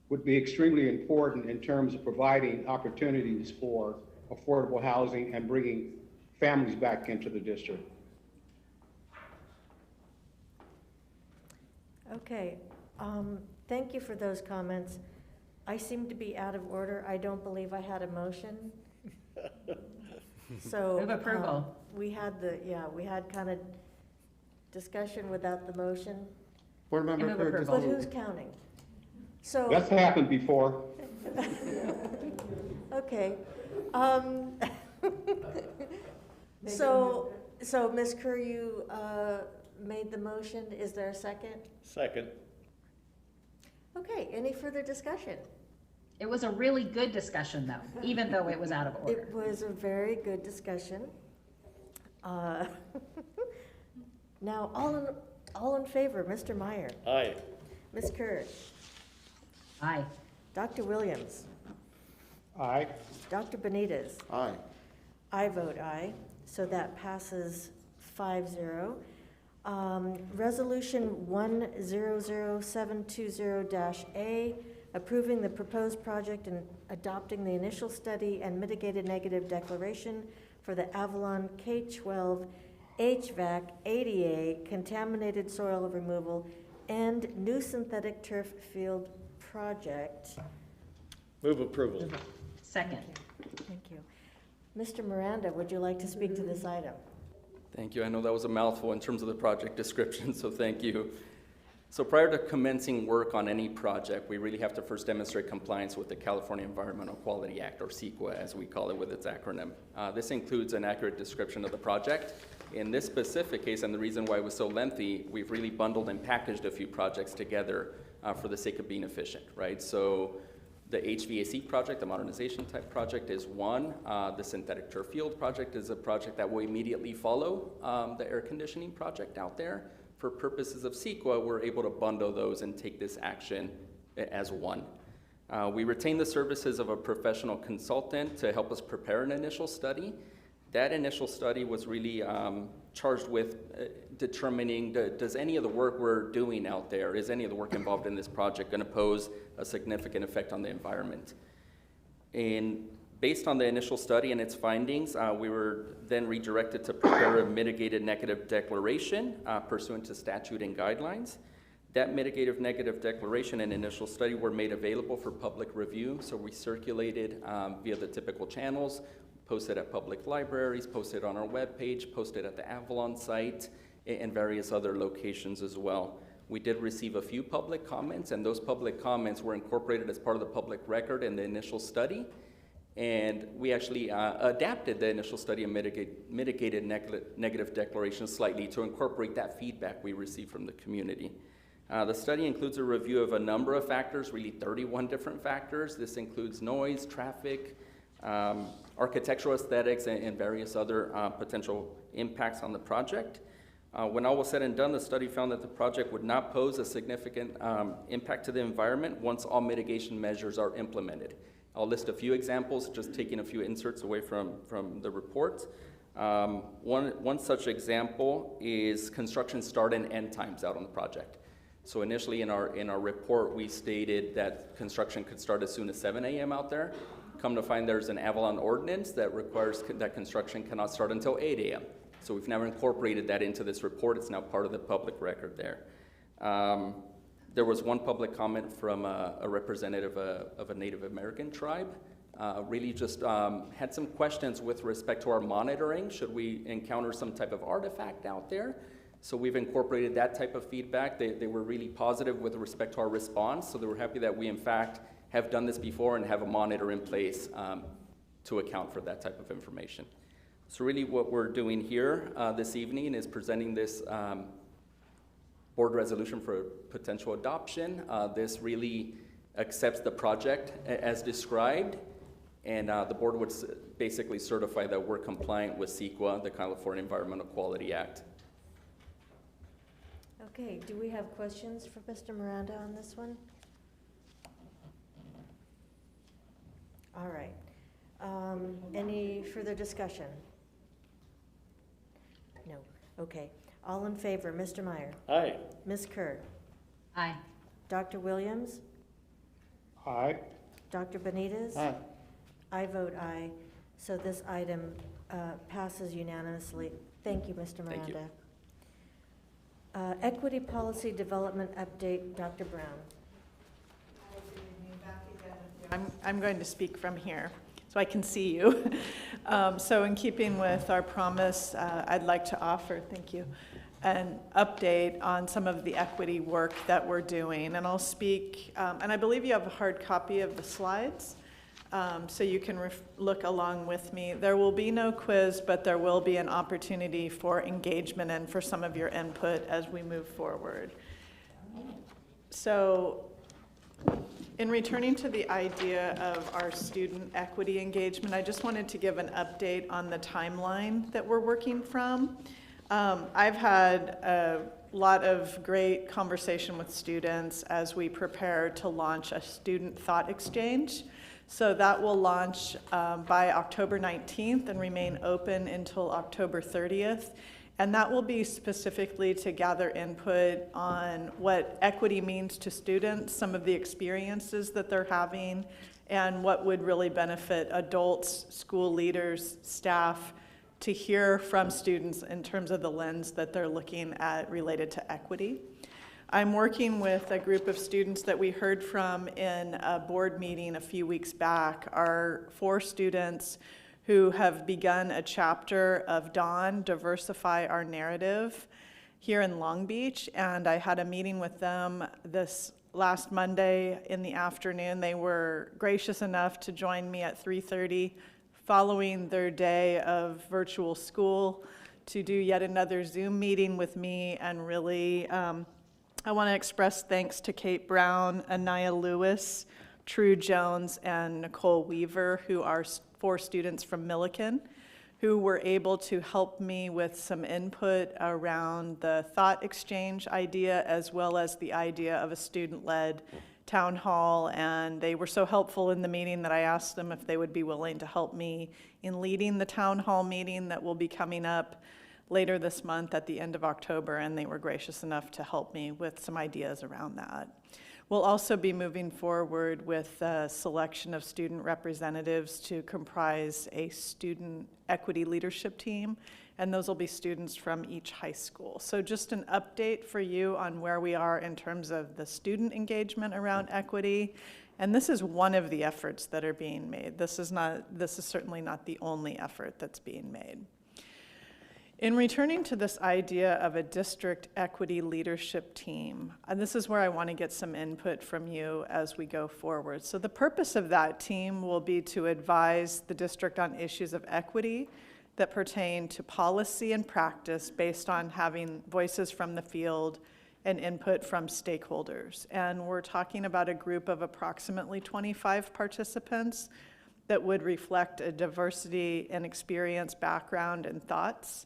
would be extremely important in terms of providing opportunities for affordable housing and bringing families back into the district. Okay, thank you for those comments. I seem to be out of order. I don't believe I had a motion. So. Move approval. We had kind of discussion without the motion. Board member Kerr, But who's counting? So. That's happened before. Okay. So Ms. Kerr, you made the motion. Is there a second? Second. Okay, any further discussion? It was a really good discussion, though, even though it was out of order. It was a very good discussion. Now, all in favor, Mr. Meyer. Aye. Ms. Kerr. Aye. Dr. Williams. Aye. Dr. Benitez. Aye. I vote aye, so that passes 5-0. Resolution 100720-A, approving the proposed project and adopting the initial study and mitigated negative declaration for the Avalon K-12 HVAC ADA contaminated soil removal and new synthetic turf field project. Move approval. Second. Thank you. Mr. Miranda, would you like to speak to this item? Thank you. I know that was a mouthful in terms of the project description, so thank you. So prior to commencing work on any project, we really have to first demonstrate compliance with the California Environmental Quality Act, or CEQA as we call it with its acronym. This includes an accurate description of the project. In this specific case, and the reason why it was so lengthy, we've really bundled and packaged a few projects together for the sake of being efficient, right? So the HVAC project, the modernization type project, is one. The synthetic turf field project is a project that will immediately follow the air conditioning project out there. For purposes of CEQA, we're able to bundle those and take this action as one. We retain the services of a professional consultant to help us prepare an initial study. That initial study was really charged with determining, does any of the work we're doing out there, is any of the work involved in this project going to pose a significant effect on the environment? And based on the initial study and its findings, we were then redirected to prepare a mitigated negative declaration pursuant to statute and guidelines. That mitigative negative declaration and initial study were made available for public review, so we circulated via the typical channels, posted at public libraries, posted on our webpage, posted at the Avalon site, and various other locations as well. We did receive a few public comments, and those public comments were incorporated as part of the public record in the initial study. And we actually adapted the initial study and mitigated negative declaration slightly to incorporate that feedback we received from the community. The study includes a review of a number of factors, really 31 different factors. This includes noise, traffic, architectural aesthetics, and various other potential impacts on the project. When all was said and done, the study found that the project would not pose a significant impact to the environment once all mitigation measures are implemented. I'll list a few examples, just taking a few inserts away from the report. One such example is construction start and end times out on the project. So initially in our report, we stated that construction could start as soon as 7 a.m. out there. Come to find there's an Avalon ordinance that requires that construction cannot start until 8 a.m. So we've now incorporated that into this report. It's now part of the public record there. There was one public comment from a representative of a Native American tribe. Really just had some questions with respect to our monitoring. Should we encounter some type of artifact out there? So we've incorporated that type of feedback. They were really positive with respect to our response. So they were happy that we, in fact, have done this before and have a monitor in place to account for that type of information. So really what we're doing here this evening is presenting this board resolution for potential adoption. This really accepts the project as described, and the board would basically certify that we're compliant with CEQA, the California Environmental Quality Act. Okay, do we have questions for Mr. Miranda on this one? All right. Any further discussion? No. Okay. All in favor, Mr. Meyer? Aye. Ms. Kerr? Aye. Dr. Williams? Aye. Dr. Benitez? Aye. I vote aye. So this item passes unanimously. Thank you, Mr. Miranda. Thank you. Equity Policy Development Update, Dr. Brown. I'm going to speak from here, so I can see you. So in keeping with our promise, I'd like to offer, thank you, an update on some of the equity work that we're doing. And I'll speak, and I believe you have a hard copy of the slides, so you can look along with me. There will be no quiz, but there will be an opportunity for engagement and for some of your input as we move forward. So, in returning to the idea of our student equity engagement, I just wanted to give an update on the timeline that we're working from. I've had a lot of great conversation with students as we prepare to launch a student thought exchange. So that will launch by October 19th and remain open until October 30th. And that will be specifically to gather input on what equity means to students, some of the experiences that they're having, and what would really benefit adults, school leaders, staff, to hear from students in terms of the lens that they're looking at related to equity. I'm working with a group of students that we heard from in a board meeting a few weeks back. Our 4 students who have begun a chapter of DAWN, Diversify Our Narrative, here in Long Beach, and I had a meeting with them this last Monday in the afternoon. They were gracious enough to join me at 3:30 following their day of virtual school to do yet another Zoom meeting with me, and really I want to express thanks to Kate Brown, Anaya Lewis, True Jones, and Nicole Weaver, who are 4 students from Milliken, who were able to help me with some input around the thought exchange idea, as well as the idea of a student-led town hall. And they were so helpful in the meeting that I asked them if they would be willing to help me in leading the town hall meeting that will be coming up later this month at the end of October, and they were gracious enough to help me with some ideas around that. We'll also be moving forward with a selection of student representatives to comprise a student equity leadership team, and those will be students from each high school. So just an update for you on where we are in terms of the student engagement around equity. And this is one of the efforts that are being made. This is certainly not the only effort that's being made. In returning to this idea of a district equity leadership team, and this is where I want to get some input from you as we go forward. So the purpose of that team will be to advise the district on issues of equity that pertain to policy and practice based on having voices from the field and input from stakeholders. And we're talking about a group of approximately 25 participants that would reflect a diversity in experience, background, and thoughts.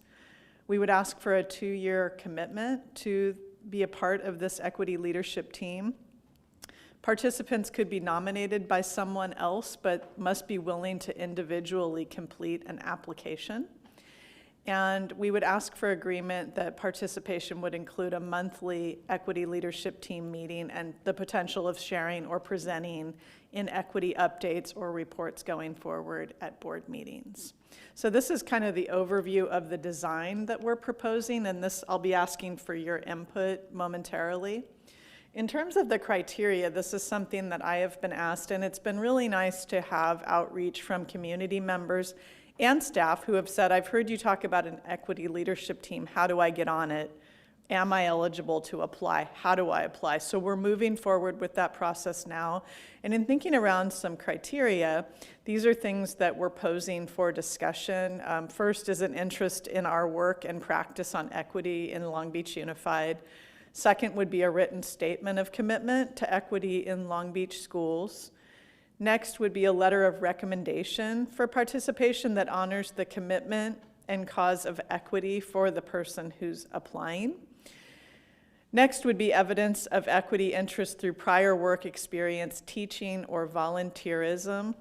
We would ask for a 2-year commitment to be a part of this equity leadership team. Participants could be nominated by someone else, but must be willing to individually complete an application. And we would ask for agreement that participation would include a monthly equity leadership team meeting and the potential of sharing or presenting in equity updates or reports going forward at board meetings. So this is kind of the overview of the design that we're proposing, and this I'll be asking for your input momentarily. In terms of the criteria, this is something that I have been asked, and it's been really nice to have outreach from community members and staff who have said, I've heard you talk about an equity leadership team, how do I get on it? am I eligible to apply? How do I apply? So we're moving forward with that process now. And in thinking around some criteria, these are things that we're posing for discussion. First is an interest in our work and practice on equity in Long Beach Unified. Second would be a written statement of commitment to equity in Long Beach schools. Next would be a letter of recommendation for participation that honors the commitment and cause of equity for the person who's applying. Next would be evidence of equity interest through prior work experience, teaching, or volunteerism.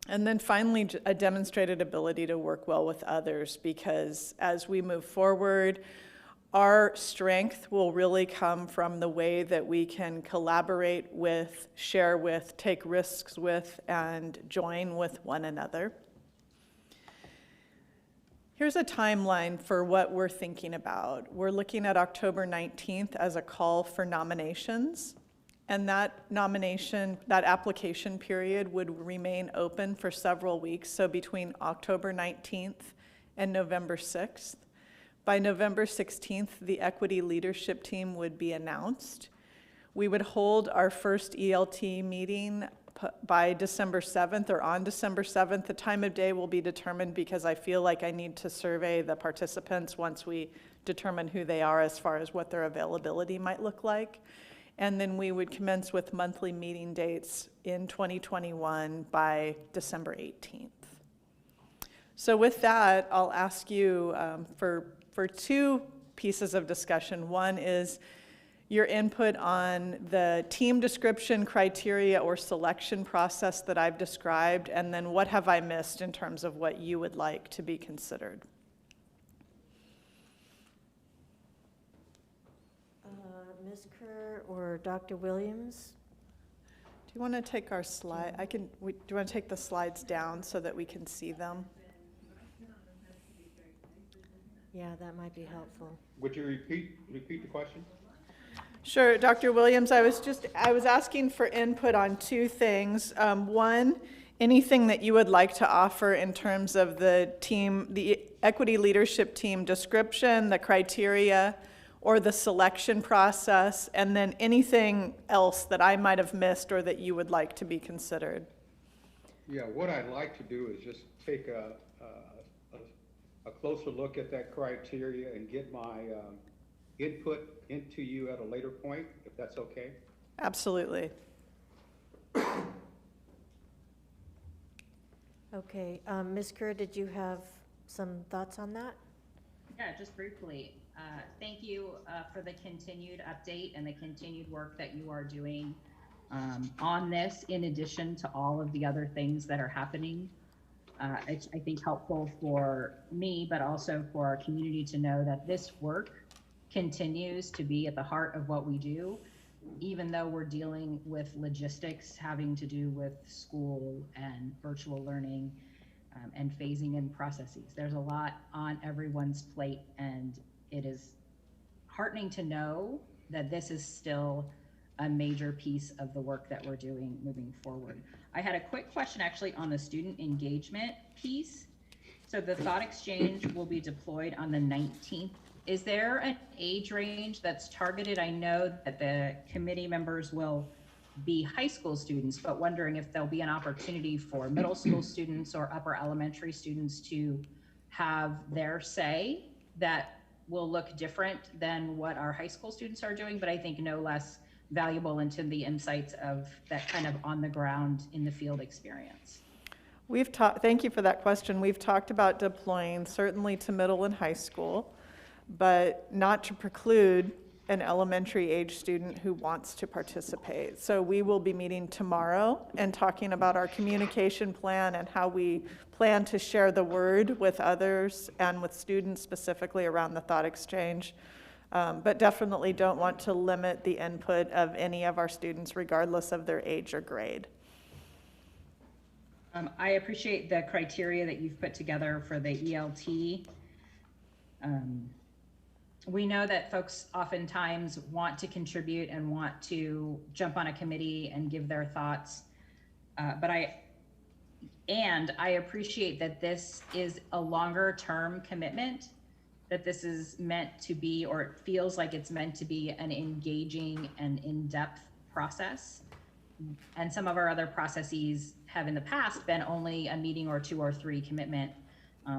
And then finally, a demonstrated ability to work well with others, because as we move forward, our strength will really come from the way that we can collaborate with, share with, take risks with, and join with one another. Here's a timeline for what we're thinking about. We're looking at October 19th as a call for nominations, and that application period would remain open for several weeks, so between October 19th and November 6th. By November 16th, the equity leadership team would be announced. We would hold our first ELT meeting by December 7th or on December 7th. The time of day will be determined because I feel like I need to survey the participants once we determine who they are as far as what their availability might look like. And then we would commence with monthly meeting dates in 2021 by December 18th. So with that, I'll ask you for two pieces of discussion. One is your input on the team description criteria or selection process that I've described, and then what have I missed in terms of what you would like to be considered? Ms. Kerr or Dr. Williams? Do you want to take our slide? Do you want to take the slides down so that we can see them? Yeah, that might be helpful. Would you repeat the question? Sure, Dr. Williams, I was asking for input on two things. One, anything that you would like to offer in terms of the equity leadership team description, the criteria, or the selection process, and then anything else that I might have missed or that you would like to be considered. Yeah, what I'd like to do is just take a closer look at that criteria and get my input into you at a later point, if that's okay. Absolutely. Okay, Ms. Kerr, did you have some thoughts on that? Yeah, just briefly. Thank you for the continued update and the continued work that you are doing on this, in addition to all of the other things that are happening. I think helpful for me, but also for our community to know that this work continues to be at the heart of what we do, even though we're dealing with logistics having to do with school and virtual learning and phasing in processes. There's a lot on everyone's plate, and it is heartening to know that this is still a major piece of the work that we're doing moving forward. I had a quick question actually on the student engagement piece. So the thought exchange will be deployed on the 19th. Is there an age range that's targeted? I know that the committee members will be high school students, but wondering if there'll be an opportunity for middle school students or upper elementary students to have their say that will look different than what our high school students are doing, but I think no less valuable into the insights of that kind of on the ground in the field experience. Thank you for that question. We've talked about deploying certainly to middle and high school, but not to preclude an elementary age student who wants to participate. So we will be meeting tomorrow and talking about our communication plan and how we plan to share the word with others and with students specifically around the thought exchange. But definitely don't want to limit the input of any of our students regardless of their age or grade. I appreciate the criteria that you've put together for the ELT. We know that folks oftentimes want to contribute and want to jump on a committee and give their thoughts. But I appreciate that this is a longer term commitment that this is meant to be, or it feels like it's meant to be, an engaging and in-depth process. And some of our other processes have in the past been only a meeting or 2 or 3 commitment.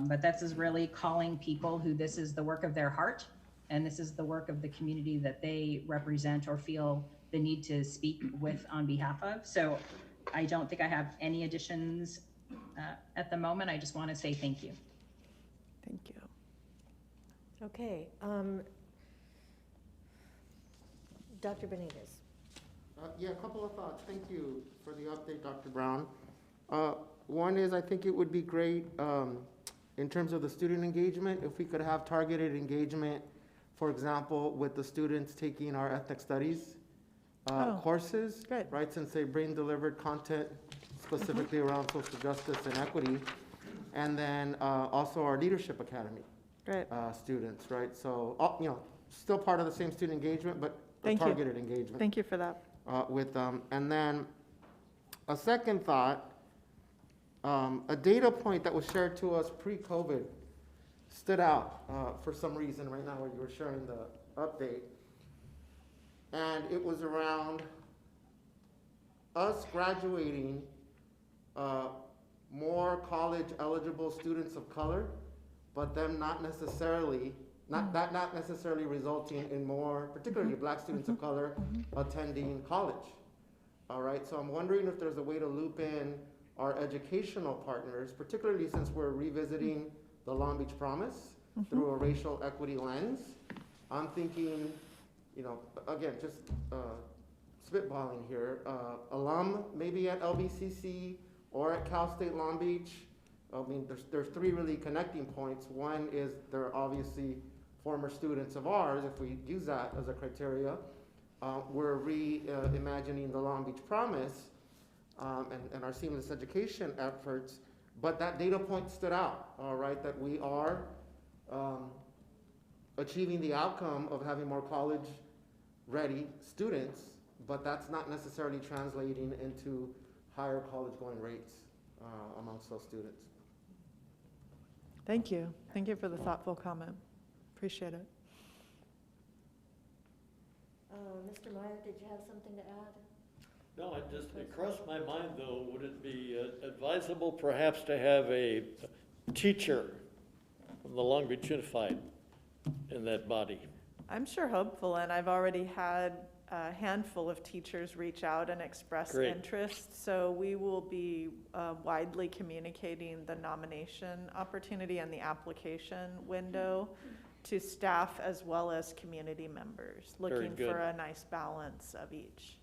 But this is really calling people who this is the work of their heart, and this is the work of the community that they represent or feel the need to speak with on behalf of. So I don't think I have any additions at the moment. I just want to say thank you. Thank you. Okay. Dr. Benitez. Yeah, a couple of thoughts. Thank you for the update, Dr. Brown. One is, I think it would be great in terms of the student engagement, if we could have targeted engagement, for example, with the students taking our ethnic studies courses, right? Since they bring delivered content specifically around social justice and equity, and then also our Leadership Academy students, right? So, you know, still part of the same student engagement, but targeted engagement. Thank you for that. With them. And then a second thought, a data point that was shared to us pre-COVID stood out for some reason right now when you were sharing the update. And it was around us graduating more college eligible students of color, but them not necessarily resulting in more, particularly Black students of color, attending college. All right, so I'm wondering if there's a way to loop in our educational partners, particularly since we're revisiting the Long Beach Promise through a racial equity lens. I'm thinking, you know, again, just spitballing here, alum maybe at LBCC or at Cal State Long Beach. I mean, there's 3 really connecting points. One is they're obviously former students of ours, if we use that as a criteria. We're reimagining the Long Beach Promise and our seamless education efforts, but that data point stood out, all right, that we are achieving the outcome of having more college-ready students, but that's not necessarily translating into higher college-going rates amongst those students. Thank you. Thank you for the thoughtful comment. Appreciate it. Mr. Meyer, did you have something to add? No, it crossed my mind though, would it be advisable perhaps to have a teacher from the Long Beach Unified in that body? I'm sure hopeful, and I've already had a handful of teachers reach out and express interest. So we will be widely communicating the nomination opportunity and the application window to staff as well as community members, looking for a nice balance of each.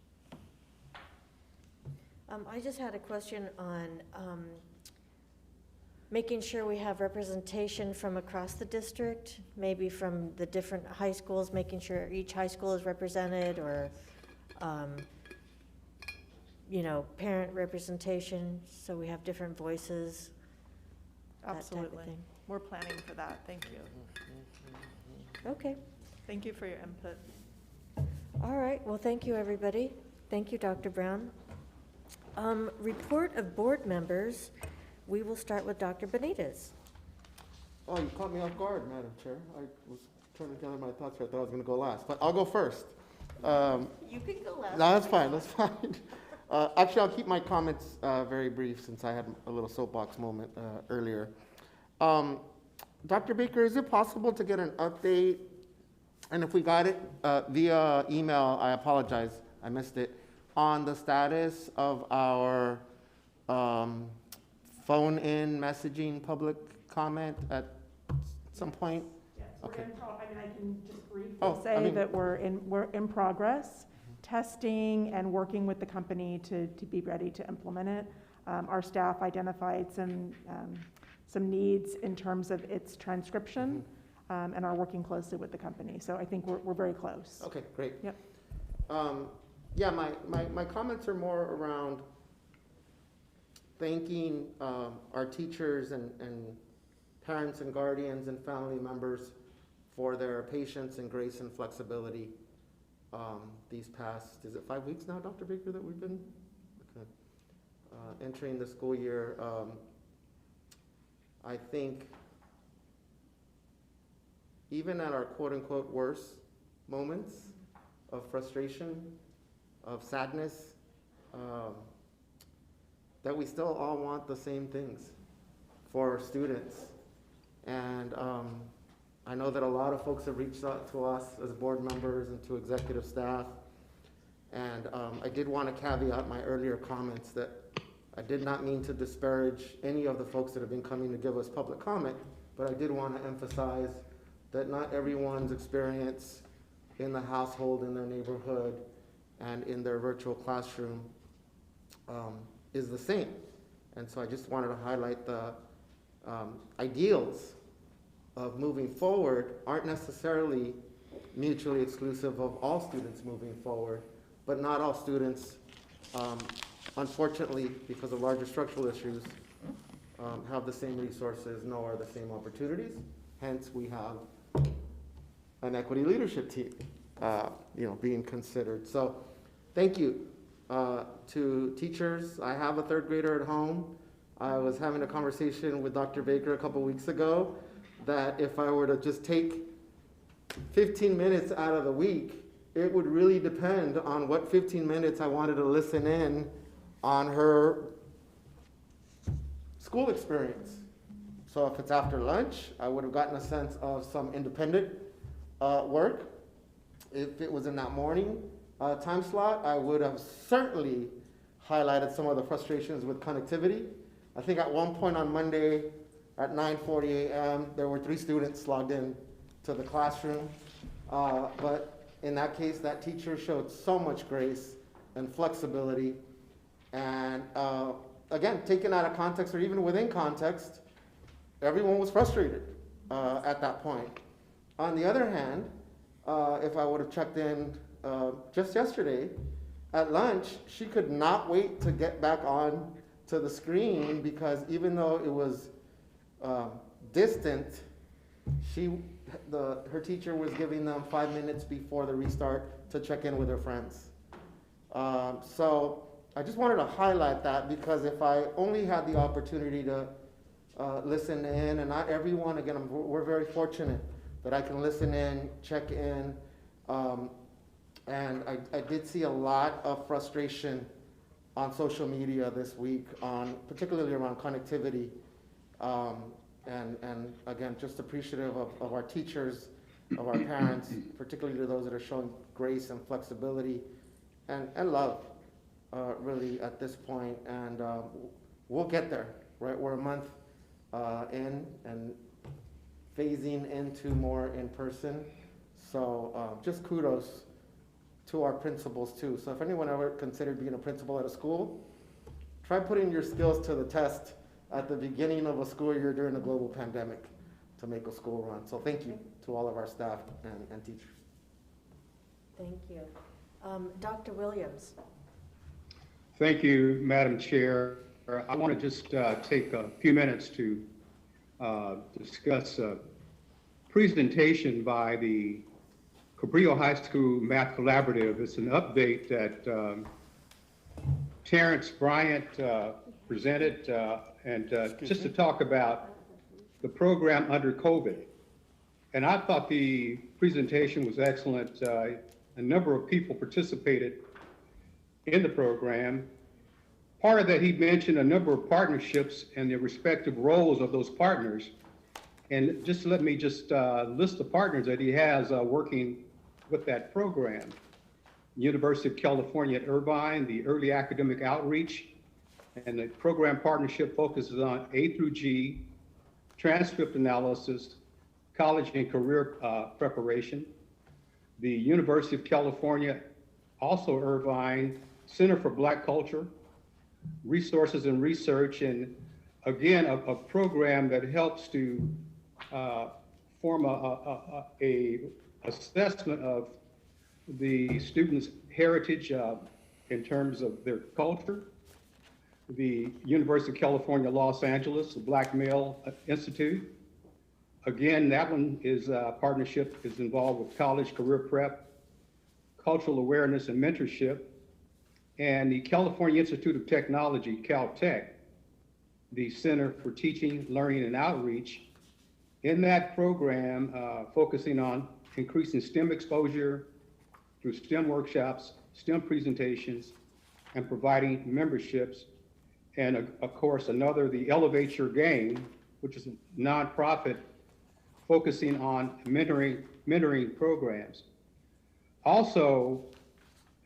I just had a question on making sure we have representation from across the district, maybe from the different high schools, making sure each high school is represented, or you know, parent representation, so we have different voices. Absolutely. That type of thing. We're planning for that. Thank you. Okay. Thank you for your input. All right. Well, thank you, everybody. Thank you, Dr. Brown. Report of board members. We will start with Dr. Benitez. Oh, you caught me off guard, Madam Chair. I was trying to gather my thoughts here. I thought I was going to go last, but I'll go first. You can go last. No, that's fine. That's fine. Actually, I'll keep my comments very brief since I had a little soapbox moment earlier. Dr. Baker, is it possible to get an update? And if we got it via email, I apologize, I missed it, on the status of our phone-in messaging public comment at some point? Yes, okay. I can just briefly say that we're in progress, testing and working with the company to be ready to implement it. Our staff identified some needs in terms of its transcription, and are working closely with the company. So I think we're very close. Okay, great. Yep. Yeah, my comments are more around thanking our teachers and parents and guardians and family members for their patience and grace and flexibility these past, is it 5 weeks now, Dr. Baker, that we've been entering the school year? I think even at our quote-unquote worst moments of frustration, of sadness, that we still all want the same things for students. And I know that a lot of folks have reached out to us as board members and to executive staff. And I did want to caveat my earlier comments that I did not mean to disparage any of the folks that have been coming to give us public comment, but I did want to emphasize that not everyone's experience in the household, in their neighborhood, and in their virtual classroom is the same. And so I just wanted to highlight the ideals of moving forward aren't necessarily mutually exclusive of all students moving forward, but not all students, unfortunately, because of larger structural issues, have the same resources nor the same opportunities. Hence, we have an equity leadership team, being considered. So, thank you to teachers. I have a third grader at home. I was having a conversation with Dr. Baker a couple weeks ago that if I were to just take 15 minutes out of the week, it would really depend on what 15 minutes I wanted to listen in on her school experience. So if it's after lunch, I would have gotten a sense of some independent work. If it was in that morning time slot, I would have certainly highlighted some of the frustrations with connectivity. I think at one point on Monday at 9:40 a.m., there were 3 students logged in to the classroom. But in that case, that teacher showed so much grace and flexibility. And again, taken out of context or even within context, everyone was frustrated at that point. On the other hand, if I would have checked in just yesterday, at lunch, she could not wait to get back on to the screen because even though it was distant, her teacher was giving them 5 minutes before the restart to check in with her friends. So I just wanted to highlight that because if I only had the opportunity to listen in, and not everyone, again, we're very fortunate that I can listen in, check in, and I did see a lot of frustration on social media this week, particularly around connectivity. And again, just appreciative of our teachers, of our parents, particularly to those that are showing grace and flexibility and love, really, at this point. And we'll get there, right? We're a month in and phasing into more in person. So just kudos to our principals too. So if anyone ever considered being a principal at a school, try putting your skills to the test at the beginning of a school year during a global pandemic to make a school run. So thank you to all of our staff and teachers. Thank you. Dr. Williams. Thank you, Madam Chair. I want to just take a few minutes to discuss a presentation by the Cabrillo High School Math Collaborative. It's an update that Terrence Bryant presented, and just to talk about the program under COVID. And I thought the presentation was excellent. A number of people participated in the program. Part of that, he mentioned a number of partnerships and the respective roles of those partners. And just let me just list the partners that he has working with that program. University of California at Irvine, the Early Academic Outreach, and the program partnership focuses on A through G, transcript analysis, college and career preparation. The University of California, also Irvine, Center for Black Culture, Resources and Research, and again, a program that helps to form a assessment of the students' heritage in terms of their culture. The University of California, Los Angeles, the Black Male Institute. Again, that one is partnership is involved with college career prep, cultural awareness and mentorship, and the California Institute of Technology, Caltech, the Center for Teaching, Learning, and Outreach, In that program, focusing on increasing STEM exposure through STEM workshops, STEM presentations, and providing memberships. And of course, the Elevate Your Game, which is a nonprofit focusing on mentoring programs. Also,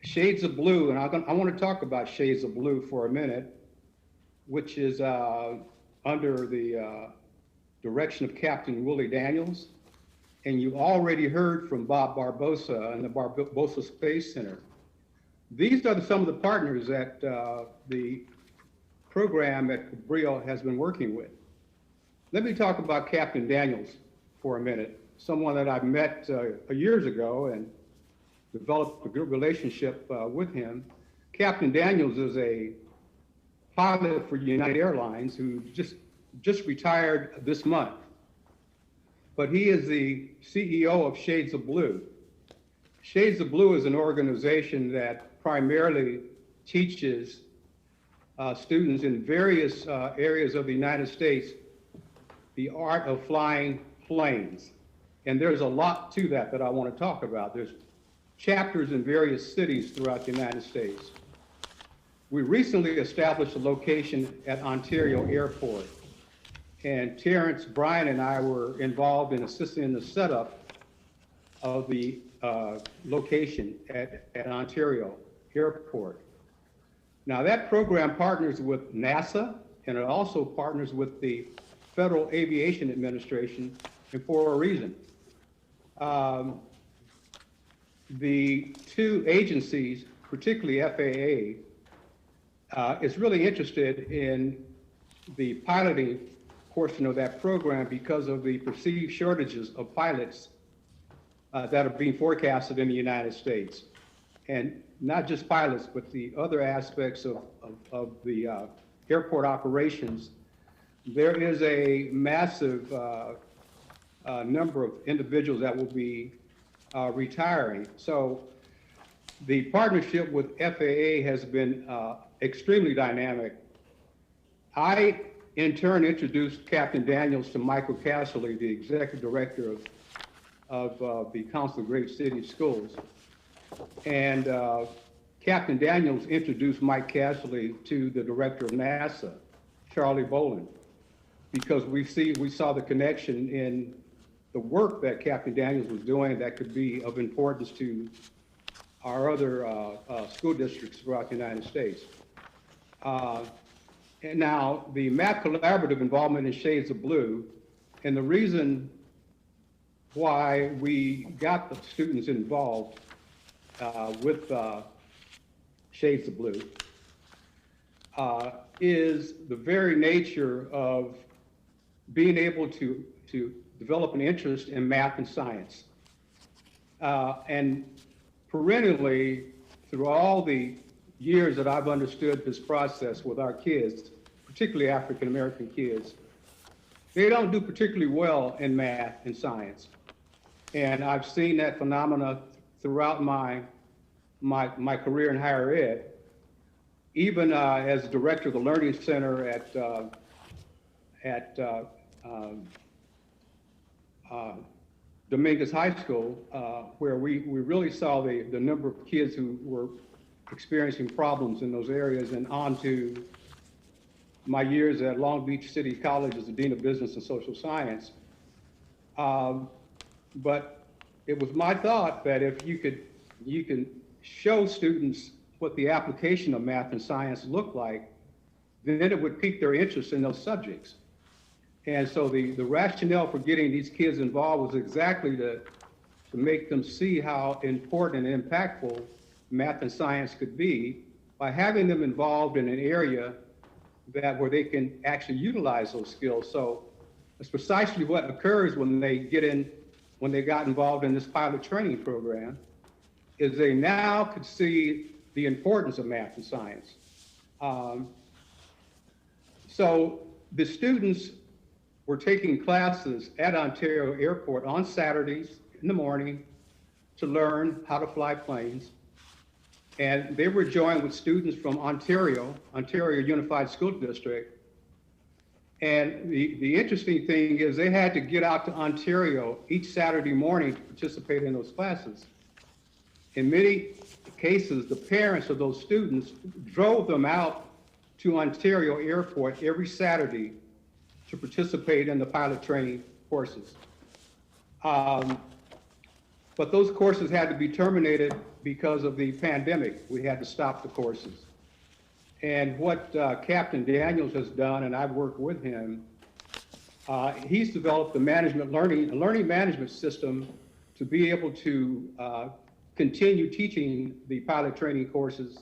Shades of Blue, and I want to talk about Shades of Blue for a minute, which is under the direction of Captain Willie Daniels. And you already heard from Bob Barbosa and the Barbosa Space Center. These are some of the partners that the program at Cabrillo has been working with. Let me talk about Captain Daniels for a minute, someone that I've met years ago and developed a good relationship with him. Captain Daniels is a pilot for United Airlines who just retired this month. But he is the CEO of Shades of Blue. Shades of Blue is an organization that primarily teaches students in various areas of the United States the art of flying planes. And there's a lot to that I want to talk about. There's chapters in various cities throughout the United States. We recently established a location at Ontario Airport. And Terrence Bryan and I were involved in assisting in the setup of the location at Ontario Airport. Now that program partners with NASA, and it also partners with the Federal Aviation Administration, and for a reason. The two agencies, particularly FAA, is really interested in the piloting portion of that program because of the perceived shortages of pilots that are being forecasted in the United States. And not just pilots, but the other aspects of the airport operations. There is a massive number of individuals that will be retiring. So the partnership with FAA has been extremely dynamic. I, in turn, introduced Captain Daniels to Michael Casserly, the executive director of the Council of Great City Schools. And Captain Daniels introduced Mike Casserly to the director of NASA, Charlie Bolin, because we saw the connection in the work that Captain Daniels was doing that could be of importance to our other school districts throughout the United States. And now the Math Collaborative involvement in Shades of Blue, and the reason why we got the students involved with Shades of Blue is the very nature of being able to develop an interest in math and science. And perennially, through all the years that I've understood this process with our kids, particularly African-American kids, they don't do particularly well in math and science. And I've seen that phenomena throughout my career in higher ed, even as director of the Learning Center at Dominguez High School, where we really saw the number of kids who were experiencing problems in those areas, and on to my years at Long Beach City College as the Dean of Business and Social Science. But it was my thought that if you can show students what the application of math and science looked like, then it would pique their interest in those subjects. And so the rationale for getting these kids involved was exactly to make them see how important and impactful math and science could be by having them involved in an area where they can actually utilize those skills. So that's precisely what occurs when they got involved in this pilot training program, is they now could see the importance of math and science. So the students were taking classes at Ontario Airport on Saturdays in the morning to learn how to fly planes. And they were joined with students from Ontario Unified School District, And the interesting thing is they had to get out to Ontario each Saturday morning to participate in those classes. In many cases, the parents of those students drove them out to Ontario Airport every Saturday to participate in the pilot training courses. But those courses had to be terminated because of the pandemic. We had to stop the courses. And what Captain Daniels has done, and I've worked with him, he's developed a learning management system to be able to continue teaching the pilot training courses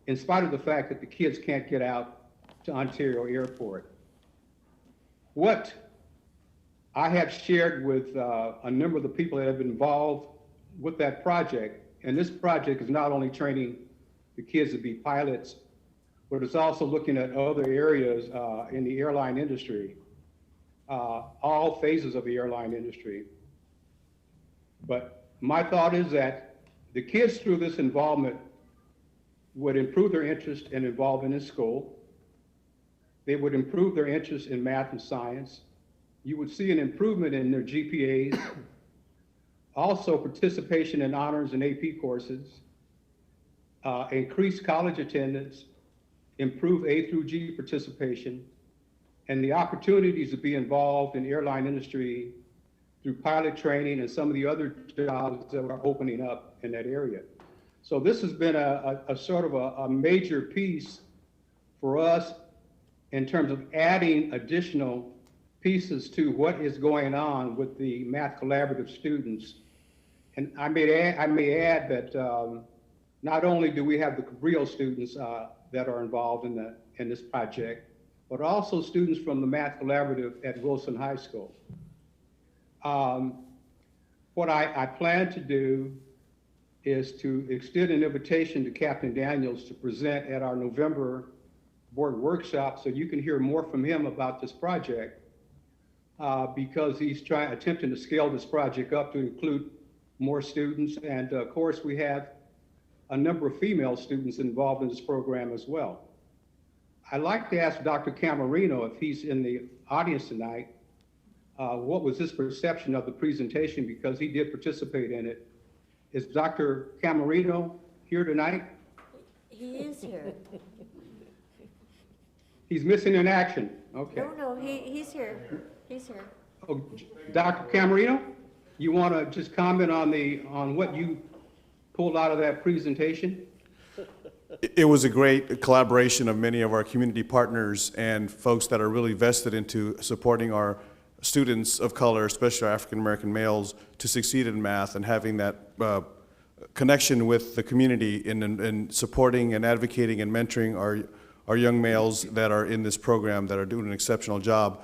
in spite of the fact that the kids can't get out to Ontario Airport. What I have shared with a number of the people that have been involved with that project, and this project is not only training the kids to be pilots, but it's also looking at other areas in the airline industry, all phases of the airline industry. But my thought is that the kids through this involvement would improve their interest in involvement in school. They would improve their interest in math and science. You would see an improvement in their GPAs, also participation in honors and AP courses, increased college attendance, improve A through G participation, and the opportunities to be involved in airline industry through pilot training and some of the other jobs that are opening up in that area. So this has been a sort of a major piece for us in terms of adding additional pieces to what is going on with the Math Collaborative students. And I may add that not only do we have the Cabrillo students that are involved in this project, but also students from the Math Collaborative at Wilson High School. What I plan to do is to extend an invitation to Captain Daniels to present at our November board workshop so you can hear more from him about this project because he's attempting to scale this project up to include more students. And of course, we have a number of female students involved in this program as well. I'd like to ask Dr. Camarino, if he's in the audience tonight, what was his perception of the presentation because he did participate in it. Is Dr. Camarino here tonight? He is here. He's missing in action. Okay. No, he's here. He's here. Oh, Dr. Camarino, you want to just comment on what you pulled out of that presentation? It was a great collaboration of many of our community partners and folks that are really vested into supporting our students of color, especially our African American males, to succeed in math and having that connection with the community in supporting and advocating and mentoring our young males that are in this program that are doing an exceptional job.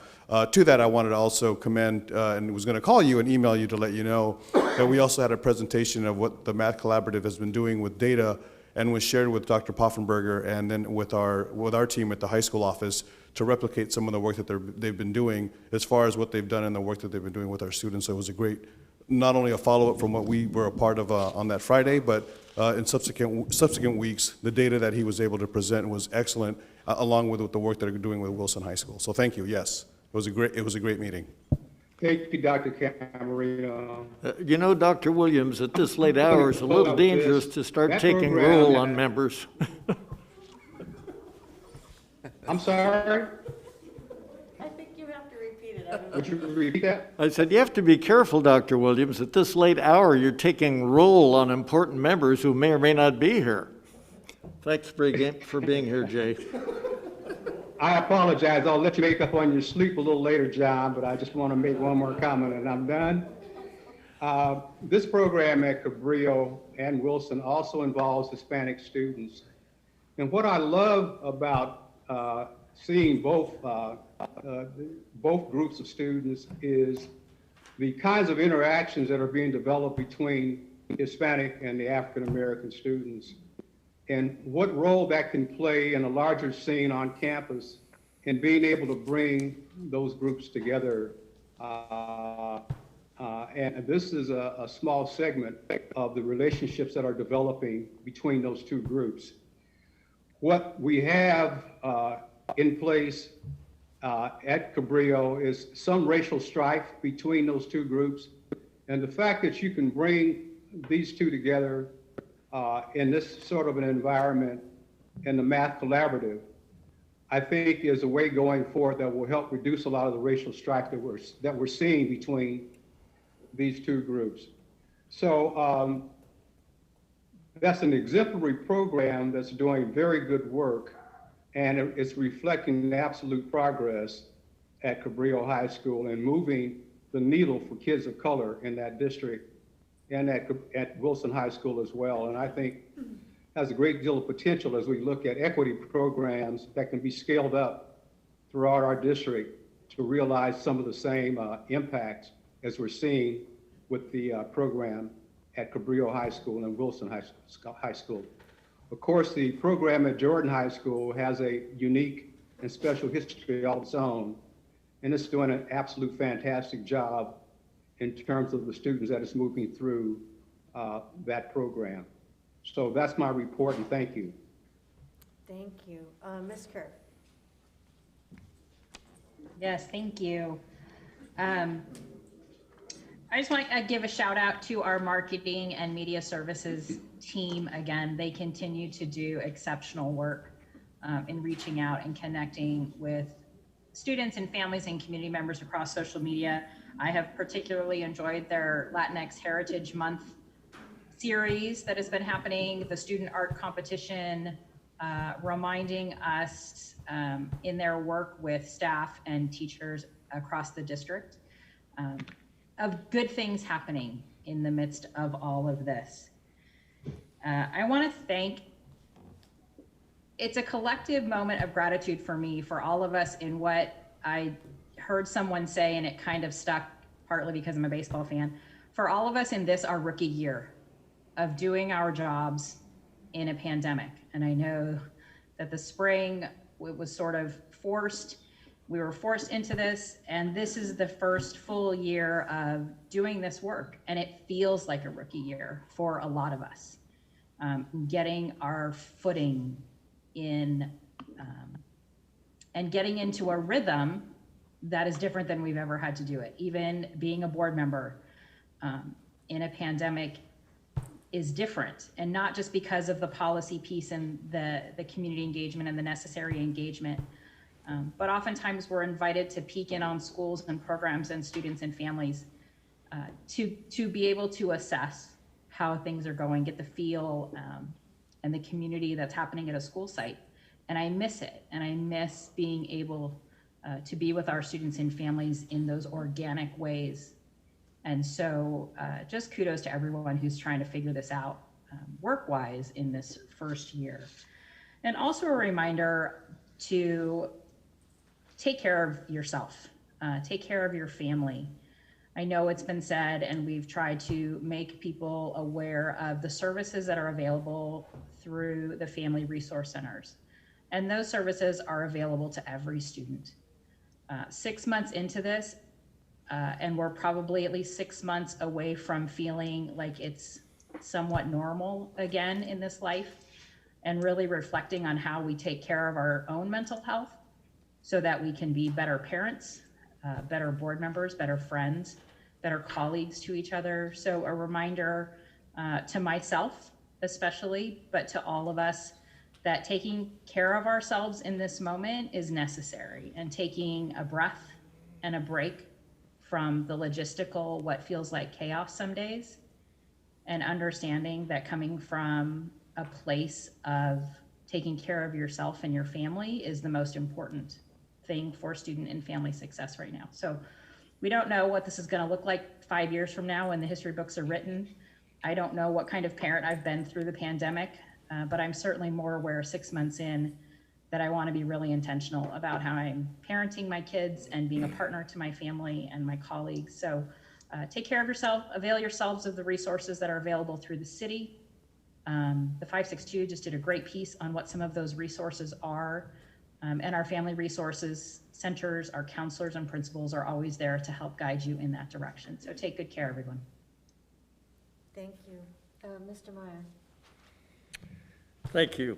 To that, I wanted to also commend and was going to call you and email you to let you know that we also had a presentation of what the Math Collaborative has been doing with data and was shared with Dr. Poffenberger and then with our team at the high school office to replicate some of the work that they've been doing as far as what they've done and the work that they've been doing with our students. So it was a great, not only a follow-up from what we were a part of on that Friday, but in subsequent weeks, the data that he was able to present was excellent, along with the work that they're doing with Wilson High School. So thank you, yes. It was a great meeting. Thank you, Dr. Camarino. You know, Dr. Williams, at this late hour, it's a little dangerous to start taking roll on members. I'm sorry? I think you have to repeat it. Would you repeat that? I said, you have to be careful, Dr. Williams. At this late hour, you're taking roll on important members who may or may not be here. Thanks for being here, Jay. I apologize. I'll let you make up on your sleep a little later, John, but I just want to make one more comment and I'm done. This program at Cabrillo and Wilson also involves Hispanic students. And what I love about seeing both groups of students is the kinds of interactions that are being developed between Hispanic and the African American students, and what role that can play in a larger scene on campus in being able to bring those groups together. And this is a small segment of the relationships that are developing between those two groups. What we have in place at Cabrillo is some racial strife between those two groups. And the fact that you can bring these two together in this sort of an environment in the Math Collaborative, I think is a way going forward that will help reduce a lot of the racial strife that we're seeing between these two groups. So that's an exemplary program that's doing very good work, and it's reflecting absolute progress at Cabrillo High School and moving the needle for kids of color in that district and at Wilson High School as well. And I think has a great deal of potential as we look at equity programs that can be scaled up throughout our district to realize some of the same impacts as we're seeing with the program at Cabrillo High School and Wilson High School. Of course, the program at Jordan High School has a unique and special history all its own, and it's doing an absolute fantastic job in terms of the students that is moving through that program. So that's my report, and thank you. Thank you. Ms. Kerr. Yes, thank you. I just want to give a shout out to our marketing and media services team. Again, they continue to do exceptional work in reaching out and connecting with students and families and community members across social media. I have particularly enjoyed their Latinx Heritage Month series that has been happening, the student art competition, reminding us in their work with staff and teachers across the district of good things happening in the midst of all of this. I want to thank, it's a collective moment of gratitude for me, for all of us, in what I heard someone say, and it kind of stuck, partly because I'm a baseball fan, for all of us in this, our rookie year of doing our jobs in a pandemic. And I know that the spring, it was sort of forced. We were forced into this, and this is the first full year of doing this work. And it feels like a rookie year for a lot of us, getting our footing in and getting into a rhythm that is different than we've ever had to do it. Even being a board member in a pandemic is different, and not just because of the policy piece and the community engagement and the necessary engagement, but oftentimes we're invited to peek in on schools and programs and students and families to be able to assess how things are going, get the feel and the community that's happening at a school site. And I miss it, and I miss being able to be with our students and families in those organic ways. And so just kudos to everyone who's trying to figure this out work-wise in this first year. And also a reminder to take care of yourself, take care of your family. I know it's been said, and we've tried to make people aware of the services that are available through the Family Resource Centers. And those services are available to every student. 6 months into this, and we're probably at least 6 months away from feeling like it's somewhat normal again in this life, and really reflecting on how we take care of our own mental health so that we can be better parents, better board members, better friends, better colleagues to each other. So a reminder to myself especially, but to all of us, that taking care of ourselves in this moment is necessary, and taking a breath and a break from the logistical, what feels like chaos some days, and understanding that coming from a place of taking care of yourself and your family is the most important thing for student and family success right now. So we don't know what this is going to look like 5 years from now when the history books are written. I don't know what kind of parent I've been through the pandemic, but I'm certainly more aware 6 months in that I want to be really intentional about how I'm parenting my kids and being a partner to my family and my colleagues. So take care of yourself, avail yourselves of the resources that are available through the city. The 562 just did a great piece on what some of those resources are. And our family resources centers, our counselors and principals are always there to help guide you in that direction. So take good care, everyone. Thank you. Mr. Meyer. Thank you.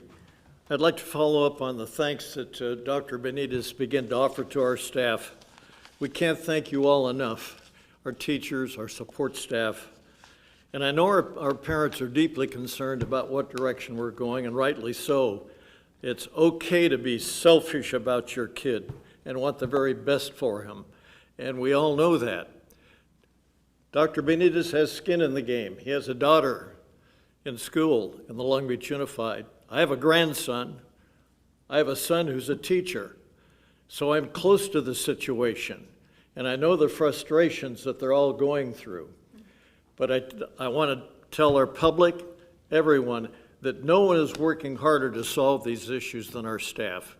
I'd like to follow up on the thanks that Dr. Benitez began to offer to our staff. We can't thank you all enough, our teachers, our support staff. And I know our parents are deeply concerned about what direction we're going, and rightly so. It's okay to be selfish about your kid and want the very best for him, and we all know that. Dr. Benitez has skin in the game. He has a daughter in school in the Long Beach Unified. I have a grandson. I have a son who's a teacher. So I'm close to the situation, and I know the frustrations that they're all going through. But I want to tell our public, everyone, that no one is working harder to solve these issues than our staff.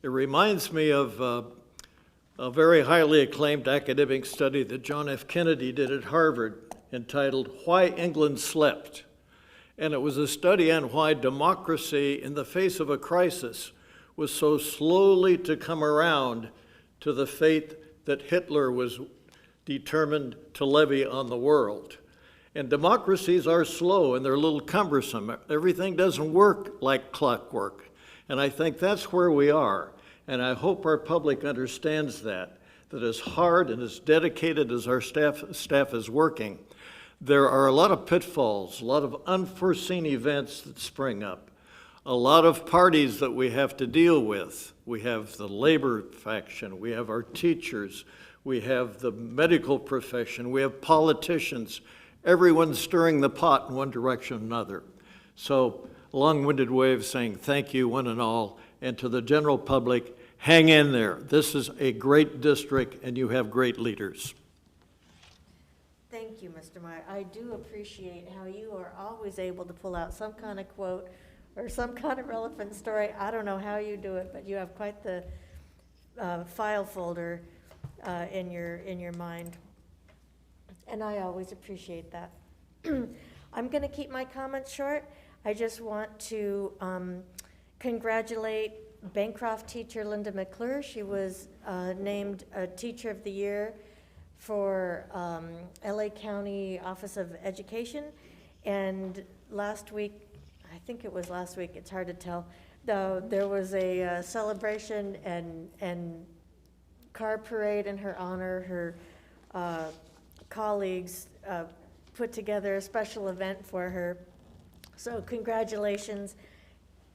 It reminds me of a very highly acclaimed academic study that John F. Kennedy did at Harvard entitled Why England Slept. And it was a study on why democracy in the face of a crisis was so slowly to come around to the fate that Hitler was determined to levy on the world. And democracies are slow and they're a little cumbersome. Everything doesn't work like clockwork. And I think that's where we are. And I hope our public understands that as hard and as dedicated as our staff is working, there are a lot of pitfalls, a lot of unforeseen events that spring up, a lot of parties that we have to deal with. We have the labor faction, we have our teachers, we have the medical profession, we have politicians. Everyone's stirring the pot in one direction or another. So, a long-winded way of saying thank you, one and all, and to the general public, hang in there. This is a great district, and you have great leaders. Thank you, Mr. Meyer. I do appreciate how you are always able to pull out some kind of quote or some kind of relevant story. I don't know how you do it, but you have quite the file folder in your mind. And I always appreciate that. I'm going to keep my comments short. I just want to congratulate Bancroft teacher Linda McClure. She was named a Teacher of the Year for LA County Office of Education. And last week, I think it was last week, it's hard to tell, though, there was a celebration and car parade in her honor. Her colleagues put together a special event for her. So congratulations.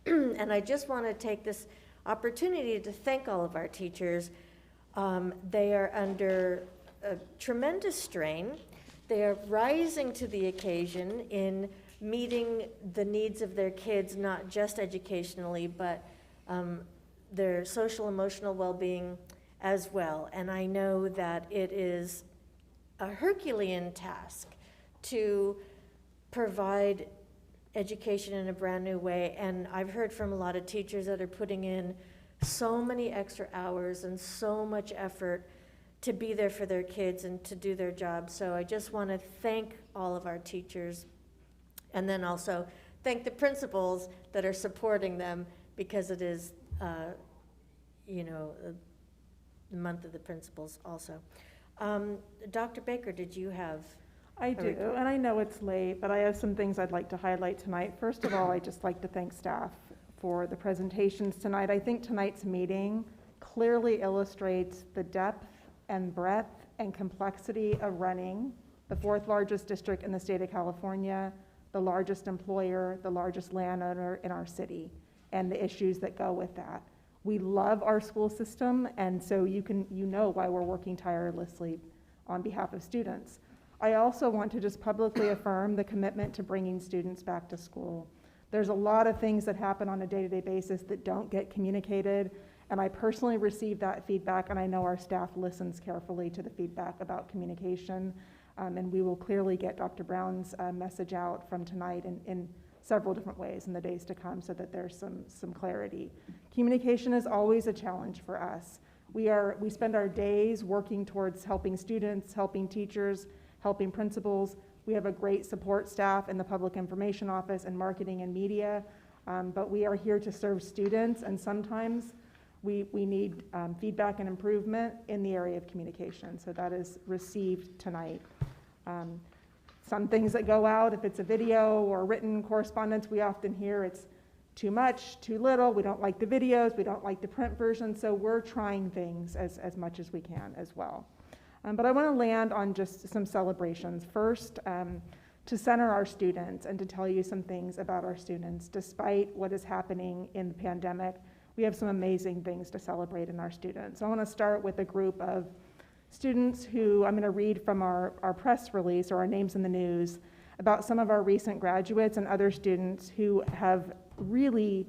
And I just want to take this opportunity to thank all of our teachers. They are under a tremendous strain. They are rising to the occasion in meeting the needs of their kids, not just educationally, but their social emotional well-being as well. And I know that it is a Herculean task to provide education in a brand new way. And I've heard from a lot of teachers that are putting in so many extra hours and so much effort to be there for their kids and to do their job. So I just want to thank all of our teachers, and then also thank the principals that are supporting them, because it is, the month of the principals also. Dr. Baker, did you have? I do, and I know it's late, but I have some things I'd like to highlight tonight. First of all, I'd just like to thank staff for the presentations tonight. I think tonight's meeting clearly illustrates the depth and breadth and complexity of running the fourth largest district in the state of California, the largest employer, the largest landowner in our city, and the issues that go with that. We love our school system, and so you know why we're working tirelessly on behalf of students. I also want to just publicly affirm the commitment to bringing students back to school. There's a lot of things that happen on a day-to-day basis that don't get communicated, and I personally receive that feedback, and I know our staff listens carefully to the feedback about communication, and we will clearly get Dr. Brown's message out from tonight in several different ways in the days to come, so that there's some clarity. Communication is always a challenge for us. We spend our days working towards helping students, helping teachers, helping principals. We have a great support staff in the Public Information Office and marketing and media, but we are here to serve students, and sometimes we need feedback and improvement in the area of communication, so that is received tonight. Some things that go out, if it's a video or written correspondence, we often hear it's too much, too little, we don't like the videos, we don't like the print version, so we're trying things as much as we can as well. But I want to land on just some celebrations. First, to center our students and to tell you some things about our students. Despite what is happening in the pandemic, we have some amazing things to celebrate in our students. So I want to start with a group of students who I'm going to read from our press release, or our names in the news, about some of our recent graduates and other students who have really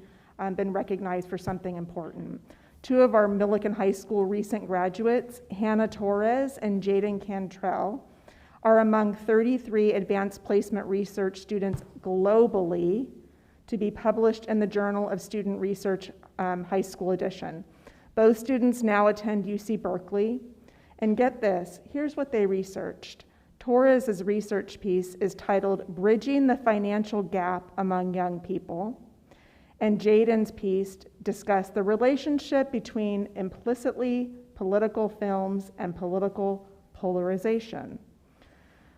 been recognized for something important. Two of our Millikan High School recent graduates, Hannah Torres and Jaden Cantrell, are among 33 advanced placement research students globally to be published in the Journal of Student Research High School edition. Both students now attend UC Berkeley. And get this, here's what they researched. Torres' research piece is titled Bridging the Financial Gap Among Young People. And Jaden's piece discussed the relationship between implicitly political films and political polarization.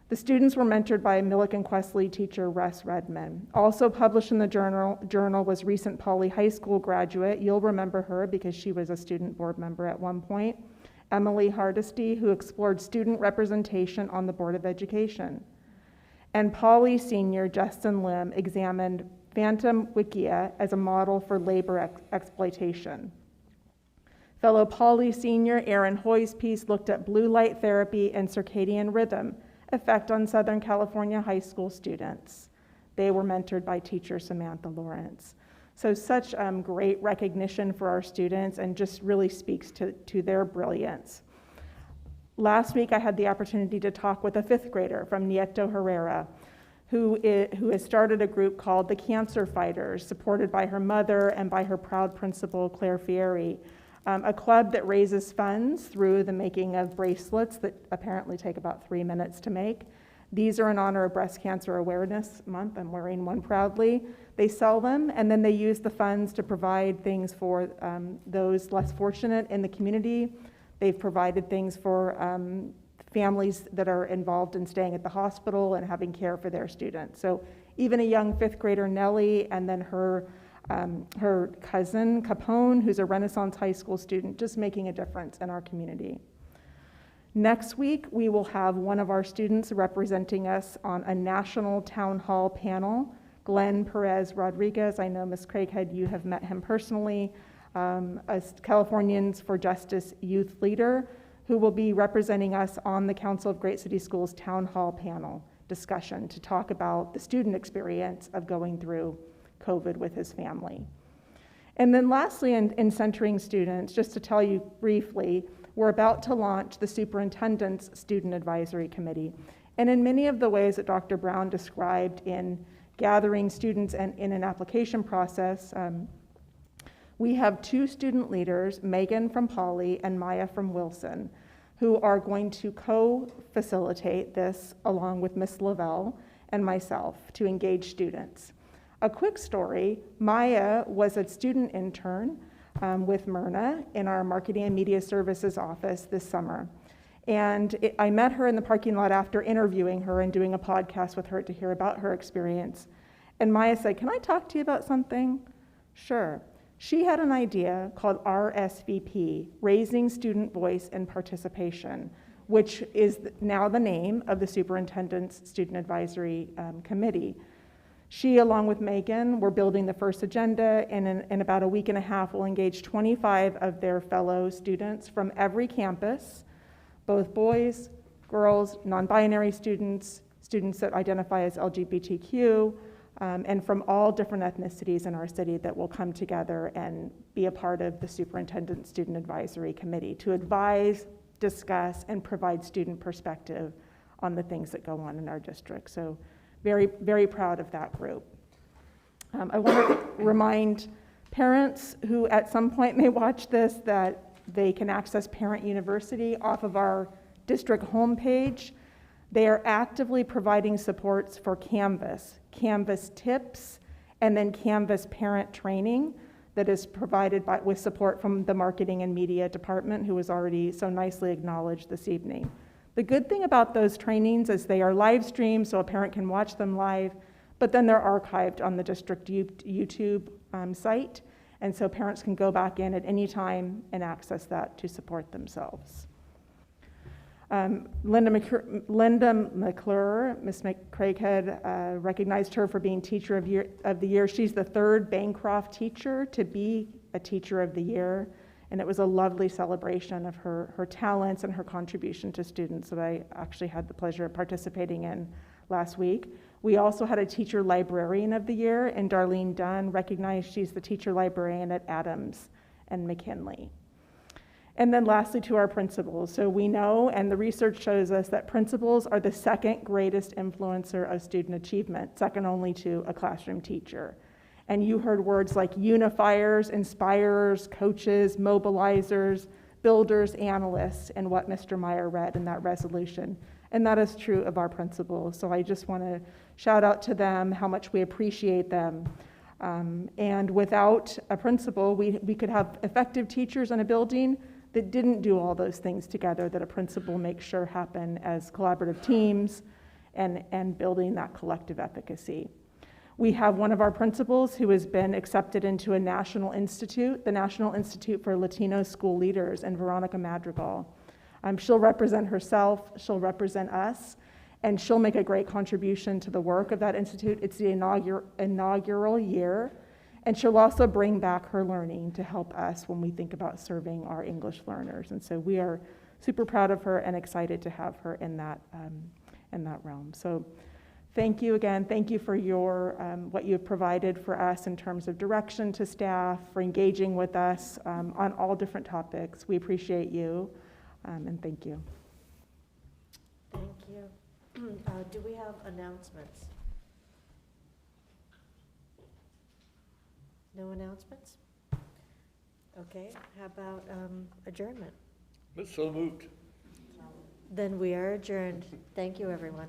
The students were mentored by Millikan Questley teacher Russ Redman. Also published in the journal was recent Pauley High School graduate, you'll remember her because she was a student board member at one point, Emily Hardesty, who explored student representation on the Board of Education. And Pauley senior Justin Lim examined Phantom Wikia as a model for labor exploitation. Fellow Pauley senior Aaron Hoy's piece looked at blue light therapy and circadian rhythm effect on Southern California high school students. They were mentored by teacher Samantha Lawrence. So such great recognition for our students, and just really speaks to their brilliance. Last week I had the opportunity to talk with a fifth grader from Nieto Herrera, who has started a group called the Cancer Fighters, supported by her mother and by her proud principal, Claire Fieri, a club that raises funds through the making of bracelets that apparently take about 3 minutes to make. These are in honor of Breast Cancer Awareness Month. I'm wearing one proudly. They sell them, and then they use the funds to provide things for those less fortunate in the community. They've provided things for families that are involved in staying at the hospital and having care for their students. So even a young fifth grader, Nellie, and then her cousin, Capone, who's a Renaissance High School student, just making a difference in our community. Next week, we will have one of our students representing us on a national town hall panel, Glenn Perez Rodriguez. I know, Ms. Craighead, you have met him personally, a Californians for Justice youth leader who will be representing us on the Council of Great City Schools town hall panel discussion to talk about the student experience of going through COVID with his family. And then lastly, in centering students, just to tell you briefly, we're about to launch the Superintendent's Student Advisory Committee. And in many of the ways that Dr. Brown described in gathering students and in an application process, we have two student leaders, Megan from Pauley and Maya from Wilson, who are going to co-facilitate this along with Ms. Lavelle and myself to engage students. A quick story, Maya was a student intern with Myrna in our Marketing and Media Services office this summer. And I met her in the parking lot after interviewing her and doing a podcast with her to hear about her experience. And Maya said, "Can I talk to you about something?" Sure. She had an idea called RSVP, Raising Student Voice and Participation, which is now the name of the Superintendent's Student Advisory Committee. She, along with Megan, were building the first agenda, and in about a week and a half will engage 25 of their fellow students from every campus, both boys, girls, non-binary students, students that identify as LGBTQ, and from all different ethnicities in our city that will come together and be a part of the Superintendent Student Advisory Committee to advise, discuss, and provide student perspective on the things that go on in our district. So very, very proud of that group. I want to remind parents who at some point may watch this that they can access Parent University off of our district homepage. They are actively providing supports for Canvas tips, and then Canvas parent training that is provided with support from the Marketing and Media Department, who was already so nicely acknowledged this evening. The good thing about those trainings is they are live streamed, so a parent can watch them live, but then they're archived on the district YouTube site, and so parents can go back in at any time and access that to support themselves. Linda McClure, Ms. Craighead, recognized her for being Teacher of the Year. She's the third Bancroft teacher to be a Teacher of the Year, and it was a lovely celebration of her talents and her contribution to students that I actually had the pleasure of participating in last week. We also had a Teacher Librarian of the Year, and Darlene Dunn recognized she's the Teacher Librarian at Adams and McKinley. And then lastly, to our principals. So we know, and the research shows us, that principals are the second greatest influencer of student achievement, second only to a classroom teacher. And you heard words like unifiers, inspirers, coaches, mobilizers, builders, analysts, and what Mr. Meyer read in that resolution. And that is true of our principals. So I just want to shout out to them how much we appreciate them. And without a principal, we could have effective teachers in a building that didn't do all those things together that a principal makes sure happen as collaborative teams and building that collective efficacy. We have one of our principals who has been accepted into a national institute, the National Institute for Latino School Leaders, and Veronica Madrigal. She'll represent herself, she'll represent us, and she'll make a great contribution to the work of that institute. It's the inaugural year, and she'll also bring back her learning to help us when we think about serving our English learners. And so we are super proud of her and excited to have her in that realm. So thank you again. Thank you for your what you've provided for us in terms of direction to staff, for engaging with us on all different topics. We appreciate you, and thank you. Thank you. Do we have announcements? No announcements? Okay, how about adjournment? So moved. Then we are adjourned. Thank you, everyone.